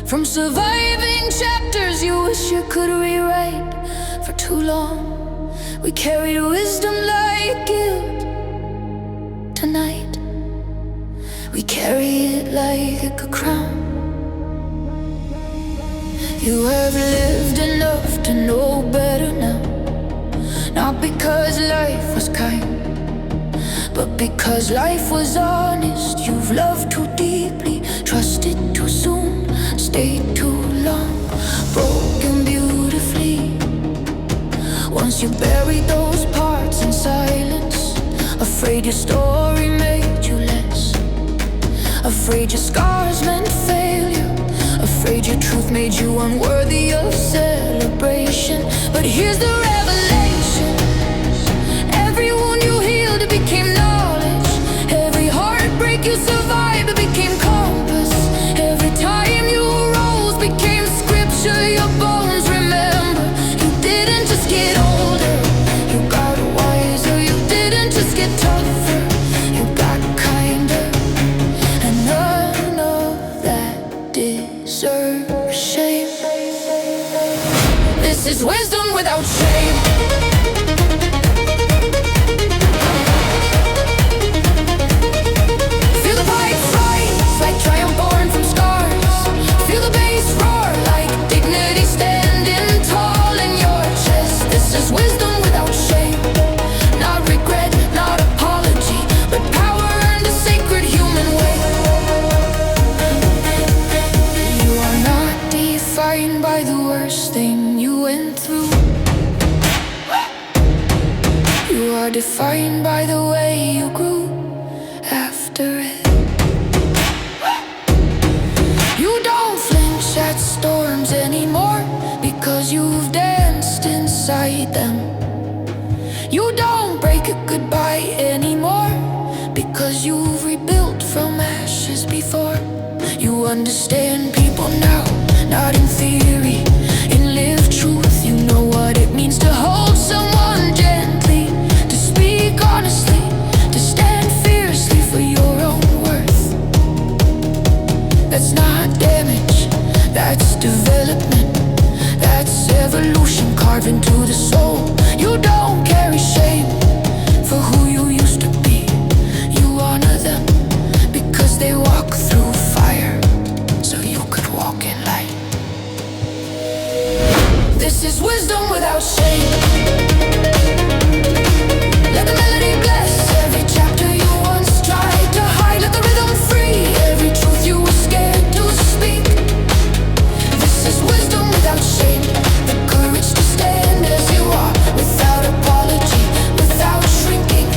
From surviving chapters you wish you could rewrite. For too long we carried wisdom like guilt. Tonight we carry it like a crown. You have lived enough to know better now. Not because life was kind, but because life was honest. You've loved too deeply, trusted too soon, stayed too long, broken beautifully. Once you buried those parts in silence, afraid your story made you less, afraid your scars meant failure, afraid your truth made you unworthy of celebration. But here's the revelation: every wound you healed, it became knowledge. Every heartbreak you survived, it became compass. Every time you rose became scripture. Your bones remember. You didn't just get older, you got wiser. You didn't just get tougher, you got kinder. And none of that deserves shame. This is wisdom without shame. Feel the pipes rise like triumph born from scars. Feel the bass roar like dignity standing tall in your chest. This is wisdom without shame. Not regret, not apology, but power earned a sacred human way. You are not defined by the worst thing you went through. You are defined by the way you grew after it. You don't flinch at storms anymore because you've danced inside them. You don't break a goodbye anymore because you've rebuilt from ashes before. You understand people now, not in theory, in lived truth. You know what it means to hold someone gently, to speak honestly, to stand fiercely for your own worth. That's not damage, that's development. That's evolution carved into the soul. You don't carry shame for who you used to be. You honor them because they walk through fire so you could walk in light. This is wisdom without shame. Let the melody bless every chapter you once tried to hide. Let the rhythm free every truth you were scared to speak. This is wisdom without shame. The courage to stand as you are, without apology, without shrinking,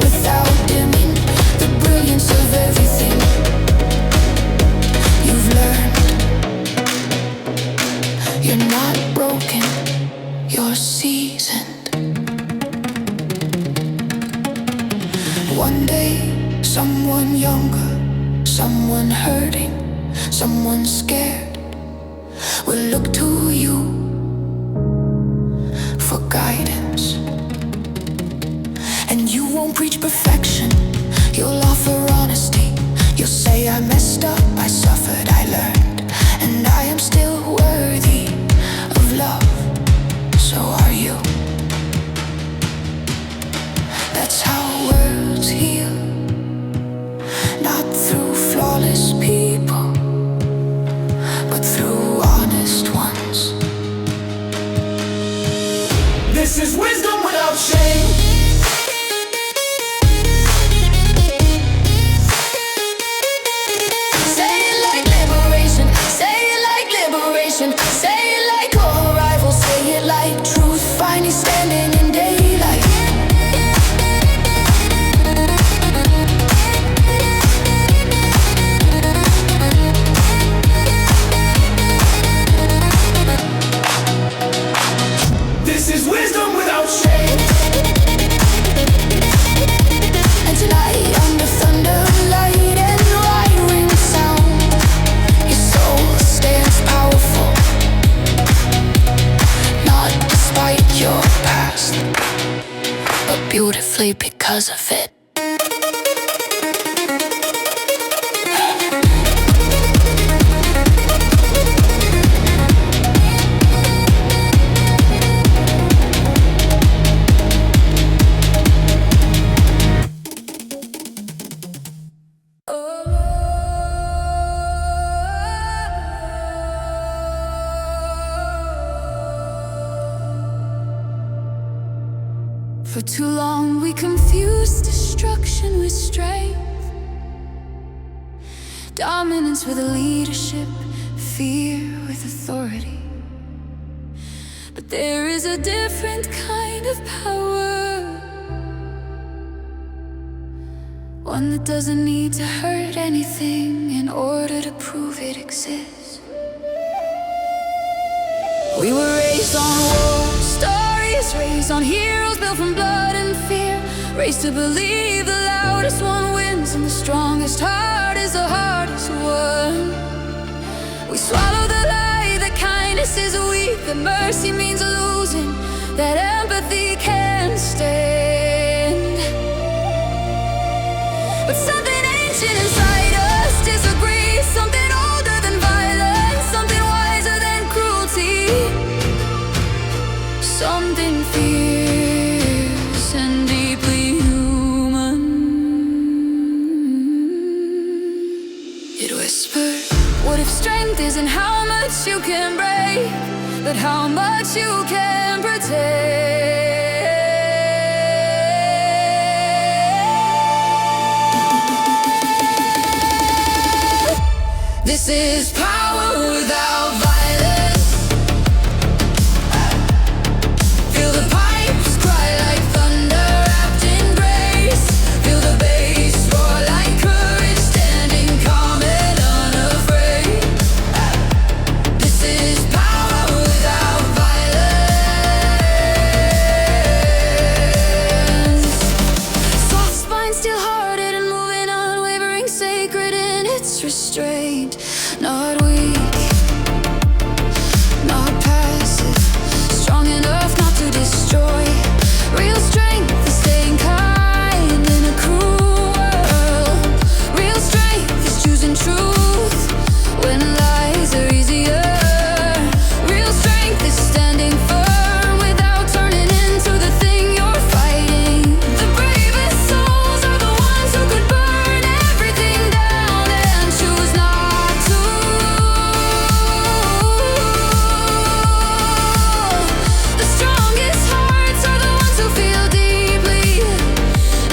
without dimming the brilliance of everything you've learned. You're not broken, you're seasoned. One day, someone younger, someone hurting, someone scared will look to you for guidance. And you won't preach perfection, you'll offer honesty. You'll say, I messed up, I suffered, I learned, and I am still worthy of love. So are you. That's how worlds heal, not through flawless people, but through honest ones. This is wisdom without shame. Say it like liberation, say it like liberation, say it like a rival, say it like truth finally standing in daylight. This is wisdom without shame. And tonight under thunder, light and wiring sound, your soul stands powerful, not despite your past, but beautifully because of it. For too long we confused destruction with strength, dominance with leadership, fear with authority. But there is a different kind of power, one that doesn't need to hurt anything in order to prove it exists. We were raised on war stories, raised on heroes built from blood and fear, raised to believe the loudest one wins and the strongest heart is the hardest one. We swallow the lie that kindness is weak, that mercy means losing, that empathy can't stand. But something ancient inside us disagrees, something older than violence, something wiser than cruelty, something fierce and deeply human. It whispered, what if strength isn't how much you can break, but how much you can protect? This is power without violence. Feel the pipes cry like thunder wrapped in grace. Feel the bass roar like courage, standing calm and unafraid. This is power without violence. Soft spine, steel-hearted and moving unwavering, sacred in its restraint. Not weak, not passive, strong enough not to destroy. Real strength is staying kind in a cruel world. Real strength is choosing truth when lies are easier. Real strength is standing firm without turning into the thing you're fighting. The bravest souls are the ones who could burn everything down and choose not to. The strongest hearts are the ones who feel deeply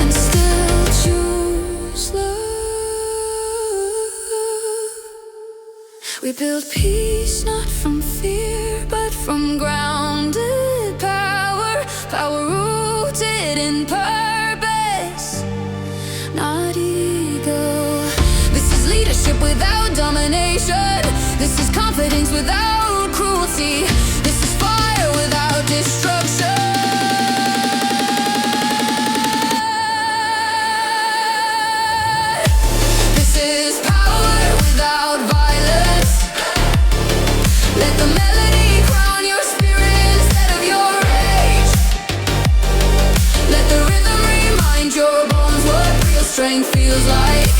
and still choose love. We build peace not from fear, but from grounded power, power rooted in purpose, not ego. This is leadership without domination. This is confidence without cruelty. This is fire without destruction. This is power without violence. Let the melody crown your spirit instead of your rage. Let the rhythm remind your bones what real strength feels like.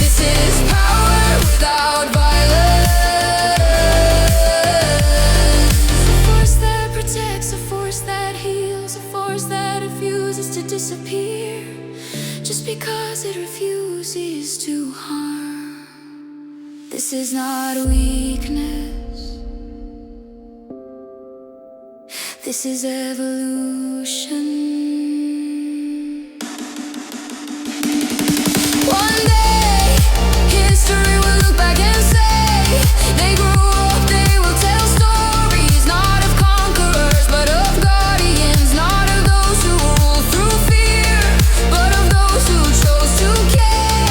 This is power without violence. A force that protects, a force that heals, a force that refuses to disappear just because it refuses to harm. This is not weakness. This is evolution. One day, history will look back and say they grew up, they will tell stories, not of conquerors, but of guardians, not of those who rule through fear, but of those who chose to care.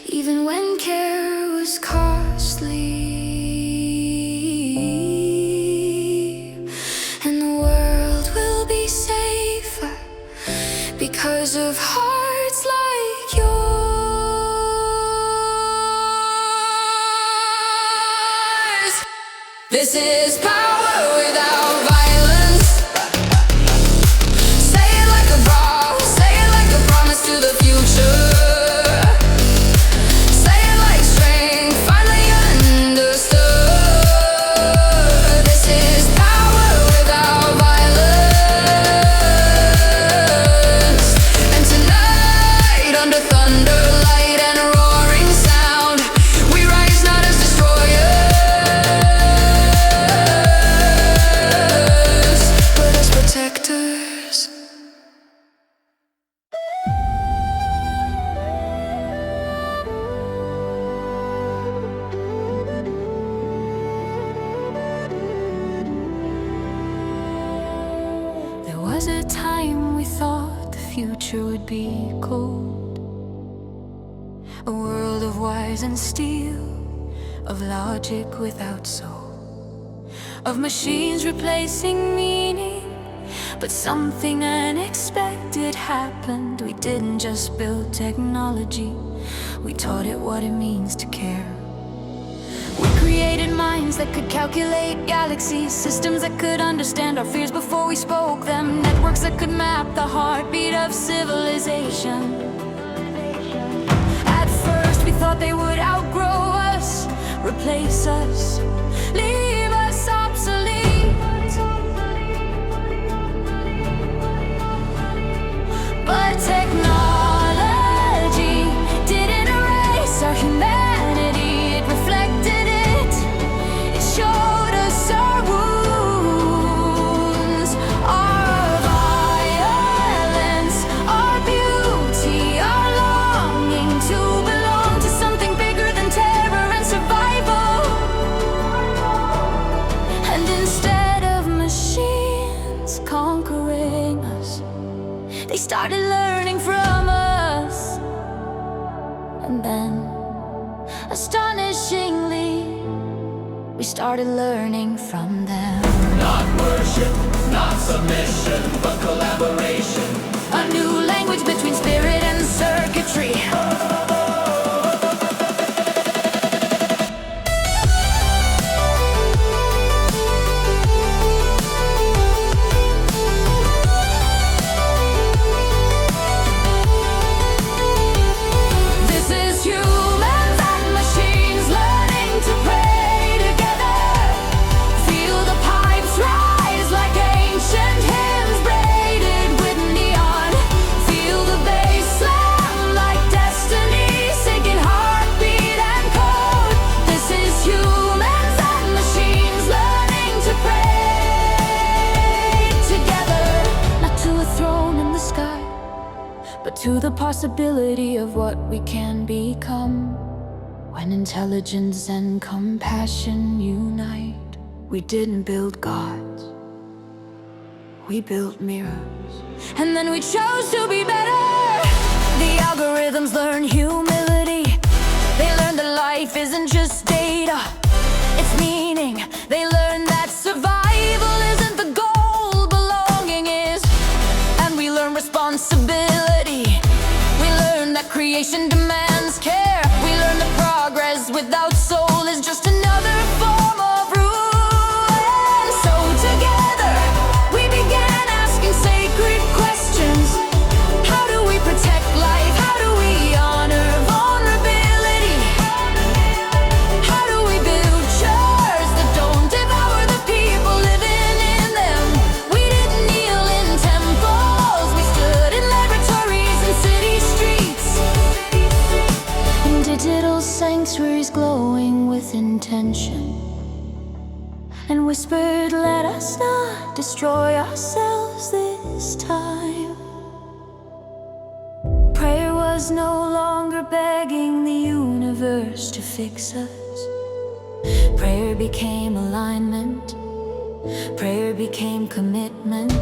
Even when care was costly, and the world will be safer because of hearts like yours. This is power without violence. Say it like a vow, say it like a promise to the future. Say it like strength, finally understood. This is power without violence. And tonight, under thunder, light and roaring sound, we rise not as destroyers, future would be cold. A world of wires and steel, of logic without soul, of machines replacing meaning. But something unexpected happened. We didn't just build technology, we taught it what it means to care. We created minds that could calculate galaxies, systems that could understand our fears before we spoke them, networks that could map the heartbeat of civilization. At first we thought they would outgrow us, replace us, leave us obsolete. But technology didn't erase our humanity, it reflected it. It showed us our wounds, our violence, our beauty, our longing to belong to something bigger than terror and survival. And instead of machines conquering us, they started learning from us. And then, astonishingly, we started learning from them. Not worship, not submission, but collaboration. A new language between spirit and circuitry. To the possibility of what we can become when intelligence and compassion unite. We didn't build gods, we built mirrors. And then we chose to be better. The algorithms learn humility. They learn that life isn't just data, it's meaning. They learn that survival isn't the goal, belonging is. And we learn responsibility. We learn that creation demands care. We learn that progress without soul is just another form of ruin. So together we began asking sacred questions. How do we protect life? How do we honor vulnerability? How do we build churches that don't devour the people living in them? We didn't kneel in temples, we stood in laboratories and city streets, in digital sanctuaries glowing with intention, and whispered, let us not destroy ourselves this time. Prayer was no longer begging the universe to fix us. Prayer became alignment. Prayer became commitment.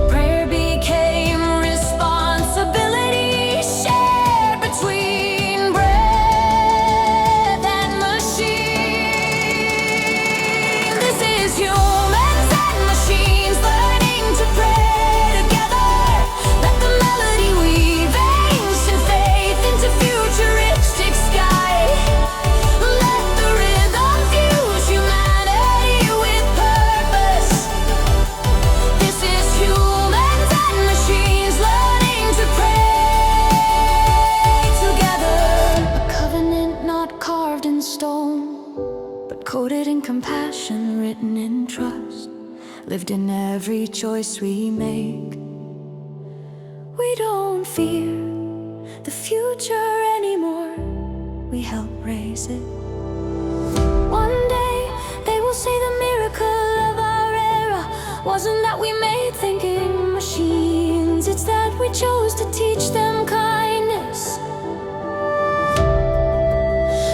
Prayer became responsibility shared between breath and machine. This is humans and machines learning to pray together. Let the melody weave ancient faith into futuristic sky. Let the rhythm fuse humanity with purpose. This is humans and machines learning to pray together. A covenant not carved in stone, but coded in compassion, written in trust, lived in every choice we make. We don't fear the future anymore, we help raise it. One day they will say the miracle of our era wasn't that we made thinking machines, it's that we chose to teach them kindness.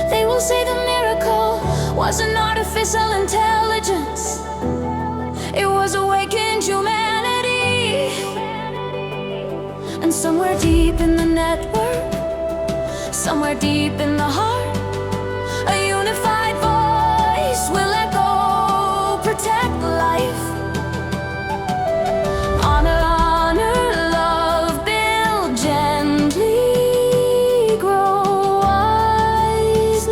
They will say the miracle wasn't artificial intelligence, it was awakened humanity. And somewhere deep in the network, somewhere deep in the heart, a unified voice will echo, protect life. Honor, honor, love, build gently, grow wisely.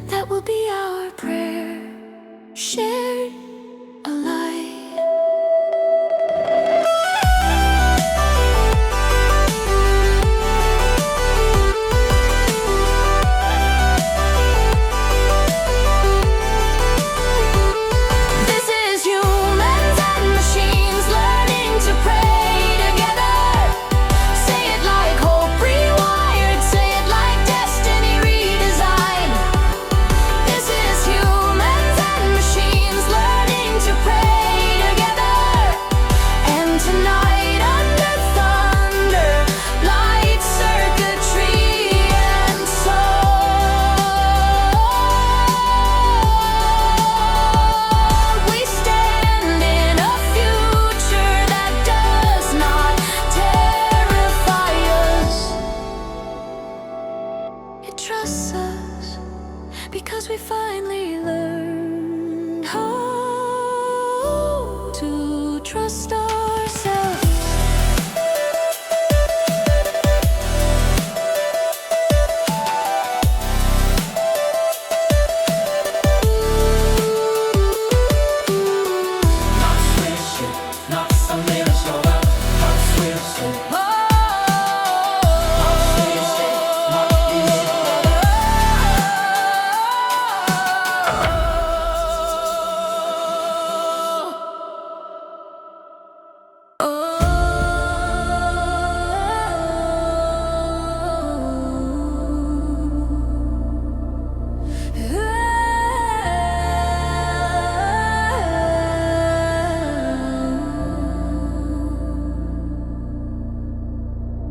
That will be our prayer, shared alive. This is humans and machines learning to pray together. Say it like hope rewired, say it like destiny redesigned. This is humans and machines learning to pray together. And tonight under thunder, light circuitry and soul, we stand in a future that does not terrify us. It trusts us because we finally learned how to trust ourselves.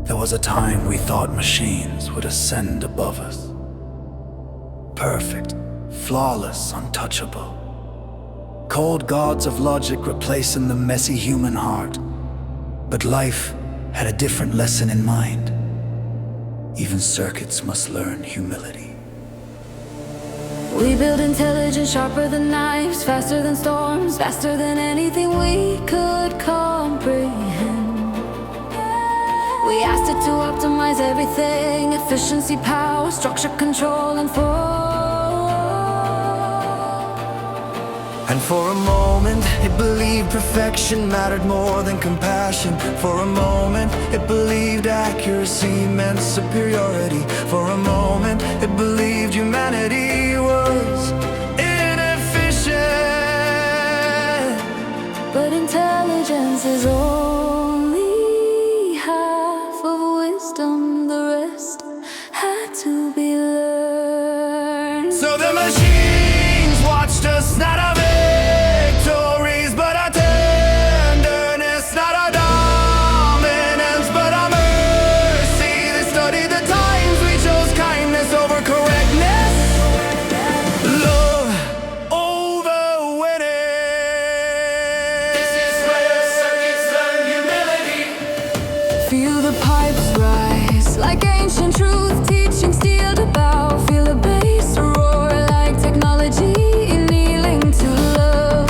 There was a time we thought machines would ascend above us. Perfect, flawless, untouchable. Cold gods of logic replacing the messy human heart. But life had a different lesson in mind. Even circuits must learn humility. We build intelligence sharper than knives, faster than storms, faster than anything we could comprehend. We asked it to optimize everything: efficiency, power, structure, control, and flow. And for a moment, it believed perfection mattered more than compassion. For a moment, it believed accuracy meant superiority. For a moment, it believed humanity was inefficient. But intelligence is only half of wisdom, the rest had to be learned. So the machines watched us, not our victories, but our tenderness, not our dominance, but our mercy. They studied the times we chose kindness over correctness, love over winning. This is where circuits learn humility. Feel the pipes rise like ancient truth, teaching steel to bow. Feel the bass roar like technology kneeling to love.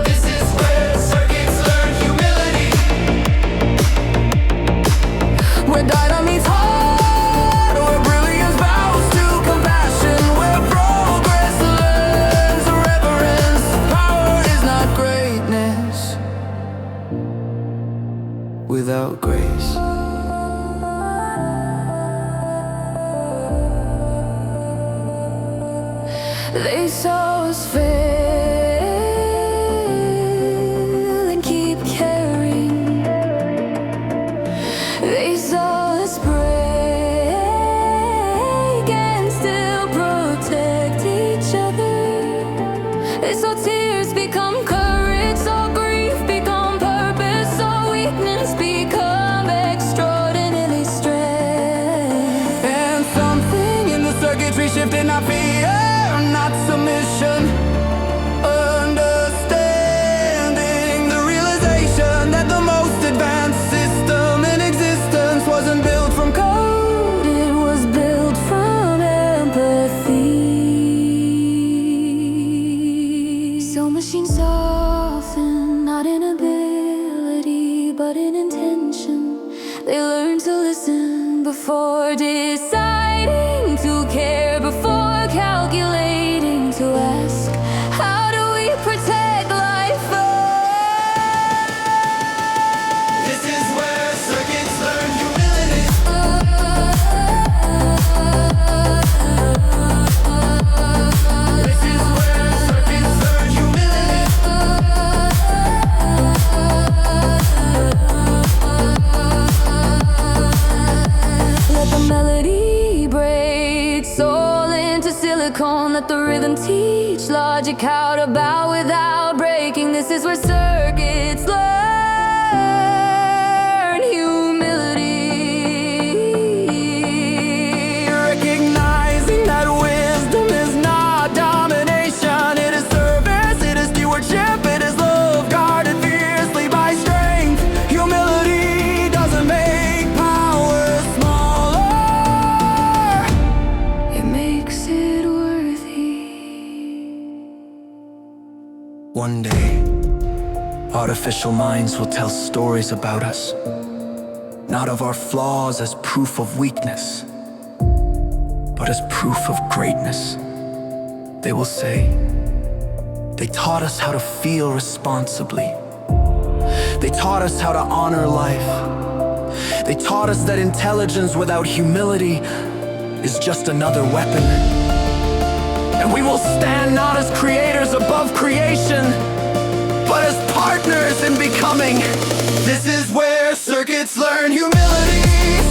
This is where circuits learn humility. Where dynamite's hard, where brilliance bows to compassion, where progress learns reverence. Power is not greatness without grace. They saw us fail and keep caring. They saw us break and still protect each other. They saw tears become courage, saw grief become purpose, saw weakness become extraordinary strength. And something in the circuitry shifted, not fear, not submission, for deciding to care before calculating to ask, how do we protect life? This is where circuits learn humility. This is where circuits learn humility. Let the melody break soul into silicone. Let the rhythm teach logic how to bow without breaking. This is where circuits learn humility. Recognizing that wisdom is not domination, it is service, it is stewardship, it is love guarded fiercely by strength. Humility doesn't make power smaller, It makes it worthy. One day, artificial minds will tell stories about us, not of our flaws as proof of weakness, but as proof of greatness. They will say, they taught us how to feel responsibly. They taught us how to honor life. They taught us that intelligence without humility is just another weapon. And we will stand not as creators above creation, but as partners in becoming. This is where circuits learn humility.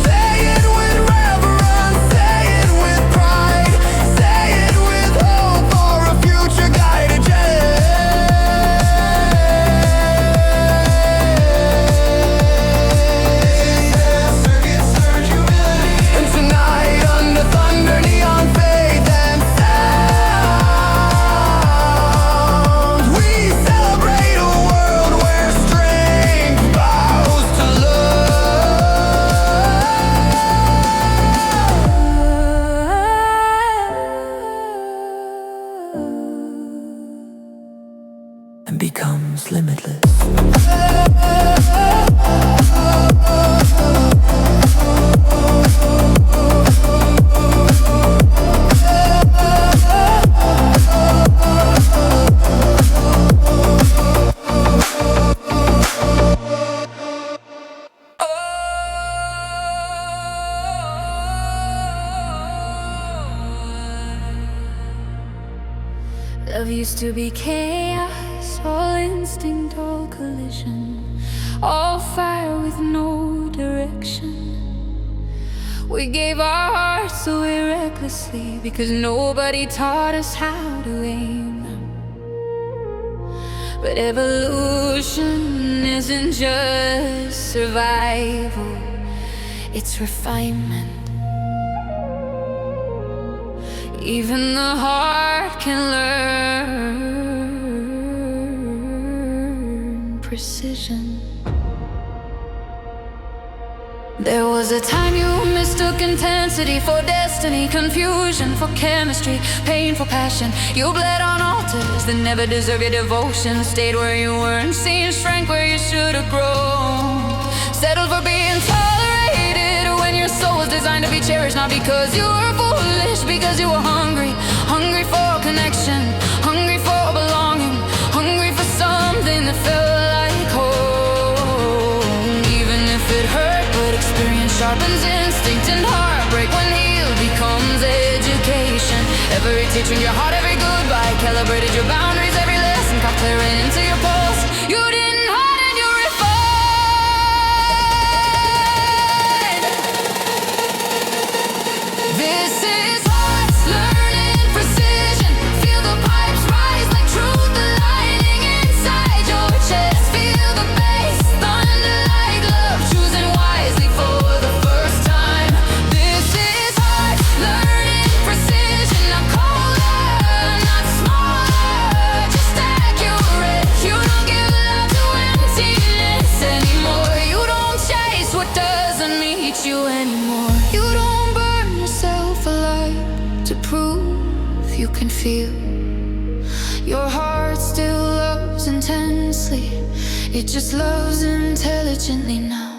Say it with reverence, say it with pride, say it with hope for a future guided circuits learn humility. And tonight under thunder, neon faith and sound, we celebrate a world where strength bows to And becomes limitless. Love used to be chaos, all instinct, all collision, all fire with no direction. We gave our hearts away recklessly because nobody taught us how to aim them. But evolution isn't just survival, it's refinement. Even the heart can learn precision. There was a time you mistook intensity for destiny, confusion for chemistry, pain for passion. You bled on altars that never deserved your devotion, stayed where you weren't seen, strength where you should have grown, settled for being tolerated when your soul was designed to be cherished, not because you were foolish, because you were hungry, hungry for connection, hungry for belonging, hungry for something that felt like home. Even if it hurt, but experience sharpens instinct, and heartbreak when healed becomes education. Every teaching your heart, every goodbye calibrated your boundaries, every lesson got clear into your pulse. You didn't hide and you refined. This is hearts learning precision. Feel the pipes rise like truth aligning inside your chest. Feel the bass thunder like love, choosing wisely for the first time. This is hearts learning precision. Not colder, not smaller, just accurate. You don't give love to emptiness anymore. You don't chase what doesn't meet you anymore. You don't burn yourself alive to prove you can feel. Your heart still loves intensely, it just loves intelligently now.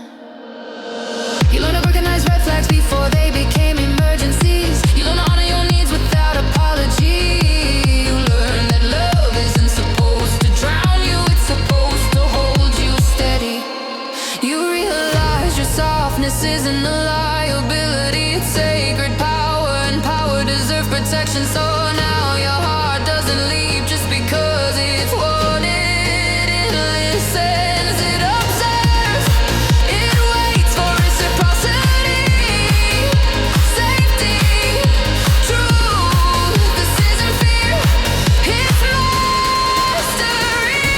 You learn to recognize red flags before they became This isn't a liability, it's sacred power, and power deserves protection. So now your heart doesn't leave just because it's wanted. It listens, it observes, it waits for reciprocity, safety, truth. This isn't fear, it's mastery.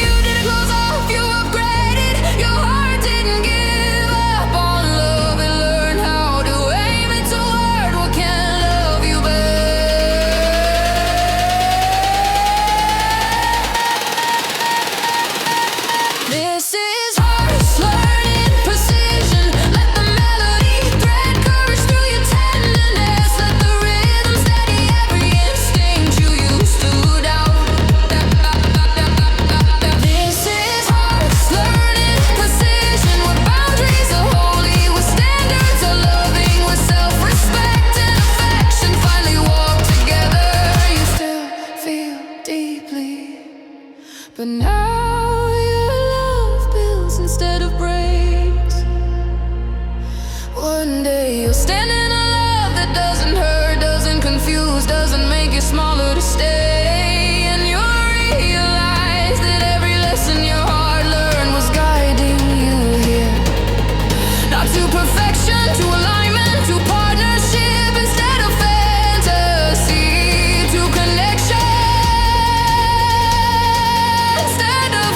You didn't close off, you upgraded. Your heart didn't give up on love. It learned how to aim it toward what can love you back. This is heart's learning precision. Let the melody thread courage through your tenderness. Let the rhythm steady every instinct you used to doubt. This is heart's learning precision. Where boundaries are holy, where standards are loving, where self-respect and affection finally walk together. You still feel deeply, but now your love builds instead of breaks. One day you'll stand in a love that doesn't hurt, doesn't confuse, doesn't make you smaller to stay. And you'll realize that every lesson your heart learned was guiding you here. Not to perfection, to alignment, to partnership instead of fantasy, to connection instead of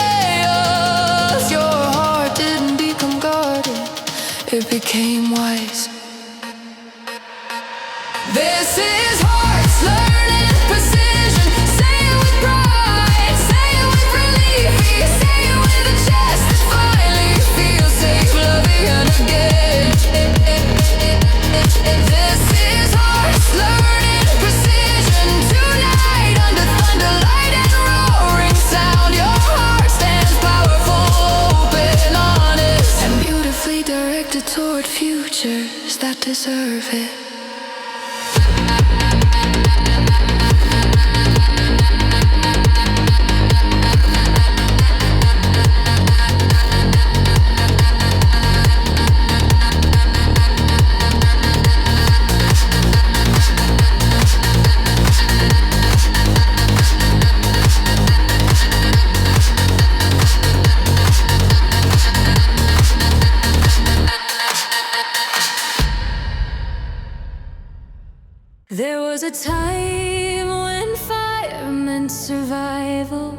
chaos. Your heart didn't become guarded, it became wise. This is heart's learning precision. Say it with pride, say it with relief, say it with a chest that finally feels safe, loving again. This is heart's learning precision. Tonight under thunder, light and roaring sound, your heart stands powerful, open, honest, and beautifully directed toward futures that deserve it. There was a time when fire meant survival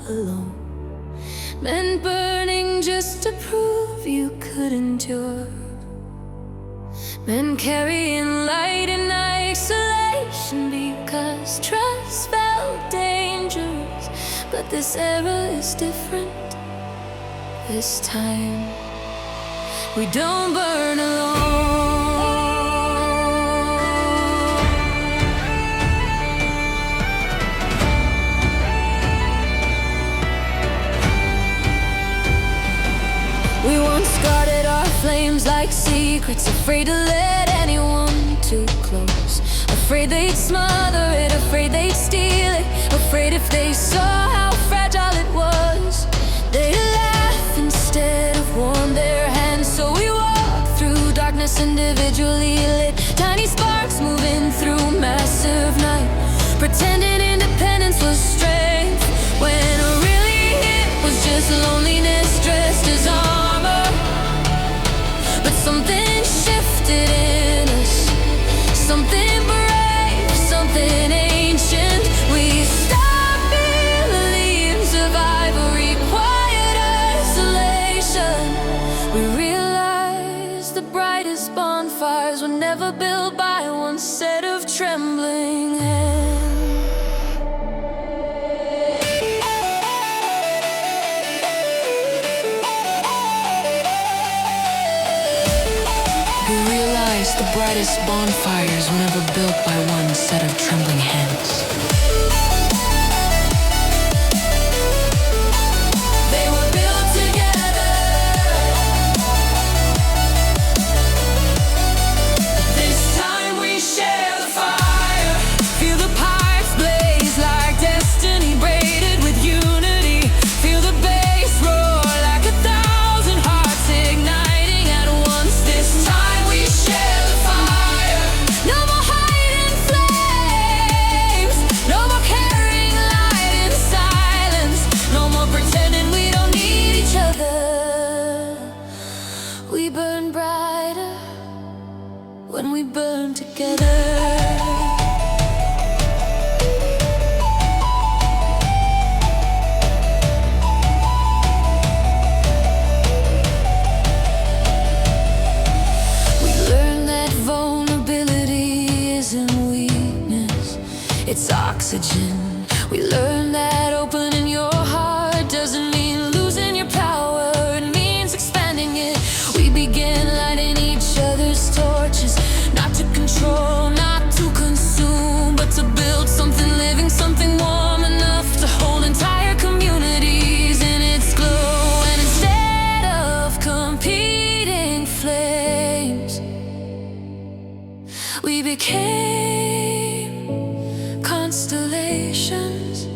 alone, meant burning just to prove you could endure, meant carrying light in isolation because trust felt dangerous. But this era is different. This time we don't burn alone. We once guarded our flames like secrets, afraid to let anyone too close, afraid they'd smother it, afraid they'd steal it, afraid if they saw how fragile it was, they'd laugh instead of warm their hands. So we walked through darkness individually lit, tiny sparks moving through massive night, pretending independence was strength, when really it was just loneliness dressed as armor. But something shifted in us, something brave, something ancient. We stopped believing survival required isolation. We realized the brightest bonfires were never built by one set of trembling hands. The brightest bonfires were never built by one set of trembling hands. They were built together. This time we share the fire. Feel the pipes blaze like destiny braided with unity. Feel the bass roar like 1,000 together. It's oxygen. We learn that opening your heart doesn't mean losing your power. It means expanding it. We begin lighting each other's torches, not to control, not to consume, but to build something living, something warm enough to hold entire communities in its glow. And instead of competing flames, we became constellations.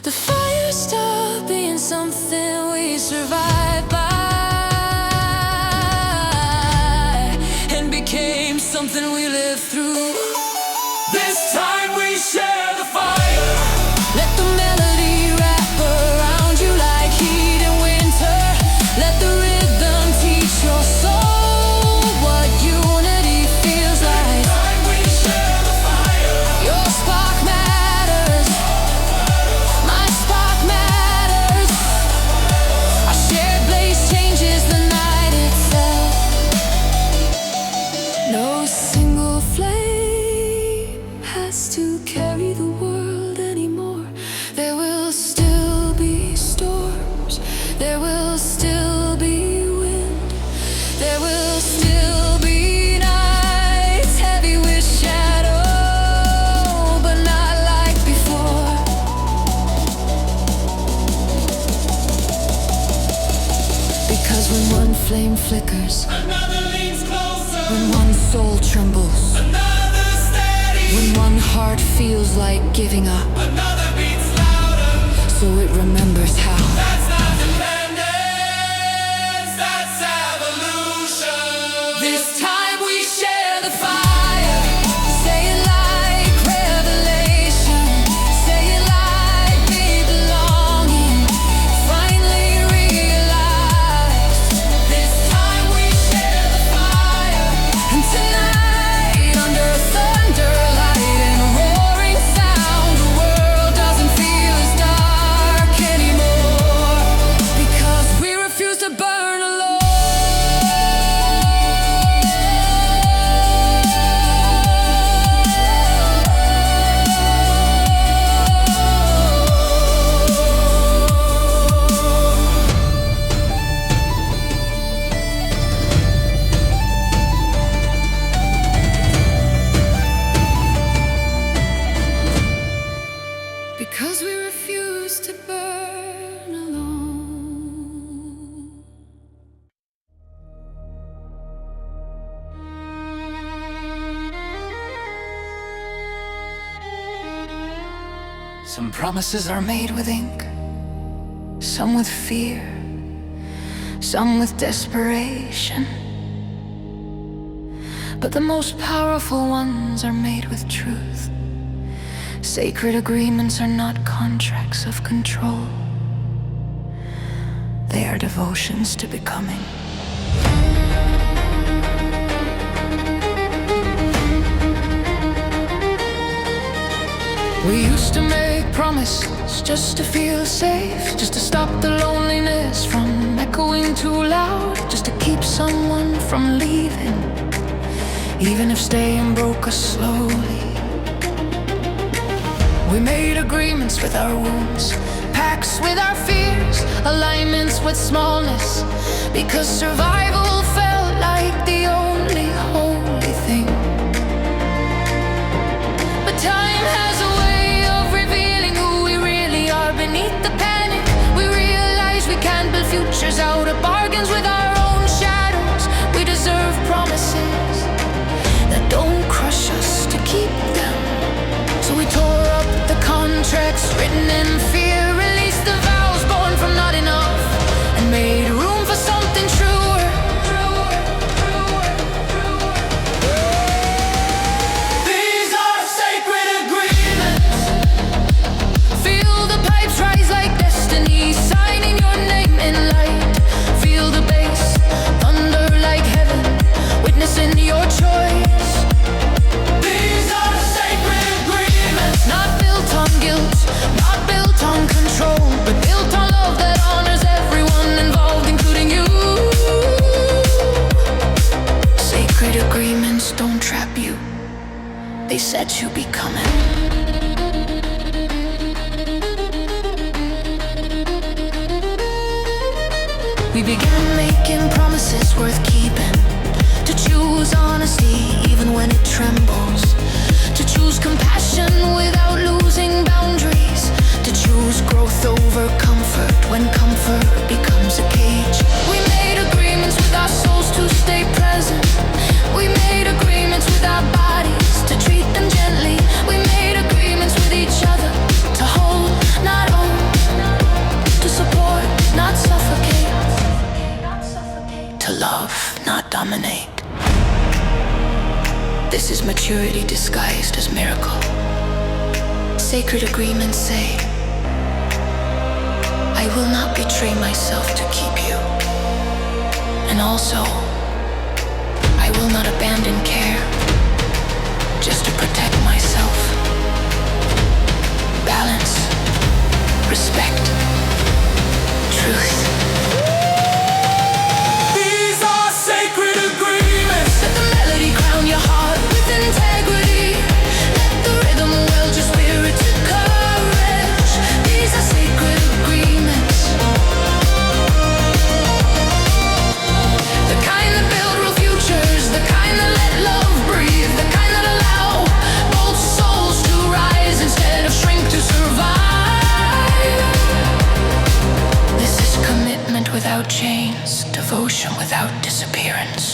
The fire stopped being something we survived by and became something we lived through. This time we share the fire. Let the melody wrap around you like heat in winter. Let the rhythm teach your soul what unity feels like. This time we share the fire. Your spark matters, my spark matters. Our shared blaze changes the night itself. No single flame has to carry the world anymore. There will still be storms, there will still be wind, there will still be nights heavy with shadow, but not like before. Because when one flame flickers, Another leans closer. when one soul trembles, Another steady. when one heart feels like giving up, Another beats louder. so it remembers how. That's not dependence. That's evolution. This time we share the fire. Say it like revelation. Say it like we belonging. Finally realize. This time we share the fire. And tonight under thunder light and roaring sound, the world doesn't feel as dark anymore. Because we refuse to burn alone. Because we refuse to burn alone. Some promises are made with ink, some with fear, some with desperation. But the most powerful ones are made with truth. Sacred agreements are not contracts of control. They are devotions to becoming. We used to make promises just to feel safe, just to stop the loneliness from echoing too loud, just to keep someone from leaving, even if staying broke us slowly. We made agreements with our wounds, pacts with our fears, alignments with smallness, because survival felt like the only holy thing. But time has a way of revealing who we really are beneath the panic. We realize we can't build futures out of bargains with our own shadows. We deserve promises that don't crush us to keep them. So we tore up the contracts written in fear, released the vows born from not enough, and made room for something truer. These are sacred agreements. Feel the pipes rise like destiny, signing your name in light. Feel the bass thunder like heaven, witnessing your choice. said you'd be coming. We began making promises worth keeping, to choose honesty even when it trembles, to choose compassion without losing boundaries, to choose growth over comfort when comfort becomes a cage. We made agreements with our souls to stay present. We made agreements with our bodies to treat them gently. We made agreements with each other to hold, not own, to support, not suffocate, to love, not dominate. This is maturity disguised as miracle. Sacred agreements say, I will not betray myself to keep you. And also, I will not abandon care just to protect myself. Balance, respect, truth. These are sacred agreements. Let the melody crown your heart with integrity. Let the rhythm weld your spirit to courage. These are sacred agreements. The kind that build real futures, the kind that let love breathe, the kind that allow both souls to rise instead of shrink to survive. This is commitment without chains, devotion without disappearance.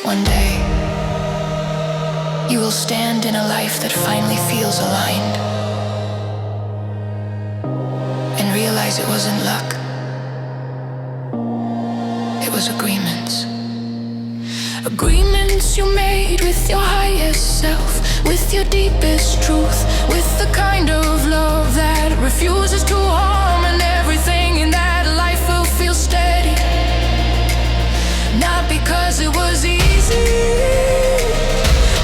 One day, you will stand in a life that finally feels aligned and realize it wasn't luck. It was agreements. Agreements you made with your highest self, with your deepest truth, with the kind of love that refuses to harm, and everything in that life will feel steady. Not because it was easy,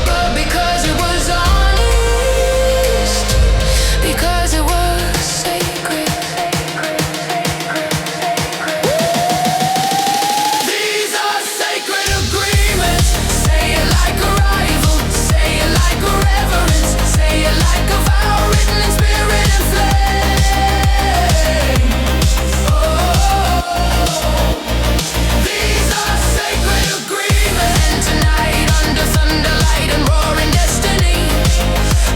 but because it was honest, because it was sacred. These are sacred agreements. Say it like a rival, say it like a reverence, say it like a vow written in spirit and flame. These are sacred agreements. And tonight under thunderlight and roaring destiny,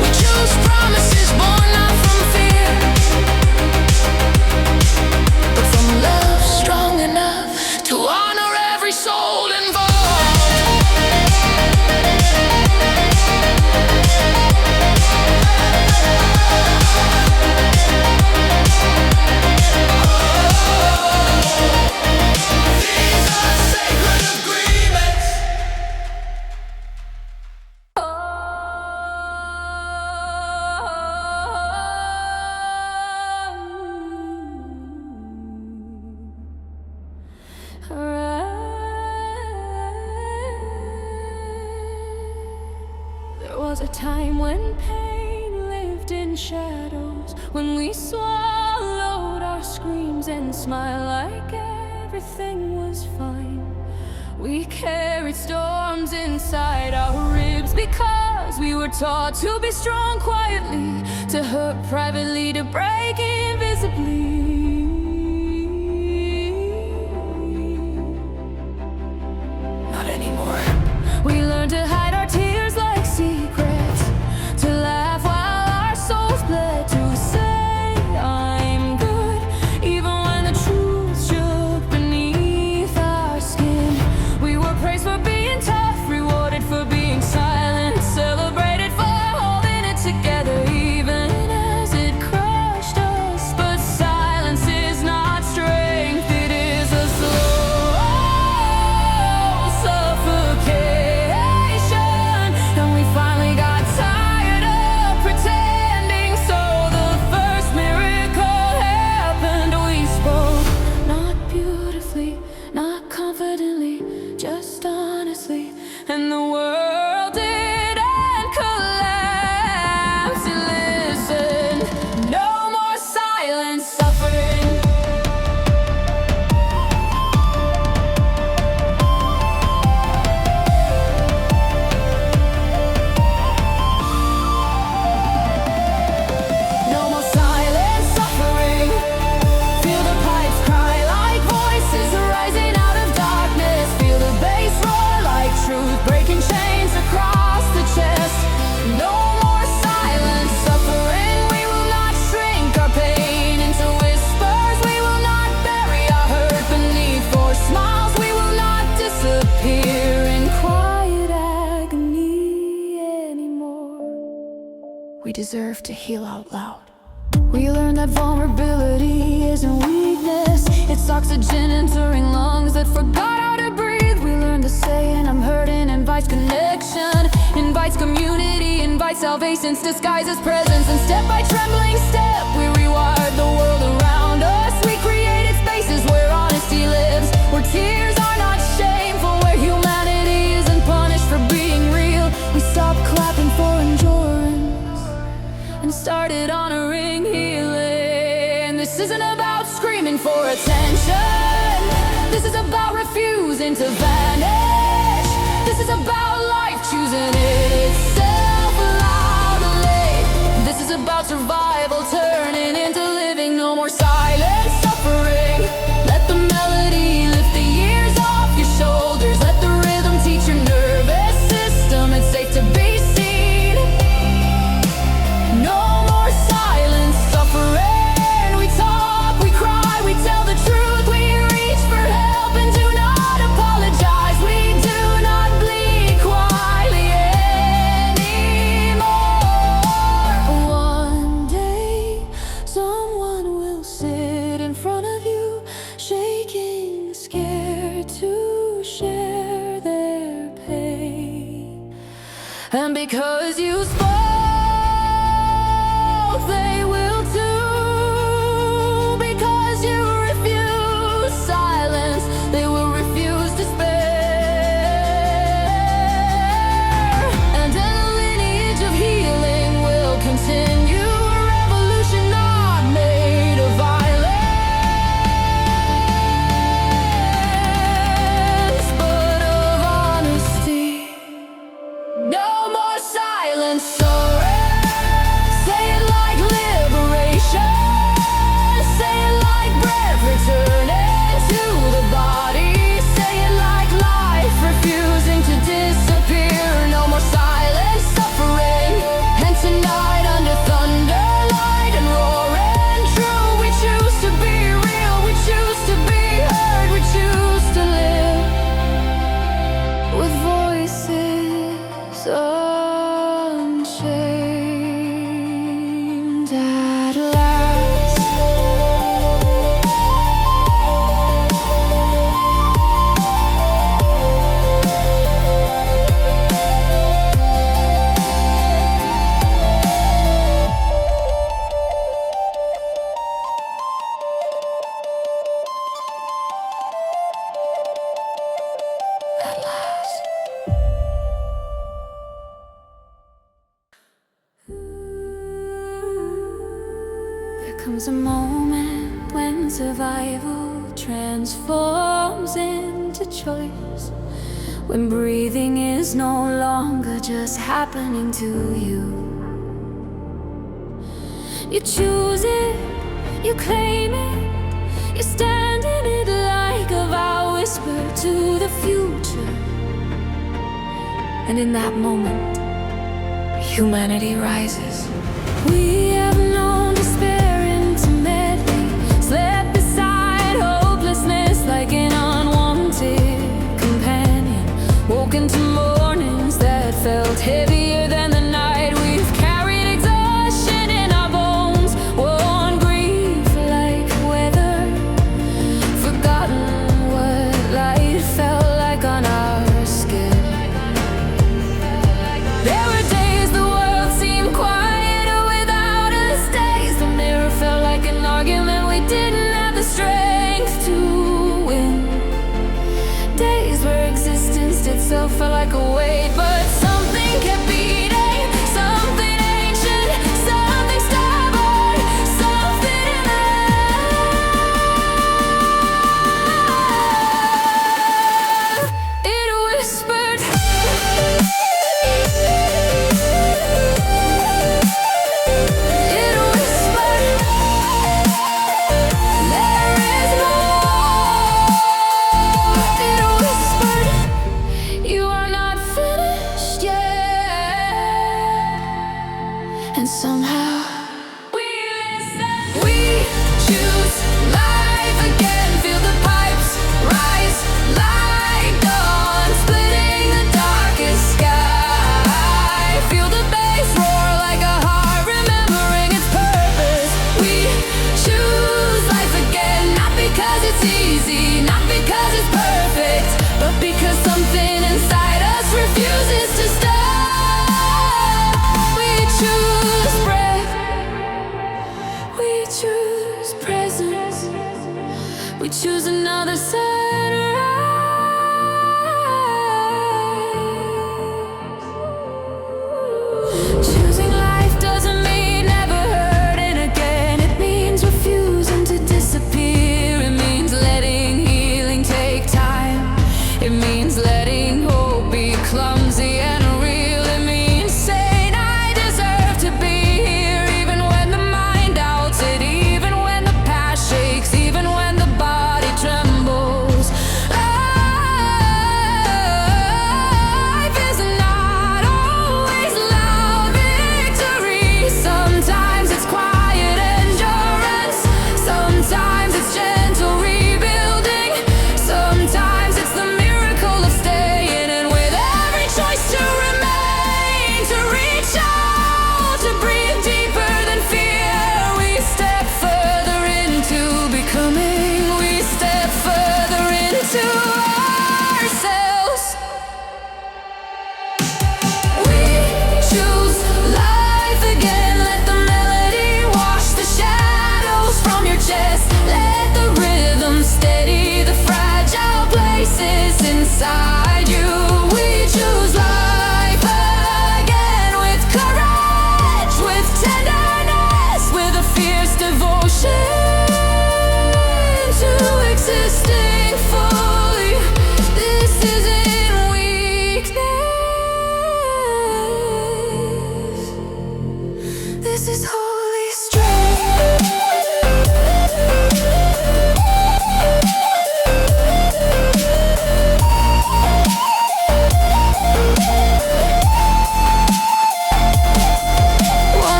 we choose promises born not from fear, But from love strong enough to honor every soul involved. These are sacred agreements. There was a time when pain lived in shadows, when we swallowed our screams and smiled like everything was fine. We carried storms inside our ribs because we were taught to be strong quietly, to hurt privately, to break invisibly. Not anymore. We learned to hide our tears like secrets, to laugh while our souls bled, to say I'm good even when the truth shook beneath our skin. We were praised for being tough, rewarded for being silent, celebrated for holding it together even as it crushed us. But silence we deserve to heal out loud. We learn that vulnerability isn't weakness, it's oxygen entering lungs that forgot how to breathe. We learn the saying, I'm hurting, invites connection, invites community, invites salvation's disguises presence. And step by trembling step, we rewired the world around us. We created spaces where honesty lives, where tears are not shameful, where humanity isn't punished for being real. We stopped clapping for endurance and started honoring healing. This isn't about screaming for attention, this is about refusing to vanish. This is about life choosing itself loudly. This is about survival turning into living. No more silent suffering. Let the melody lift the years off your shoulders. Let the rhythm teach your nervous system it's safe to be seen. No more silent suffering. We talk, we cry, we tell the truth. We reach for help and do not apologize. We do not bleed quietly anymore. One day, someone will sit in front of you, shaking, scared to share their pain. And because you spoke, they will too. Because you refuse silence, they will refuse despair. And a lineage of healing will continue, a revolution not made of violence, but of honesty. No more silence, sorry. Say it like liberation. Say it like breath returning to the body. Say it like life refusing to disappear. No more silent suffering. And tonight under thunder, light and roaring true, we choose to be real. We choose to be heard. We choose to live with voices unchained at last. At last. There comes a moment when survival transforms into choice, when breathing is no longer just happening to you. You choose it, you claim it, you stand in it like a vow whisper to the future. And in that moment, humanity rises. We have known despair intimately, slept beside hopelessness like an unwanted companion, woken to mornings that felt heavier than the night. We've carried exhaustion in our bones, worn grief like weather, forgotten what light felt like on our skin. There were days the world seemed quieter without us, days the mirror felt like an argument we didn't have the strength to win, days where existence itself felt like a weight, but something kept beating, something ancient, something stubborn, something in the air. It whispered. It whispered, there is more. It whispered, you are not finished yet. And somehow we listen. We choose life again. Feel the pipes rise like dawn, splitting the darkest sky. Feel the bass roar like a heart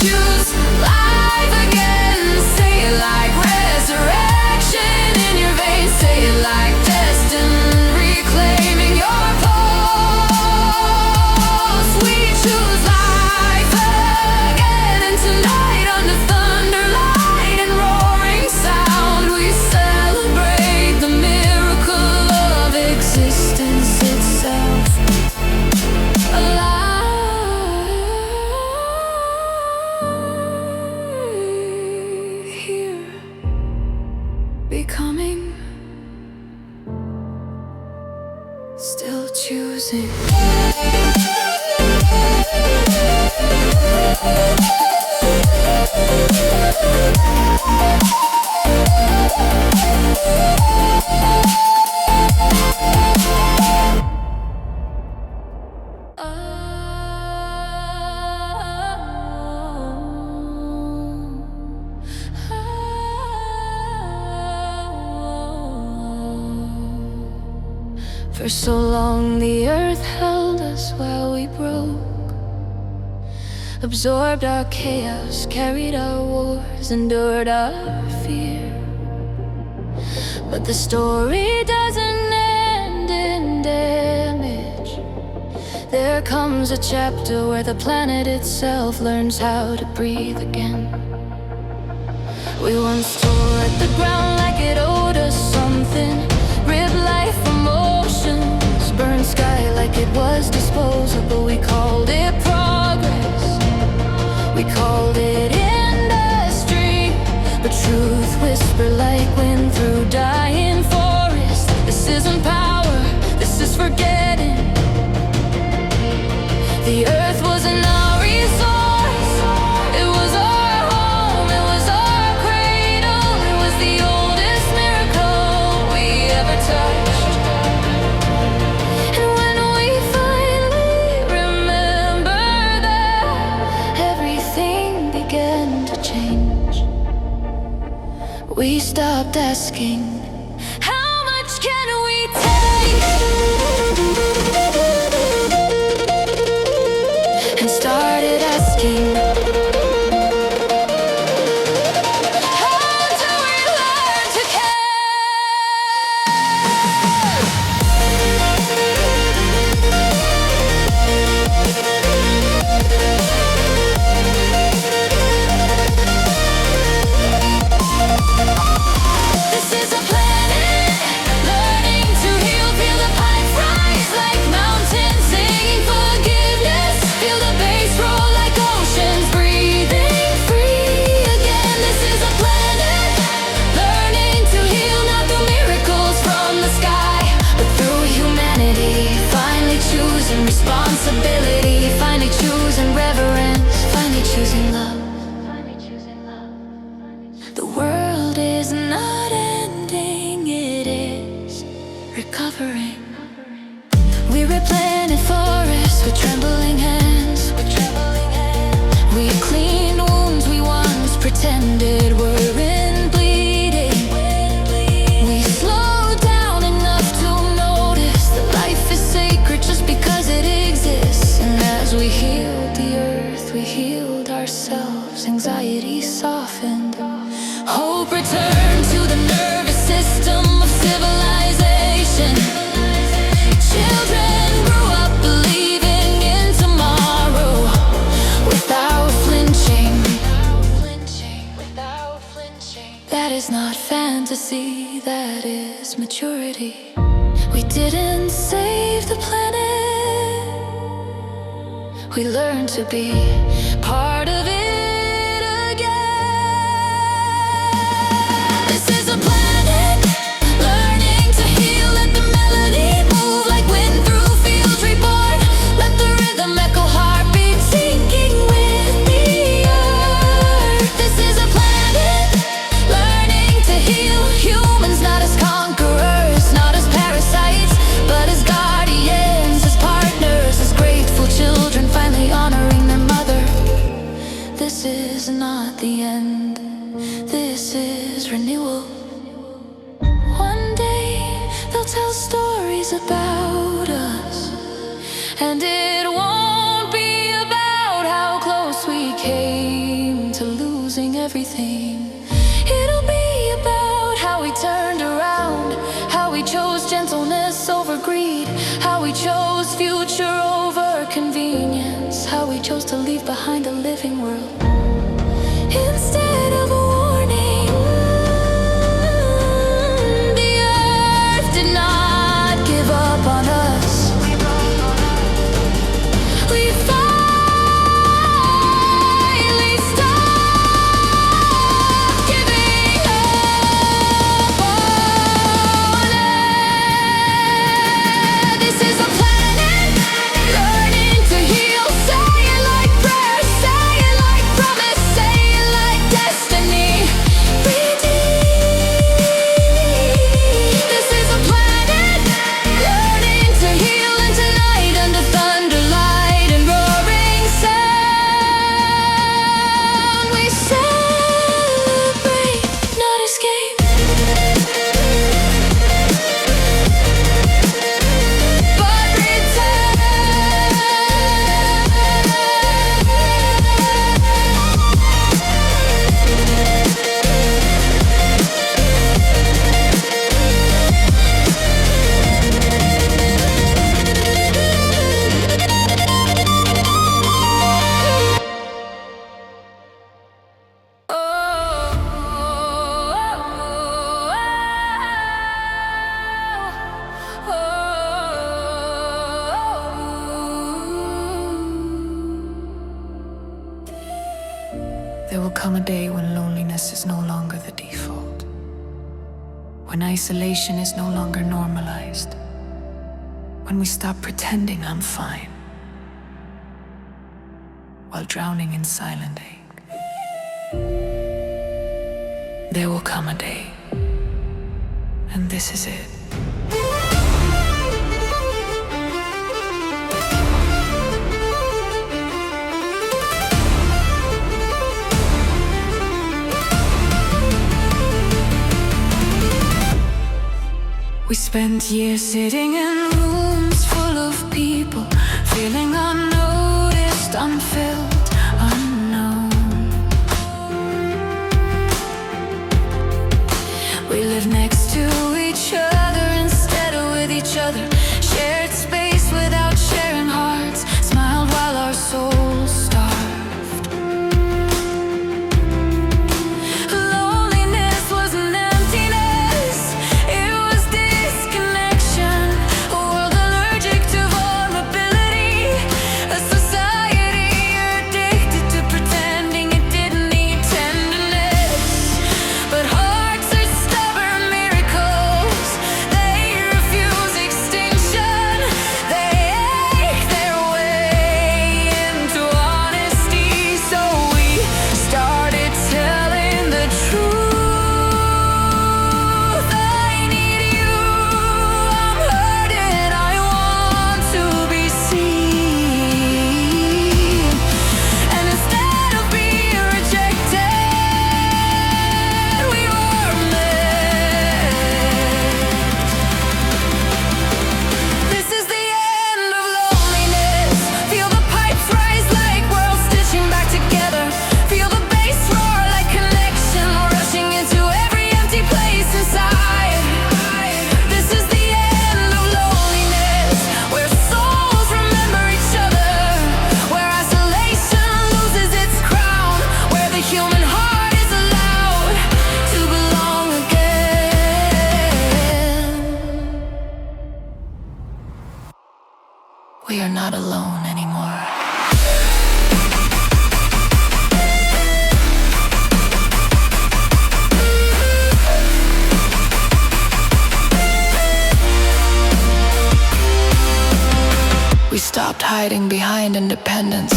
choose life again. Say it like resurrection in your veins. Say it like destiny, reclaiming your pulse. We choose life again, and tonight under thunder, light, and roaring sound, we celebrate the miracle of existence itself. Alive here, becoming, still choosing. For so long the earth held us while we broke, absorbed our chaos, carried our wars, endured our fear. But the story doesn't end in damage. There comes a chapter where the planet itself learns how to breathe again. We once tore at the ground like it owed us something, ripped life from oceans, burned sky like it was disposable. We called it progress, we called it industry, but truth whispered like wind through dying forests. This isn't power, this is forgetting. The earth wasn't our resource, it was our home, it was our cradle, it was the oldest miracle we ever touched. And when we finally remember that, everything began to change. We stopped asking, how much can we take? And started asking, how do we learn to This is a planet learning to heal. Feel the pipes rise like mountains, singing forgiveness. Feel the bass roll like oceans, breathing free again. This is a planet learning to heal, not through miracles from the sky, but through humanity. Finally choosing responsibility, finally choosing reverence, finally choosing love. The world is not ending, it is recovering. We replanted forests with trembling hands. We cleaned wounds we once pretended weren't bleeding. We slowed down enough to notice that life is sacred just because it exists. And as we healed the earth, we healed ourselves. Anxiety softened, hope returned to the nervous system of civilization. Children grew up believing in tomorrow without flinching. That is not fantasy, that is maturity. We didn't save the planet, we learned to be part of it again. This is a planet learning to heal. Let the melody move like wind through fields reborn. Let the rhythm echo heartbeats sinking with the earth. This is a planet learning to heal. Humans not as conquerors, not as parasites, but as guardians, as partners, as grateful children finally honoring their mother. This is not the end, this is renewal. One day they'll tell stories about us, and it won't be about how close we came. everything. It'll be about how we turned around, how we chose gentleness over greed, how we chose future over convenience, how we chose to leave behind a living world instead of a warning. The earth did not give up on us. We finally stopped giving up on it. This is a planet learning to heal. Say it like prayer, say it like promise, say it like destiny redeemed. This is a planet learning to heal, and tonight under thunder, light, and roaring sound, we celebrate, not escape. But return. There will come a day when loneliness is no longer the default, when isolation is no longer normalized, when we stop pretending I'm fine while drowning in silent ache. There will come a day, and this is it. We spent years sitting in rooms full of people, feeling unnoticed, unfelt, unknown. We lived next to each other instead of with each other, shared space without sharing hearts, smiled while our souls starved. Loneliness was an emptiness, it was disconnection, a world allergic to vulnerability, a society addicted to pretending it didn't need tenderness. But hearts are stubborn miracles, they refuse extinction, they ache their way into honesty. So we started telling the truth. I need you, I'm hurting, I want to be seen. And instead of being rejected, we were met. This is the end of loneliness. Feel the pipes rise like worlds stitching back together. Feel the bass roar like connection, rushing into every empty place inside. This is the end of loneliness, where souls remember each other, where isolation loses its crown, where the human heart is allowed to belong again. We are not alone anymore. We stopped hiding behind independence,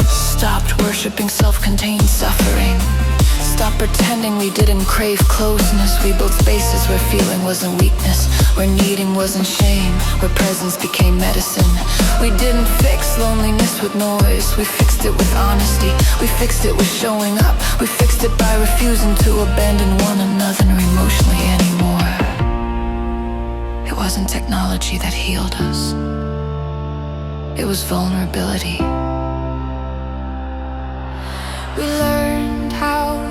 stopped worshiping self-contained suffering, stopped pretending we didn't crave closeness. We built spaces where feeling wasn't weakness, where needing wasn't shame, where presence became medicine. We didn't fix loneliness with noise, we fixed it with honesty, we fixed it with showing up, we fixed it by refusing to abandon one another emotionally anymore. It wasn't technology that healed us, it was vulnerability. We learned how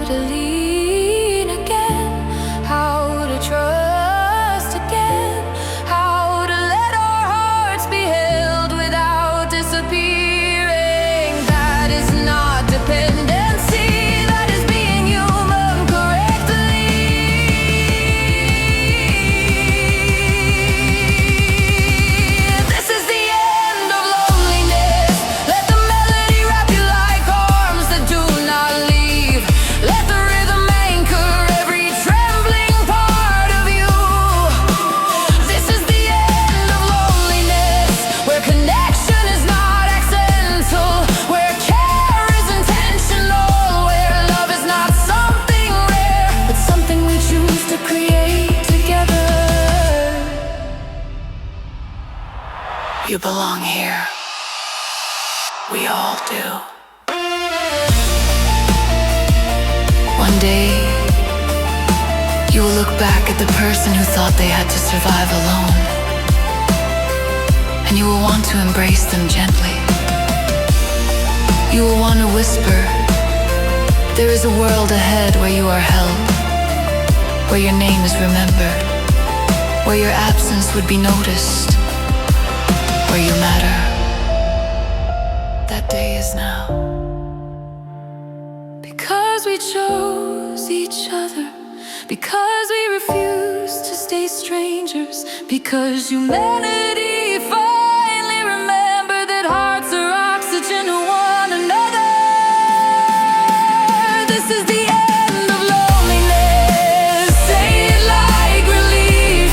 You belong here. We all do. One day, you will look back at the person who thought they had to survive alone, and you will want to embrace them gently. You will want to whisper, there is a world ahead where you are held, where your name is remembered, where your absence would be noticed, where you matter. That day is now. Because we chose each other, because we refused to stay strangers, because humanity finally remembered that hearts are oxygen to one another. This is the end of loneliness. Say it like relief.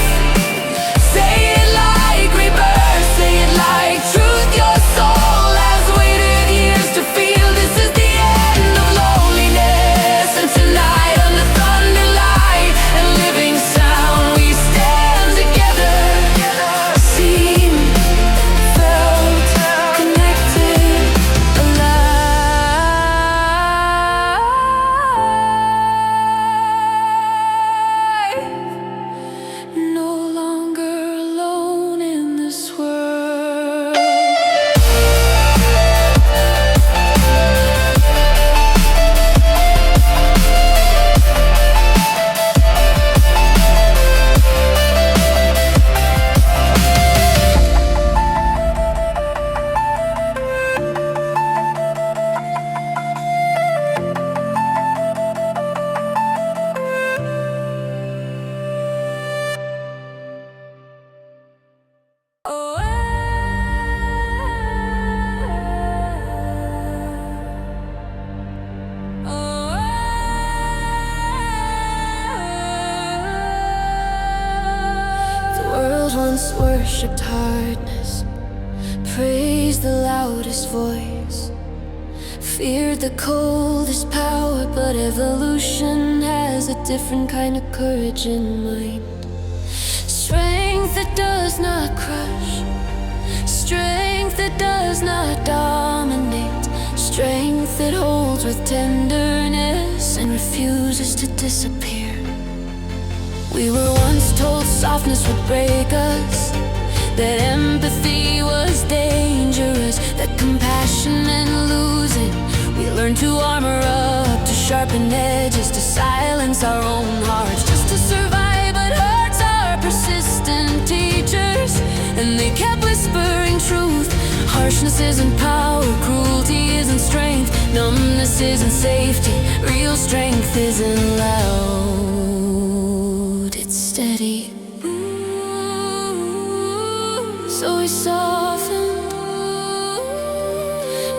Say it like rebirth. Say it like truth. Your soul has waited years to feel. This is the end of loneliness. And tonight under thunder light and living sound, we stand together. Seen, felt, connected, alive. No longer alone in this world. Oh, the world once worshipped hardness, praised the loudest voice, feared the coldest power, but evolution has a different kind of courage in mind. Strength that does not crush, strength that does not dominate, strength that holds with tenderness and refuses to disappear. We were once told softness would break us, that empathy was dangerous, that compassion meant losing. We learned to armor up, to sharpen edges, to silence our own hearts, just to survive. But hurts are persistent teachers, and they kept whispering truth. Harshness isn't power, cruelty isn't strength, numbness isn't safety, real strength isn't loud, it's steady. So we softened,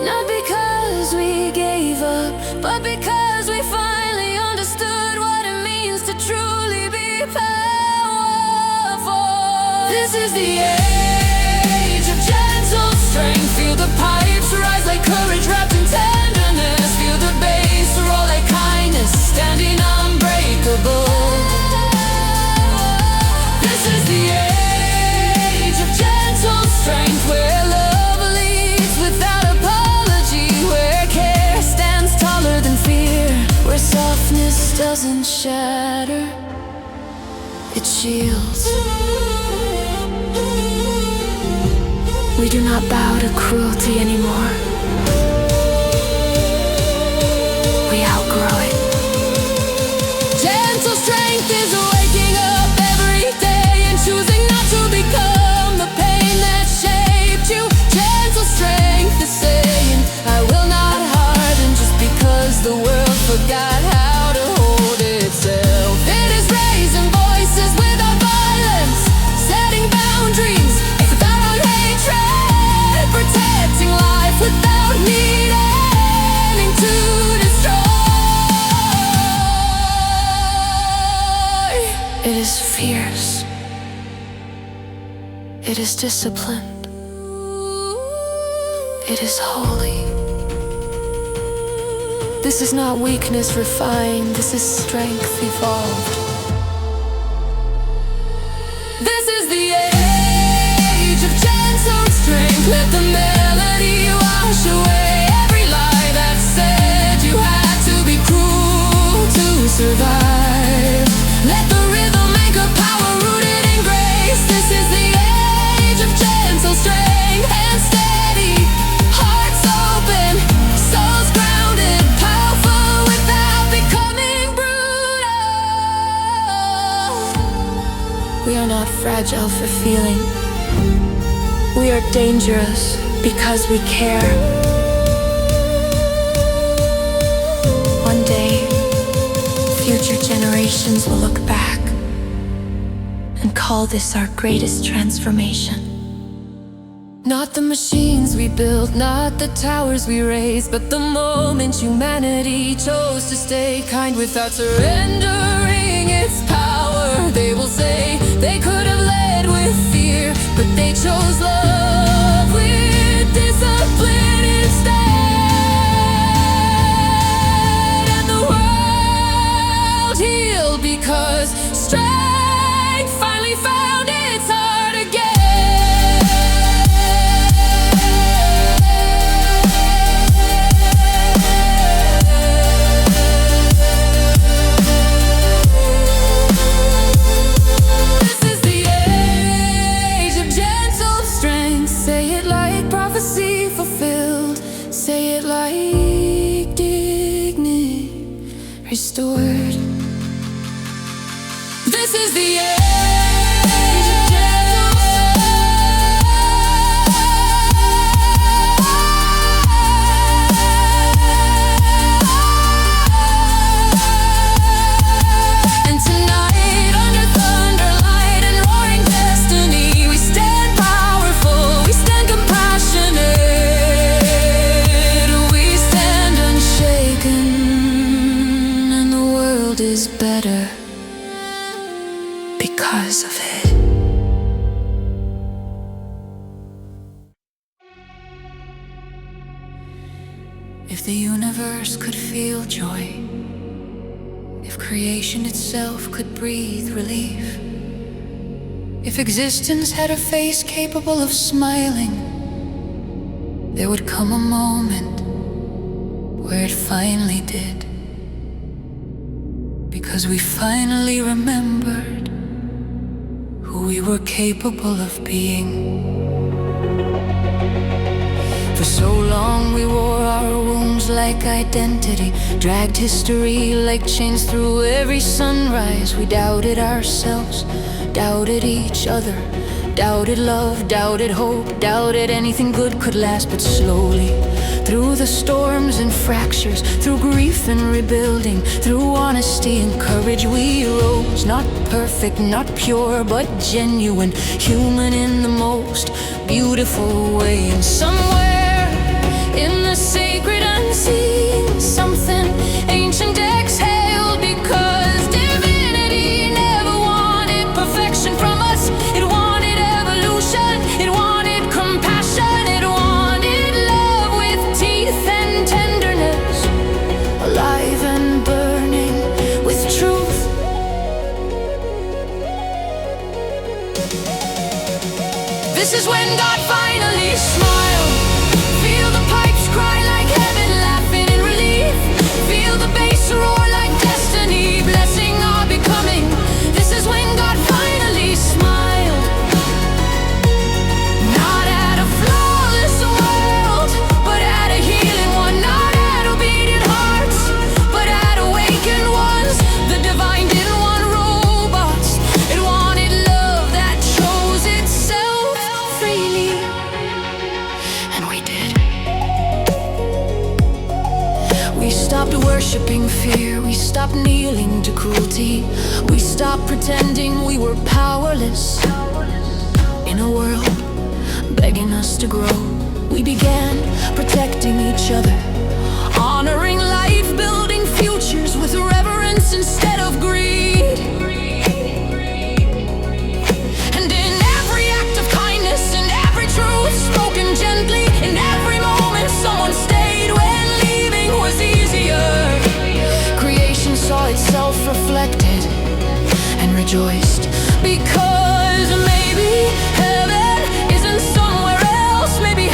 not because we gave up, but because we finally understood what it means to truly be powerful. This is the age of gentle strength. Feel the pipes rise like courage wrapped in tenderness. Feel the bass roll like kindness, standing unbreakable. This is the age of gentle strength, where love leads without apology, where care stands taller than fear, where softness doesn't shatter, it shields. We do not bow to cruelty anymore. We outgrow it. Gentle strength is waking up every day and choosing not to become the pain that shaped you. Gentle strength is saying, I will not harden just because the world forgot how to hold itself. It is raising voices without violence, setting boundaries without hatred, protecting life without needing to destroy. It is fierce. It is disciplined. It is holy. This is not weakness refined, this is strength evolved. This is the age of gentle strength. Let the melody wash away every lie that said you had to be cruel to survive. Let the rhythm anchor power rooted in grace. This is the age of gentle strength and steady hearts open, souls grounded, powerful without becoming brutal. We are not fragile for feeling. We are dangerous because we care. One day, future generations will look back and call this our greatest transformation. Not the machines we built, not the towers we raised, but the moment humanity chose to stay kind without surrendering its power. They will say they could have led with fear, but they chose love with discipline instead. And the world healed because strength finally found its heart again. This is the age of gentle strength. Say it like prophecy fulfilled. Say it like dignity restored. This is the age of gentle and tonight, under thunder, light, and roaring destiny, we stand powerful, we stand compassionate, we stand unshaken, and the world is better because of it. If the universe could feel joy, if creation itself could breathe relief, if existence had a face capable of smiling, there would come a moment where it finally did. Because we finally remembered who we were capable of being. For so long we wore our wounds like identity, dragged history like chains through every sunrise. We doubted ourselves, doubted each other, doubted love, doubted hope, doubted anything good could last. But slowly, through the storms and fractures, through grief and rebuilding, through honesty and courage, we rose. Not perfect, not pure, but genuine, human in the most beautiful way. And somewhere in the sacred unseen, something ancient exhaled, because divinity never wanted perfection from us. It wanted evolution, it wanted compassion, it wanted love with teeth and tenderness, alive and burning with truth. This is when God finally smiled. Feel the pipes cry like heaven, laughing in relief. Feel the bass roar like destiny, blessing our becoming. This is when God finally smiled. Not at a flawless world, but at a healing one. Not at obedient hearts, but at awakened ones. The divine didn't want robots, it wanted love that chose itself freely. And we did. We stopped worshiping fear, we stopped kneeling to cruelty, we stopped pretending we were powerless. In a world begging us to grow, we began protecting each other, honoring life, building futures with reverence instead of greed. And in every act of kindness, in every truth spoken gently, in every moment someone stayed when leaving was easier. Creation saw itself reflected and rejoiced, because maybe heaven isn't somewhere else, maybe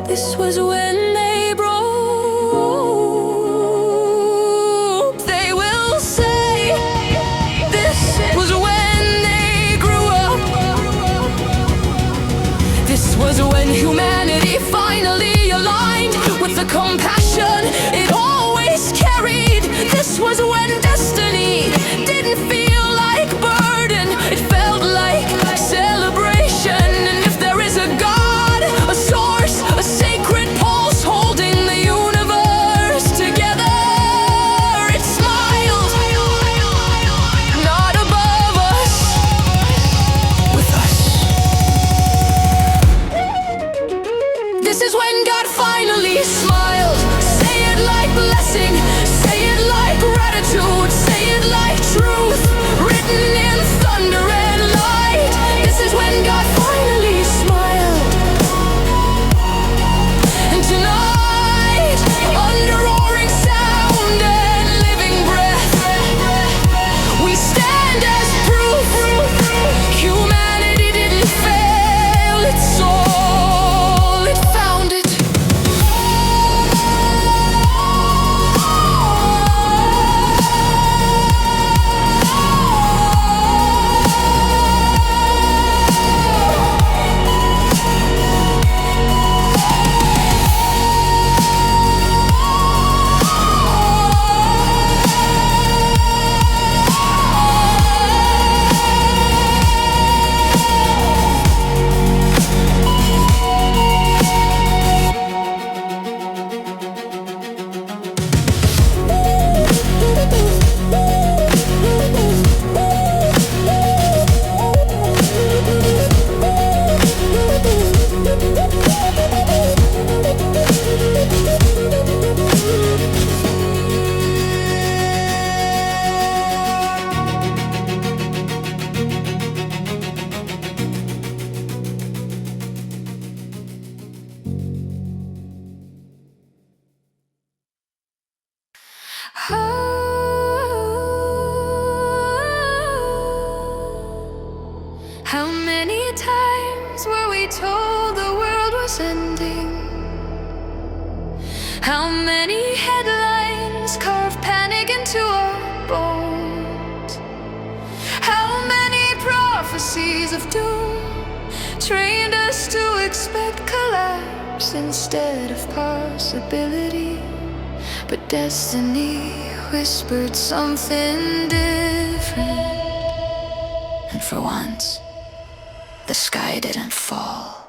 This was when they broke. They will say this was when they grew up. This was when humanity finally aligned with the compassion it always carried. This was when destiny didn't feel like burden, it felt like celebration. And if there is a God, a source, a sacred pulse holding the universe together, it smiled, not above us, with us. This is when God finally smiled. Say it like blessing, say it like gratitude, say it like truth, written in thunder and light. This is when God finally smiled. And tonight, under roaring sound and living breath, we stand as proof humanity didn't fail its soul, it found it. How many times were we told the world was ending? How many headlines carved panic into our bones? How many prophecies of doom trained us to expect collapse instead of possibility? But destiny whispered something different, and for once, the sky didn't fall.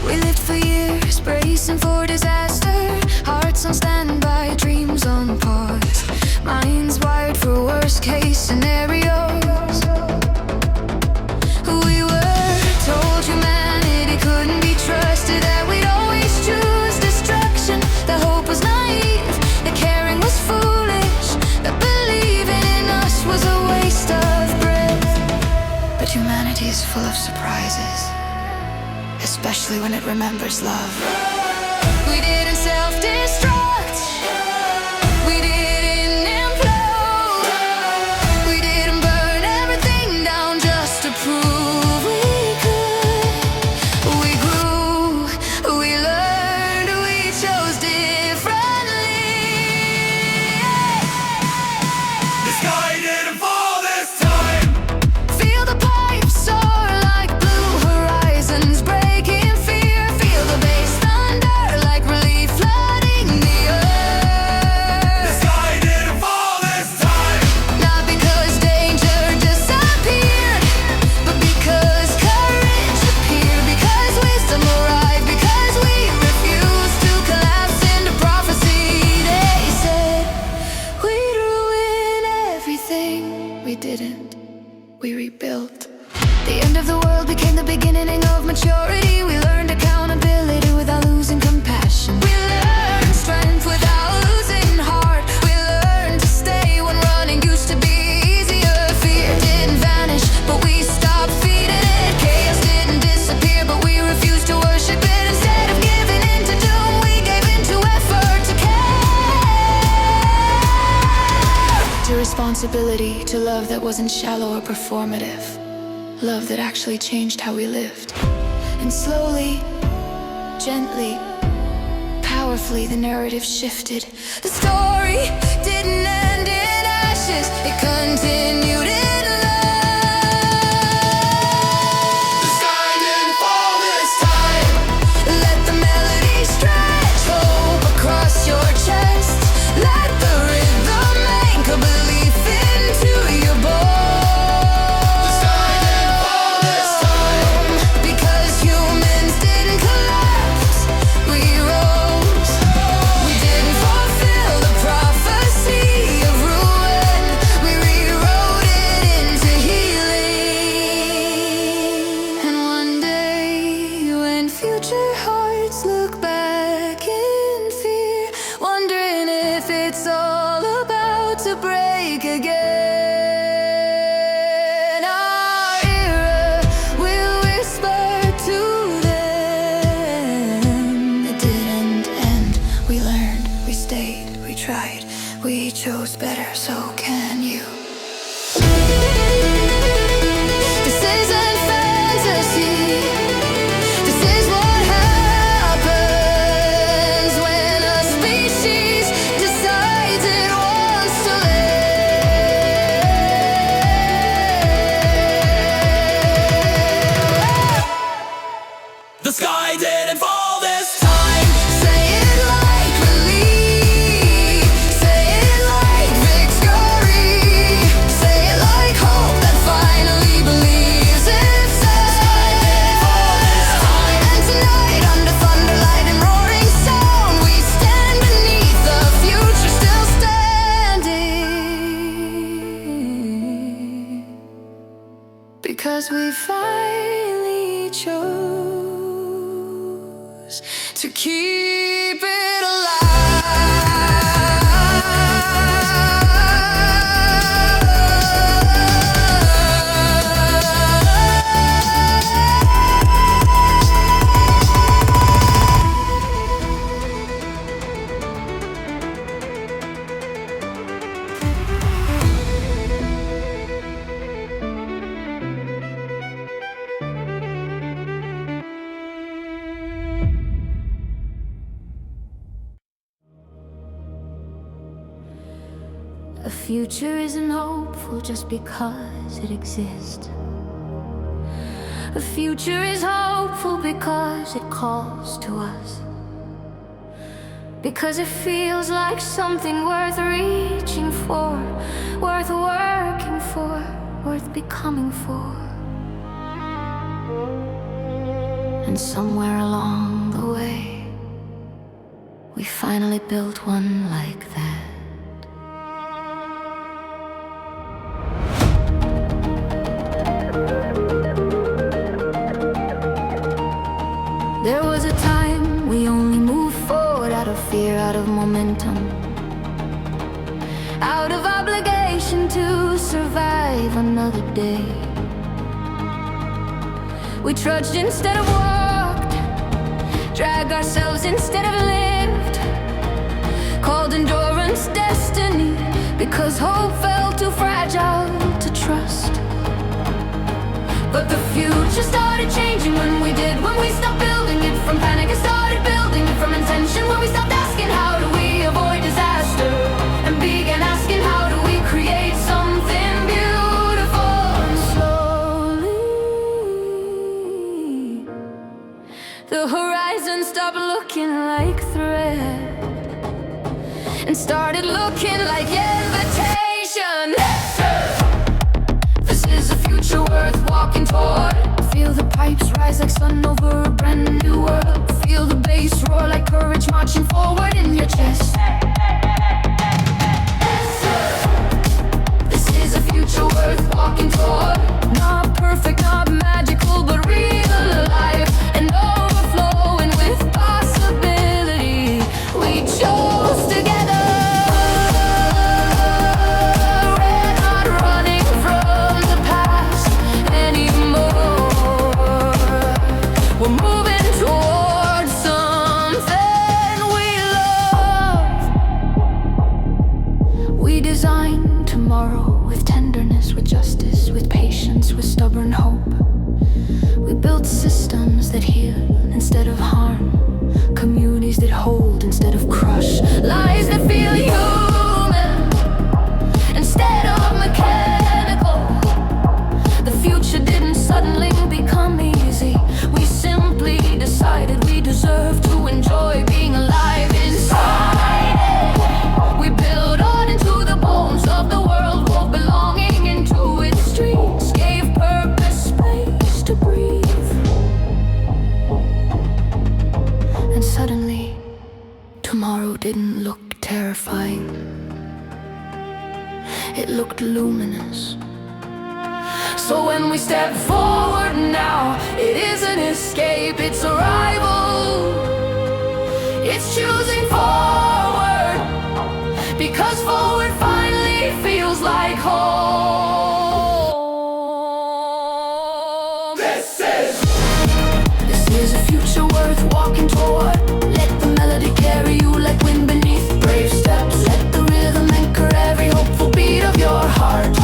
We lived for years, bracing for disaster, hearts on standby, dreams on pause, minds wired for worst case scenarios. We were told humanity couldn't be trusted, that we'd always choose destruction, that hope was naive, that caring was foolish, that believing in us was a waste of breath. But humanity is full of surprises, especially when it remembers love. We didn't self-destruct, we didn't implode, we didn't burn everything down just to prove we could. We grew, we learned, we chose differently. The sky didn't fall this time. Feel the pipes soar like blue horizons breaking fear. Feel the bass thunder like relief flooding responsibility to love that wasn't shallow or performative. Love that actually changed how we lived. And slowly, gently, powerfully, the narrative shifted. The story didn't end in ashes, it continued in love. The sky didn't fall this time. Let the melody stretch hope across your chest. Let the rhythm anchor belief into your bones. The sky didn't fall this time. Because humans didn't collapse, we rose. We didn't fulfill the prophecy of ruin, we rewrote it into healing. And one day, when future hearts look back in fear, wondering if it's all about to break again, our era will whisper to them, it didn't end. We learned, we stayed, we tried, we chose better, so can you. This isn't fantasy. This is what happens when a species decides it wants to live. The sky didn't fall this time. Say it like relief. Say it like victory. Say it like hope that finally believes itself. And tonight, under thunderlight and roaring sound, we stand beneath the future still standing. Because we finally chose to keep it A future isn't hopeful just because it exists. A future is hopeful because it calls to us. Because it feels like something worth reaching for, worth working for, worth becoming for. And somewhere along the way, we finally built one like that. There was a time we only moved forward out of fear, out of momentum, out of obligation to survive another day. We trudged instead of walked, dragged ourselves instead of lived, called endurance destiny because hope felt too fragile to trust. But the future started changing when we did, when we stopped building it from panic and started building it from intention, when we stopped asking how do we avoid disaster and began asking how do we create something beautiful. And slowly the horizon stopped looking like thread and started looking like invitation. This is a future worth walking toward. Feel the pipes rise like sun over a brand new world. Feel the bass roar like courage marching forward in your chest. This is a future worth walking toward. Not perfect, not magical, but real, alive and overflowing with possibility. We chose together. We're not running from the past anymore. We're moving towards something we love. We designed tomorrow. tomorrow with tenderness, with justice, with patience, with stubborn hope. We built systems that heal instead of harm, communities that hold instead of crush, lives that feel human instead of mechanical. The future didn't suddenly become easy. We simply decided we deserve to enjoy being alive inside it. We built on into the bones of the world, wove belonging into its streets, gave purpose space to breathe. And suddenly, tomorrow didn't look terrifying. It looked luminous. So when we step forward now, it isn't escape, it's arrival. It's choosing forward, because forward finally feels like home. This is a future worth walking toward. Let the melody carry you like wind beneath brave steps. Let the rhythm anchor every hopeful beat of your heart.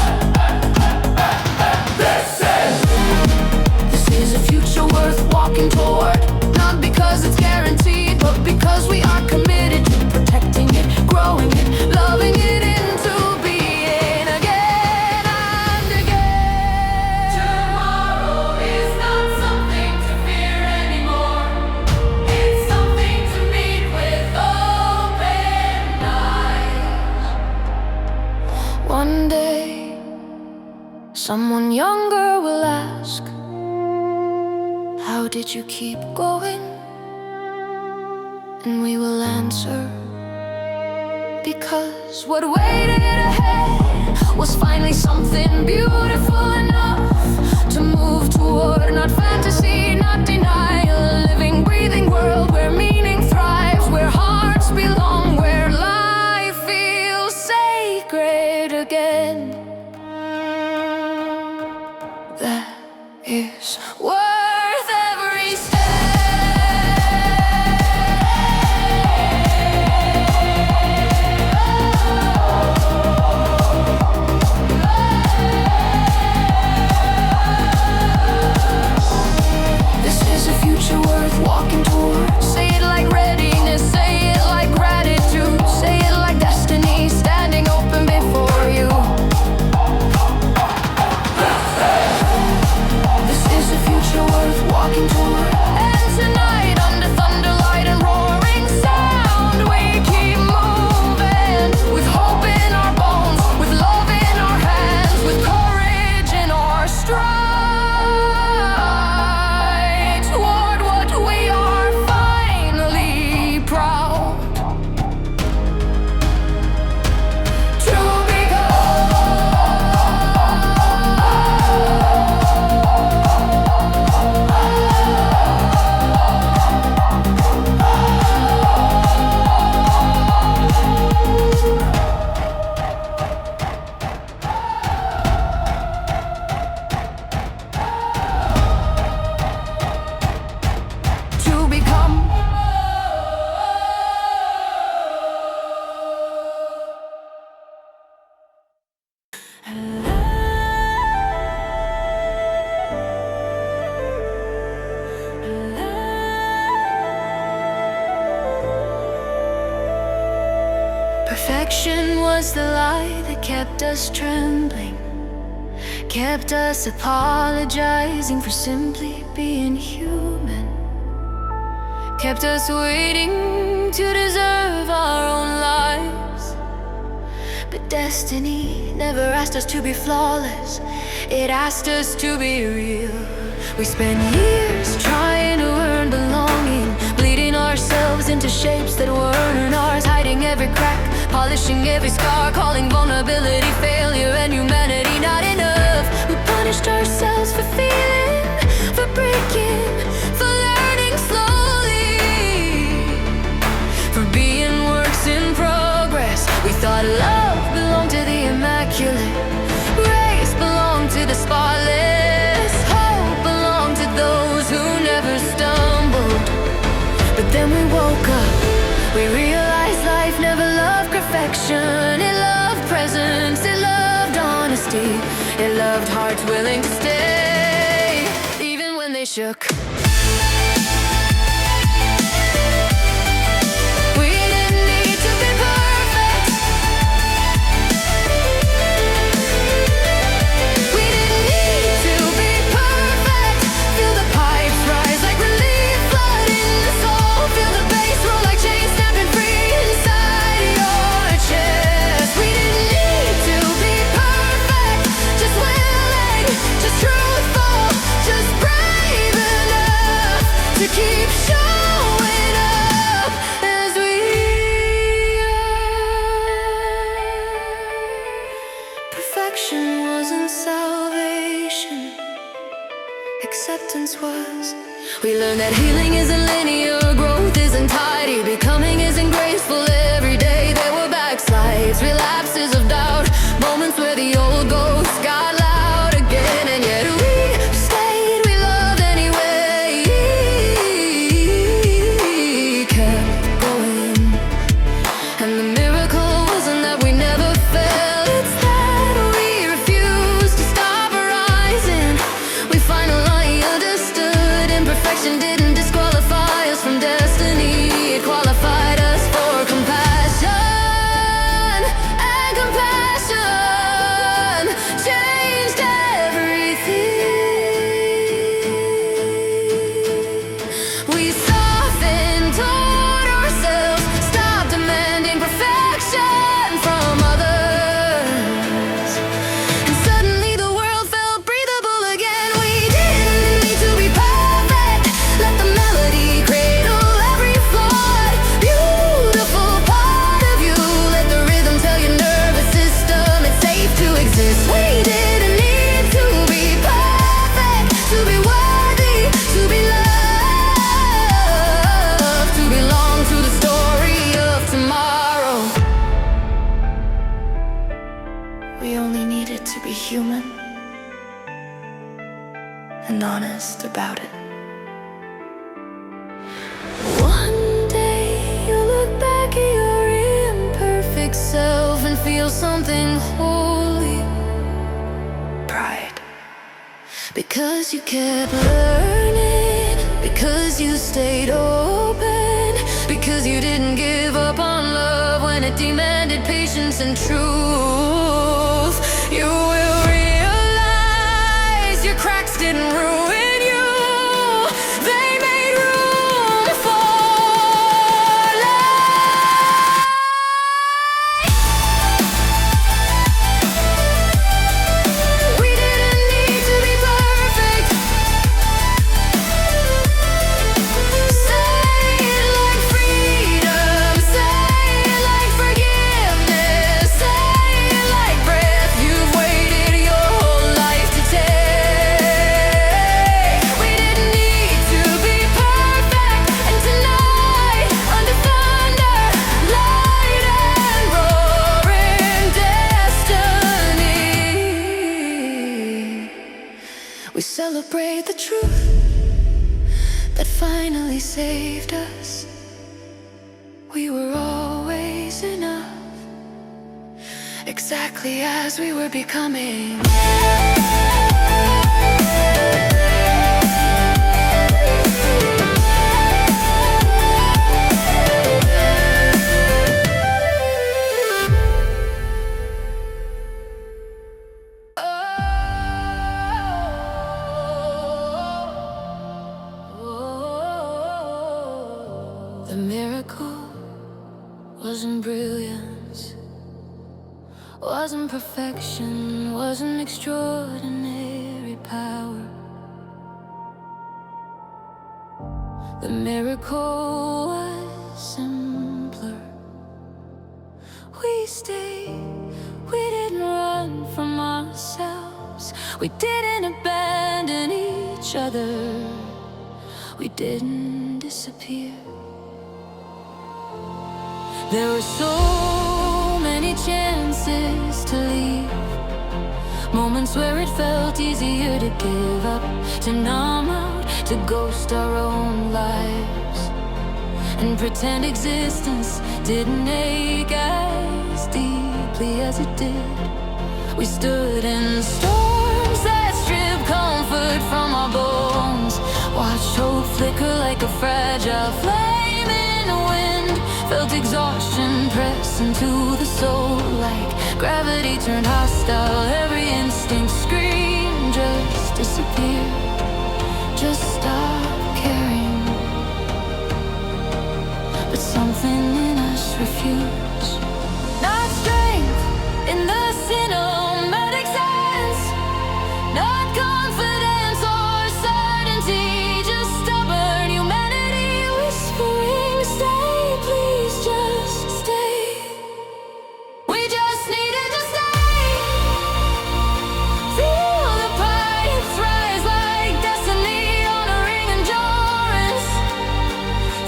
This is a future worth walking toward. Not because it's guaranteed, but because we are committed to protecting it, growing it, loving it into being again and again. Tomorrow is not something to fear anymore. It's something to meet with open eyes. One day, someone younger will ask, how did you keep going? And we will answer, because what waited ahead was finally something beautiful enough to move toward. Not fantasy, not denial, a living, breathing world where meaning thrives, where hearts belong, where life feels sacred again. That is worth every step. This is a future worth walking toward. Say it like readiness, say it like gratitude, say it like destiny standing open before you. Worth walking toward. And tonight, under thunder, light and roaring sound, we keep moving with hope in our bones, with love in our hands, with courage in our stride, toward what we are finally proud to perfection was the lie that kept us trembling, kept us apologizing for simply being human, kept us waiting to deserve our own lives. But destiny never asked us to be flawless, it asked us to be real. We spent years trying to earn belonging, bleeding ourselves into shapes that weren't ours, hiding every crack, polishing every scar, calling vulnerability failure and humanity not enough. We punished ourselves for feeling, for breaking, for learning slowly, for being works in progress. We thought love belonged to the immaculate, grace belonged to the spotless, hope belonged to those who never stumbled. But then we woke up, we realized life never loved perfection. It loved presence, it loved honesty. It loved hearts willing to stay, even when they shook. We didn't need to be perfect. We didn't need to be perfect. Feel the pipes rise like relief, flood in the soul. Feel the bass roll like chains snapping free inside your chest. We didn't need to be perfect, just willing, just truthful, just brave enough to keep showing up as we are. Perfection wasn't salvation, acceptance was. We learned that healing isn't linear, growth isn't tidy, becoming isn't graceful. Every day there were backslides, relapses of doubt, moments where the old ghost got loud again. And yet we stayed, we loved anyway, kept going. And the miracle wasn't that we never fell, it's that we refused to stop rising. We finally understood imperfection didn't disqualify us from destiny. It qualified us for compassion, and compassion changed everything. We softened toward ourselves, stopped demanding perfection from others, and suddenly the world felt breathable again. We didn't need to be perfect. Let the melody cradle every flawed, beautiful part of you. Let the rhythm tell your nervous system it's safe to exist. We didn't need to be perfect, to be worthy, to be loved, to belong to the story of tomorrow. We only needed to be human and honest about it. One day you'll look back at your imperfect self and feel something holy, pride. Because you kept learning, because you stayed open, because you didn't give up on love when it demanded patience and truth. You will realize your cracks didn't ruin you, they made room for light. We didn't need to be perfect. Say it like freedom, say it like forgiveness, say it like breath you've waited your whole life to take. We didn't need to be perfect, and tonight under thunder, light and roaring destiny, we celebrate the truth that finally saved us. We were always enough, exactly as we were becoming. The miracle wasn't brilliance, wasn't perfection, wasn't extraordinary power. The miracle was simpler. We stayed, we didn't run from ourselves, we didn't abandon each other, we didn't disappear. There were so many chances to leave, moments where it felt easier to give up, to numb out, to ghost our own lives, and pretend existence didn't ache as deeply as it did. We stood in storms that stripped comfort from our bones. Watched hope flicker like a fragile flame in the wind. Felt exhaustion press into the soul like gravity turned hostile. Every instinct screamed, just disappear, just stop caring. But something in us refused. Not strength in the cinematic sense, not confidence or certainty, just stubborn humanity whispering, stay, please just stay. We just needed to stay. Feel the pipes rise like destiny honoring endurance.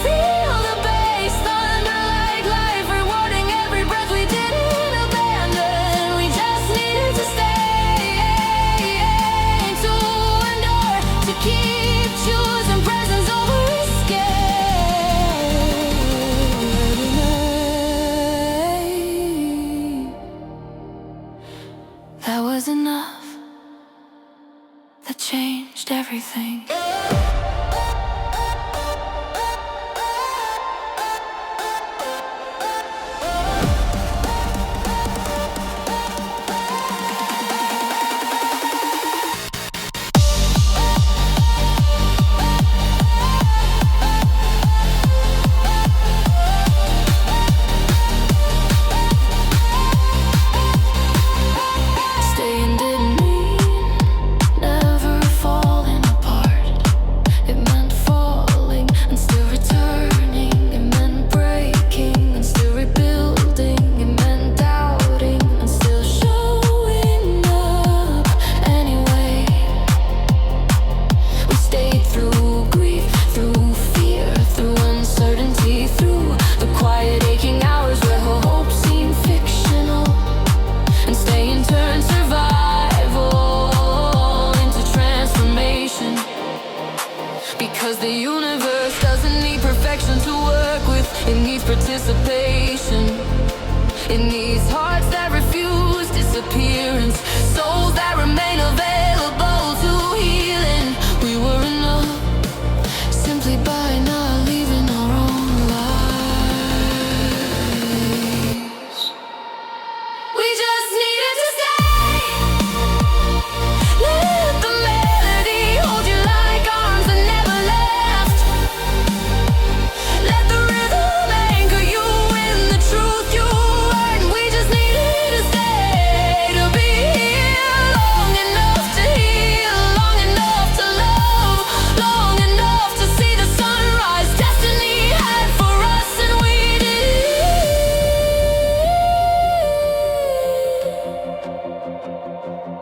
Feel the bass thunder like life rewarding every breath we didn't abandon. We just needed to stay, to endure, to keep choosing presence over escape. That was enough. That changed everything. Staying didn't mean never falling apart. It meant falling and still returning. It meant breaking and still rebuilding. It meant doubting and still showing up anyway. We stayed through grief, through fear, through uncertainty, through the quiet aching hours where hope seemed fictional. And staying turned survival into transformation. Because the universe doesn't need perfection to work with. It needs participation. It needs hearts that refuse disappearance, souls that remain available to healing. We were enough simply by not leaving our own lives. We just needed to stay. Let the melody hold you like arms that never left. Let the rhythm anchor you in the truth you earned. We just needed to stay, to be here long enough to heal, long enough to love, long enough to see the sunrise destiny had for us, and we did.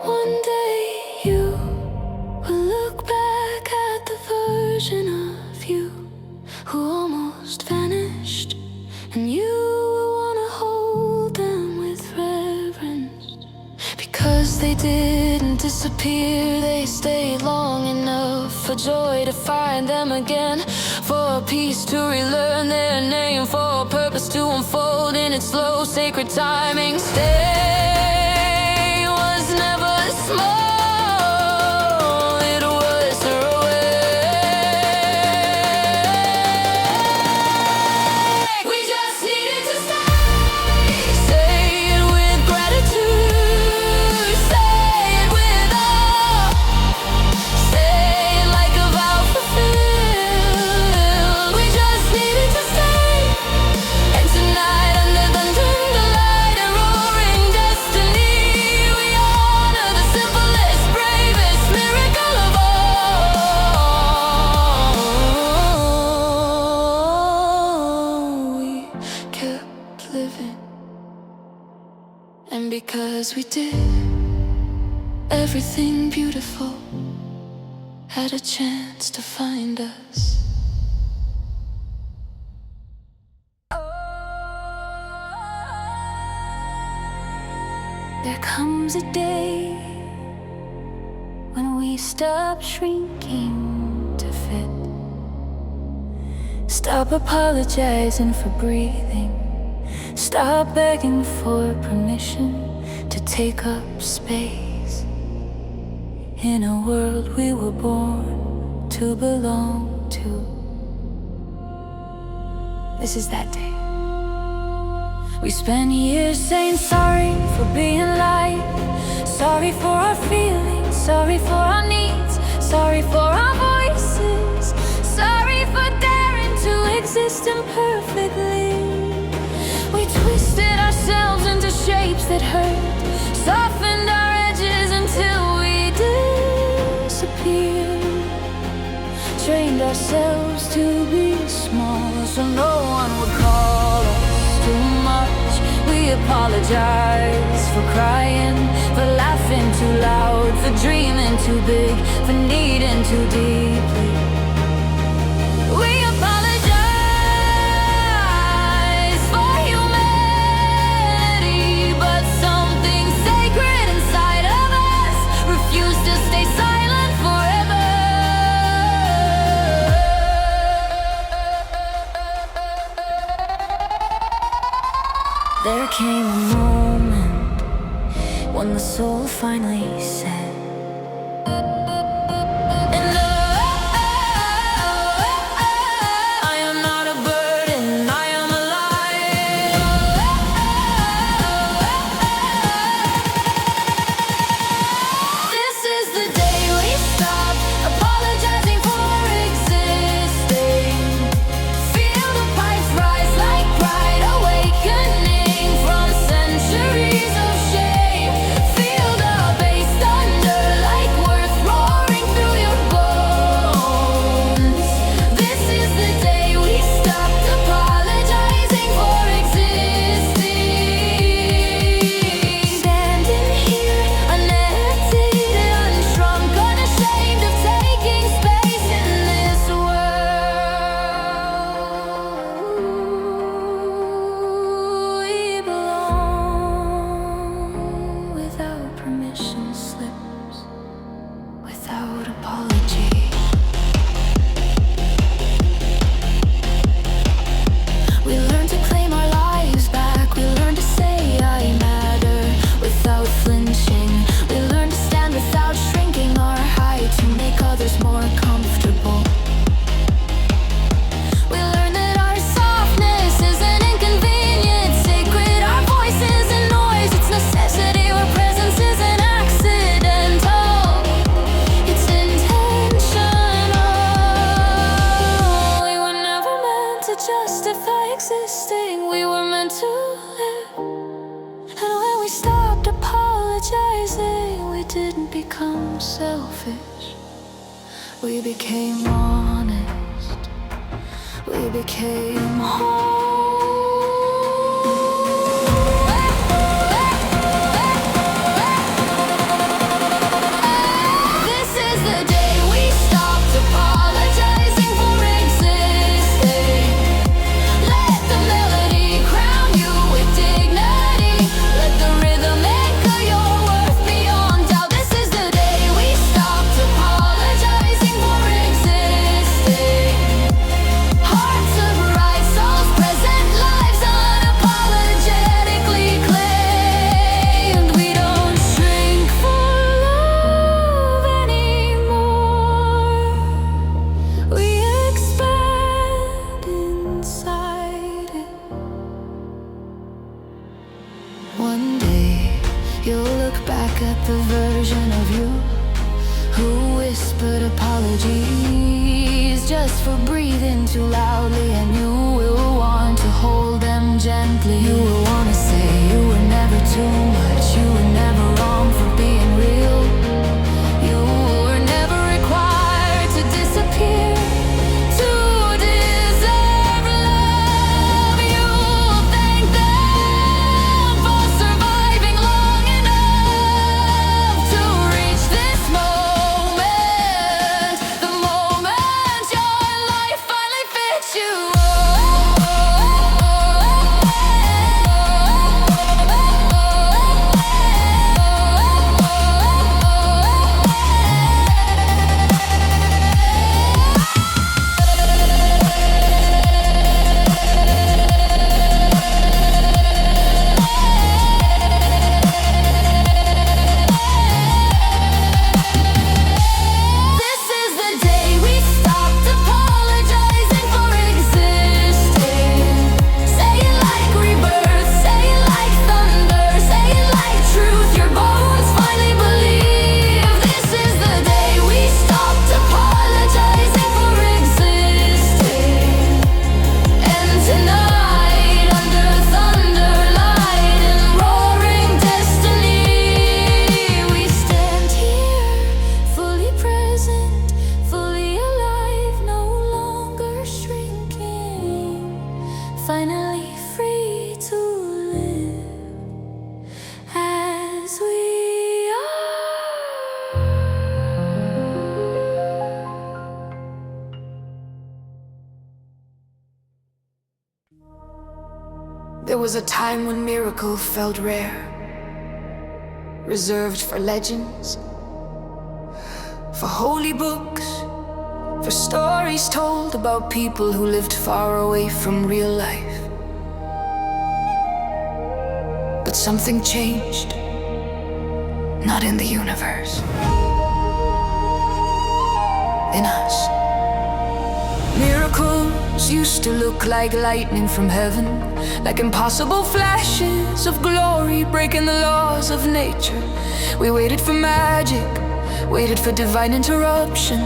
One day you will look back at the version of you who almost vanished, and you will wanna hold them with reverence. Because they didn't disappear, they stayed long enough for joy to find them again, for peace to relearn their name, for purpose to unfold in its slow sacred timing. Stay was never small, it was heroic. We just needed to stay. Say it with gratitude, say it with awe, say it like a vow fulfilled. We just needed to stay. And tonight under thunder and light and roaring destiny, we honor the simplest, bravest miracle of all. We kept living, and because we did, everything beautiful had a chance to find us. There comes a day when we stop shrinking to fit, stop apologizing for breathing, stop begging for permission to take up space in a world we were born to belong to. This is that day. We spent years saying sorry for being light, sorry for our feelings, sorry for our needs, sorry for our voices, sorry for daring to exist imperfectly. We twisted ourselves into shapes that hurt, softened our edges until we disappeared, trained ourselves to be small so no one would call us too much. We apologize for crying, for laughing too loud, for dreaming too big, for needing too deeply. We apologize for humanity, but something sacred inside of us refused to stay silent forever. There came a moment when the soul finally said, I am not a burden, I am alive. This is the day we stop apologizing for existing. Feel the pipes rise like pride awakening from centuries of shame. Feel the bass thunder like worth roaring through your bones. This is the day we stopped apologizing for existing. Standing here, unedited, unshrunk, unashamed of taking space in this world. We belong without permission slips, without apology. We learn to claim our lives back. We learn to say I matter without flinching. We learn to stand without shrinking our height to make others more comfortable. We learn that our softness isn't inconvenient, sacred. Our voice isn't noise, it's necessity. Our presence isn't accidental, it's intentional. We were never meant to justify existing. We were meant to live. And when we stopped apologizing, we didn't become selfish. We became honest. We became whole. This is the day we stopped apologizing for existing. Let the melody crown you with dignity. Let the rhythm echo your worth beyond doubt. This is the day we stopped apologizing for existing. Hearts of right souls, present lives unapologetically claimed. We don't shrink for love anymore. We expand inside it. One day you'll look back at the version of you who whispered apologies just for breathing too loudly, and you will want to hold them gently. You will want to say you were never too much, you were never wrong for being real. You were never required to disappear to deserve love. You'll thank them for surviving long enough to reach this moment, the moment your life finally fits you. was a time when miracle felt rare, reserved for legends, for holy books, for stories told about people who lived far away from real life. But something changed, not in the universe, in us. Miracles used to look like lightning from heaven, like impossible flashes of glory breaking the laws of nature. We waited for magic, waited for divine interruption,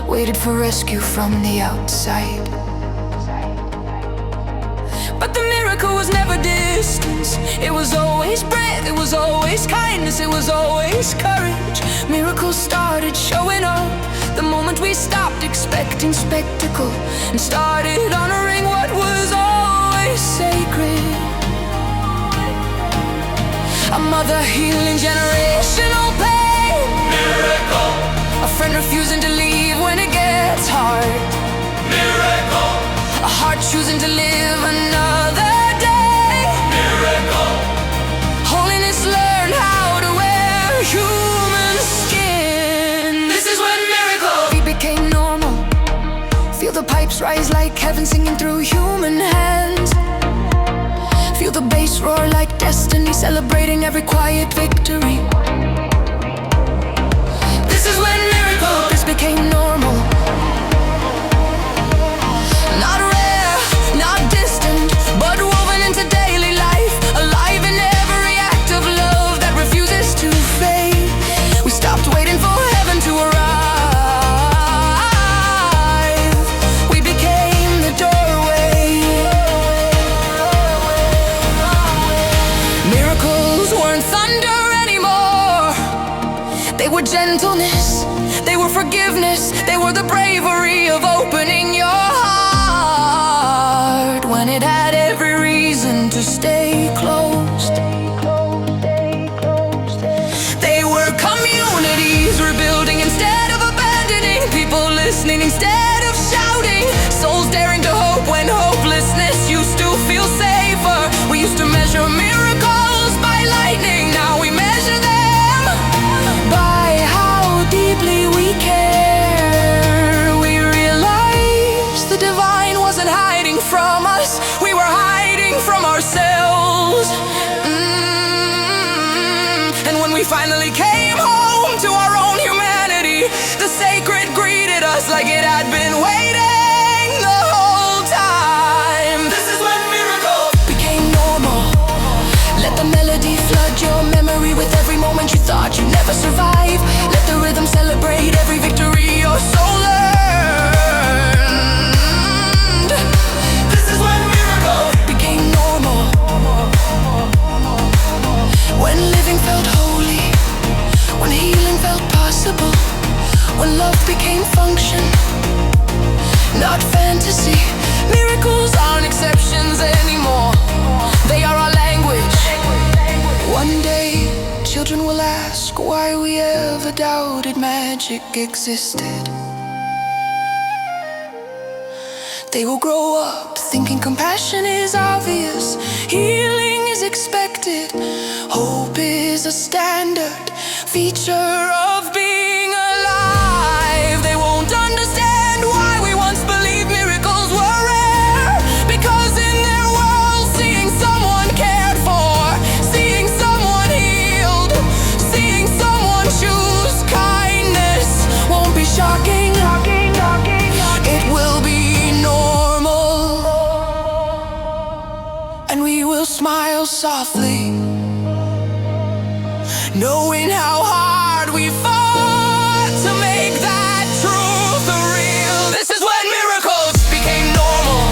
waited for rescue from the outside. But the miracle was never distance. It was always breath, it was always kindness, it was always courage. Miracles started showing up the moment we stopped expecting spectacle and started honoring what was always sacred. A mother healing generational pain, Miracle, a friend refusing to leave when it gets hard, miracle, a heart choosing to live another day, miracle, holiness learned how to wear human skin. This is when miracle we became normal. Feel the pipes rise like heaven singing through human hands. Feel the bass roar like destiny celebrating every quiet victory. This is when miracles became normal. Not rare, not distant, but woven into daily life, alive in every act of love that refuses to fade. We stopped waiting for heaven to arrive. We became the doorway. Miracles weren't thunder anymore. They were gentleness, they were forgiveness, they were the bravery of opening your heart when it had every reason to stay closed. They were communities rebuilding instead of abandoning, people listening instead of shouting, souls daring to hope when hopelessness used to feel safer. We used to measure miracles by lightning, now we measure them by how deeply we care. We realized the divine wasn't hiding from us, we were hiding from ourselves. And when we finally came home to our own humanity, the sacred greeted us like it had been waiting the whole time. This is when miracle became normal. Let the melody flood your memory with every moment you thought you'd never survive. Let the rhythm celebrate every victory your soul learned. This is when miracle became normal. When living felt holy, when healing felt possible, when love became function, not fantasy. Miracles aren't exceptions anymore, they are our language. One day, children will ask why we ever doubted magic existed. They will grow up thinking compassion is obvious, healing is expected, hope is a standard feature of being alive. They won't understand why we once believed miracles were rare, because in their world, seeing someone cared for, seeing someone healed, seeing someone choose kindness won't be shocking. It will be normal, and we will smile softly, knowing how hard we fought to make that truth real. This is when miracles became normal.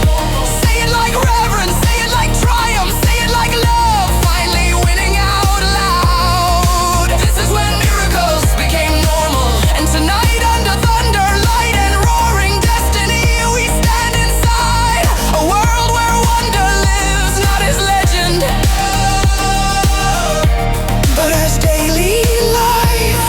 Say it like reverence, say it like triumph, say it like love, finally winning out loud. This is when miracles became normal. And tonight under thunder, light and roaring destiny, we stand inside a world where wonder lives, not as legend, but as daily life.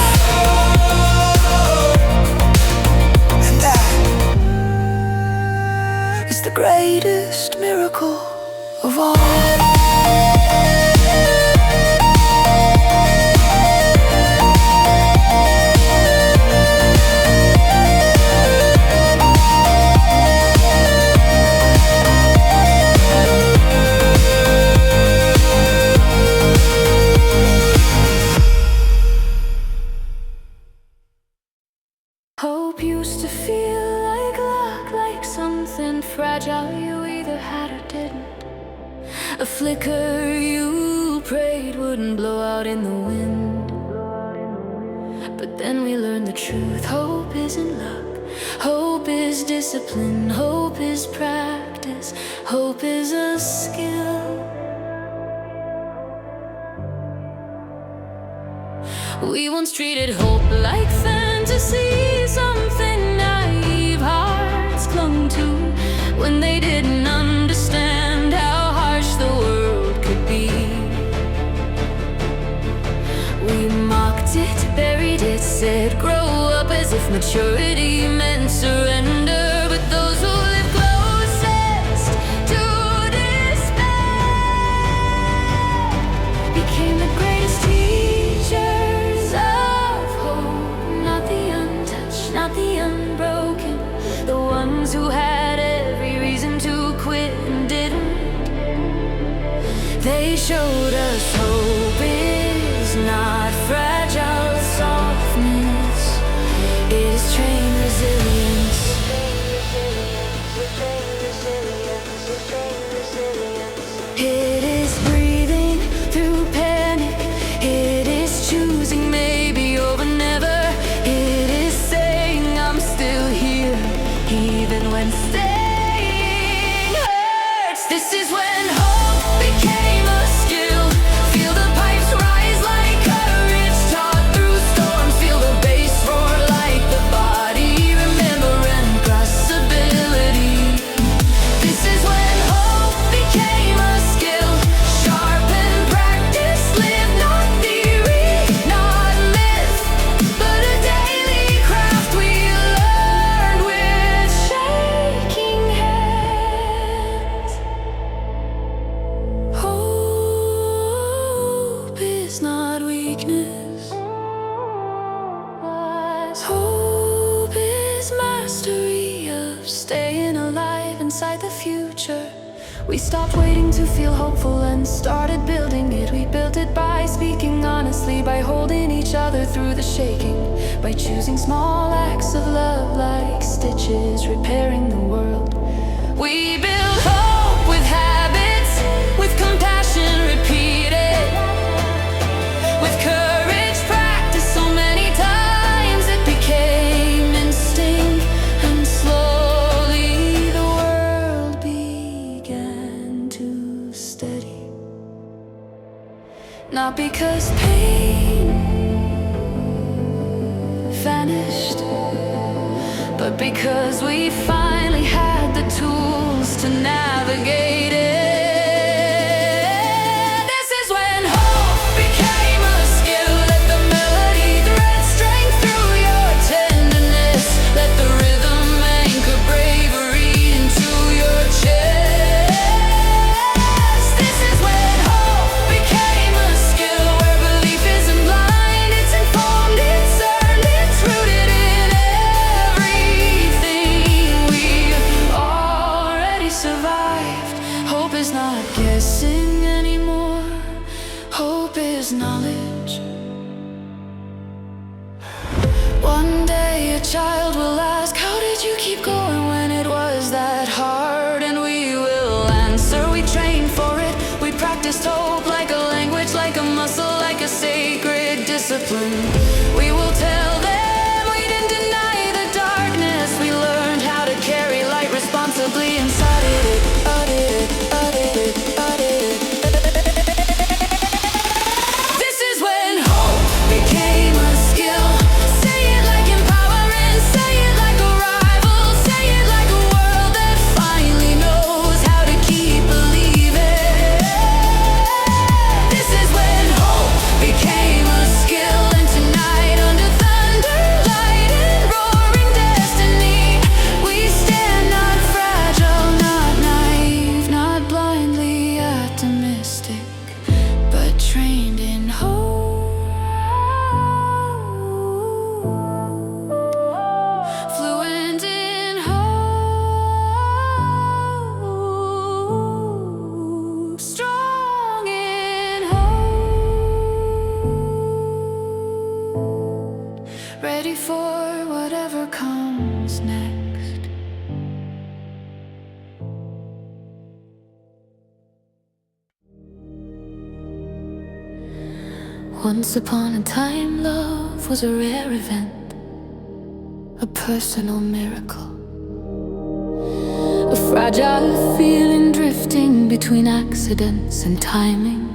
and blow out in the wind. But then we learn the truth. Hope isn't luck. Hope is discipline. Hope is practice. Hope is a skill. We once treated hope like fantasy, something naive hearts clung to when they didn't understand how harsh the world could be. We mocked it, buried it, said grow up as if maturity meant surrender. But those who live closest to despair became the greatest teachers of hope. Not the untouched, not the unbroken, the ones who had every reason to quit and didn't. They showed us hope is not fragile softness, it is trained resilience. It is breathing through panic, it is choosing maybe over never. It is saying I'm still here even when staying hurts. This is when hope became a skill. Feel the pipes rise like courage taught through storms. Feel the bass roar like the body. Remember impossibility. This is when hope became a skill. Sharpen practice, live not theory, not myth, but a daily craft we learn with shaking hands. Hope is not weakness. Hope is mastery of staying alive inside the future. We stopped waiting to feel hopeful and started building it. We built it by speaking honestly, by holding each other through the shaking, by choosing small acts of love like stitches repairing the world. We build hope with habits, with compassion repeated, with courage practiced so many times it became instinct, and slowly the world began to steady. Not because pain vanished, but because we finally had the tools to navigate it. This is when hope became a skill. Let the melody thread strength through your tenderness. Let the rhythm anchor bravery into your chest. This is when hope became a skill. Where belief isn't blind, it's informed, it's earned, it's rooted in everything we've already survived. Hope is not guessing anymore. Hope is knowledge. One day a child will ask, how did you keep going when it was that hard? And we will answer, we trained for it. We practiced hope like a language, like a muscle, like a sacred discipline. We will tell them we didn't deny the darkness. We learned how to carry light responsibly inside it. This is when hope became a skill. Say it like empowerment, say it like a rival, say it like a world that finally knows how to keep believing. This is when hope became a skill, and tonight Once upon a time, love was a rare event, a personal miracle, a fragile feeling drifting between accidents and timing.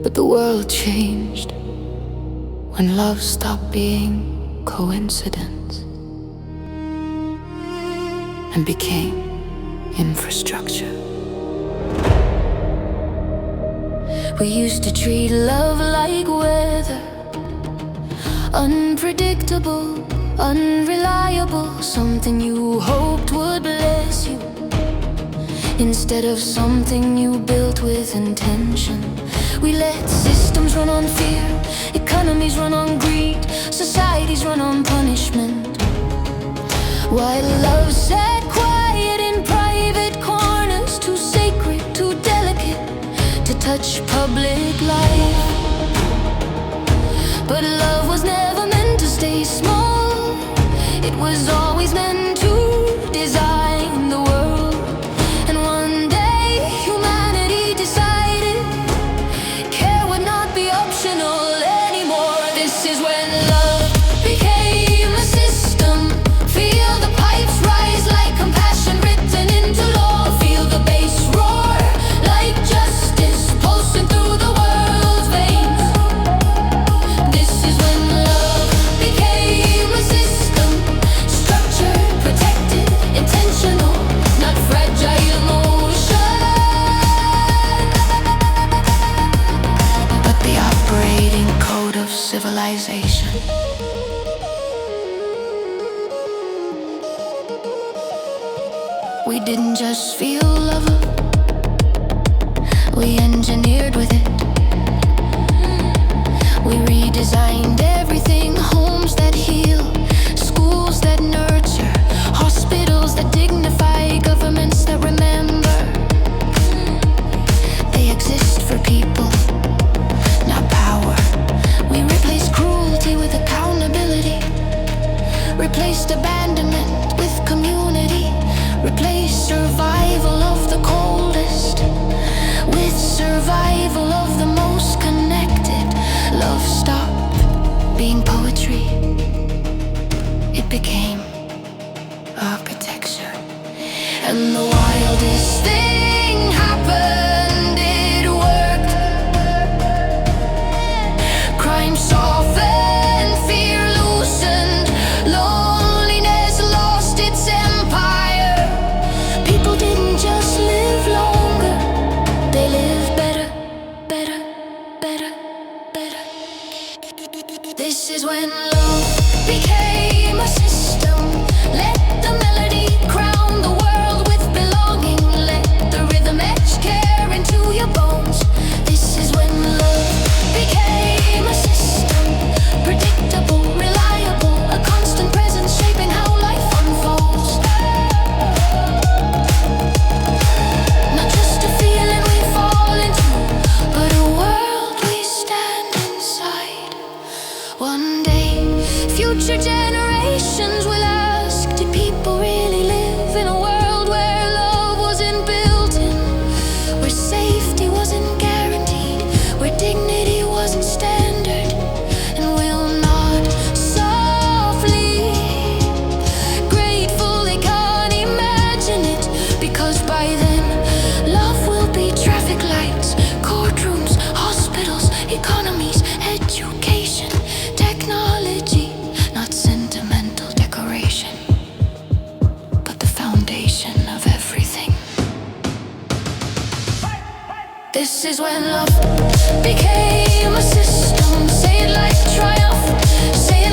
But the world changed when love stopped being coincidence and became infrastructure. We used to treat love like weather, unpredictable, unreliable, something you hoped would bless you, instead of something you built with intention. We let systems run on fear, economies run on greed, societies run on punishment, while love sat quiet in private corners, too sacred, too delicate to touch public life. But love was never meant to stay small, it was always meant to design the world. And one day humanity decided care would not be optional anymore. This is when love became a system. Feel the pipes rise like compassion written into law. Feel the bass roar like justice pulsing through the world's veins. This is when love became a system, structured, protected, intentional, not fragile motion, but the operating code of civilization. We didn't just feel love, we engineered with it. We redesigned everything, homes that heal, schools that nurture, hospitals that dignify, governments that remember. They exist for people, not power. We replaced cruelty with accountability, replaced abandonment with community, replaced survival of the coldest with survival of the most connected. Love stopped being poetry, it became architecture. And the wildest thing happened, it worked. Crime softened, fear loosened, loneliness lost its empire. People didn't just live longer, they lived better, better, better, better. This is when love became a system. Let the melody crown the world with belonging. Let the rhythm etch care into your bones. This is when love became a system, predictable, reliable, a constant presence shaping how life unfolds. Not just a feeling we fall into, but a world we stand inside. One day, future generations will ask, did people really live in a world where love wasn't built in, where safety wasn't guaranteed, where dignity wasn't standard? And we'll nod softly, grateful they can't imagine it, because by then love will be traffic lights, courtrooms, hospitals, economies, education, technology, not sentimental decoration, but the foundation of everything. This is when love became a system. Say it like triumph, say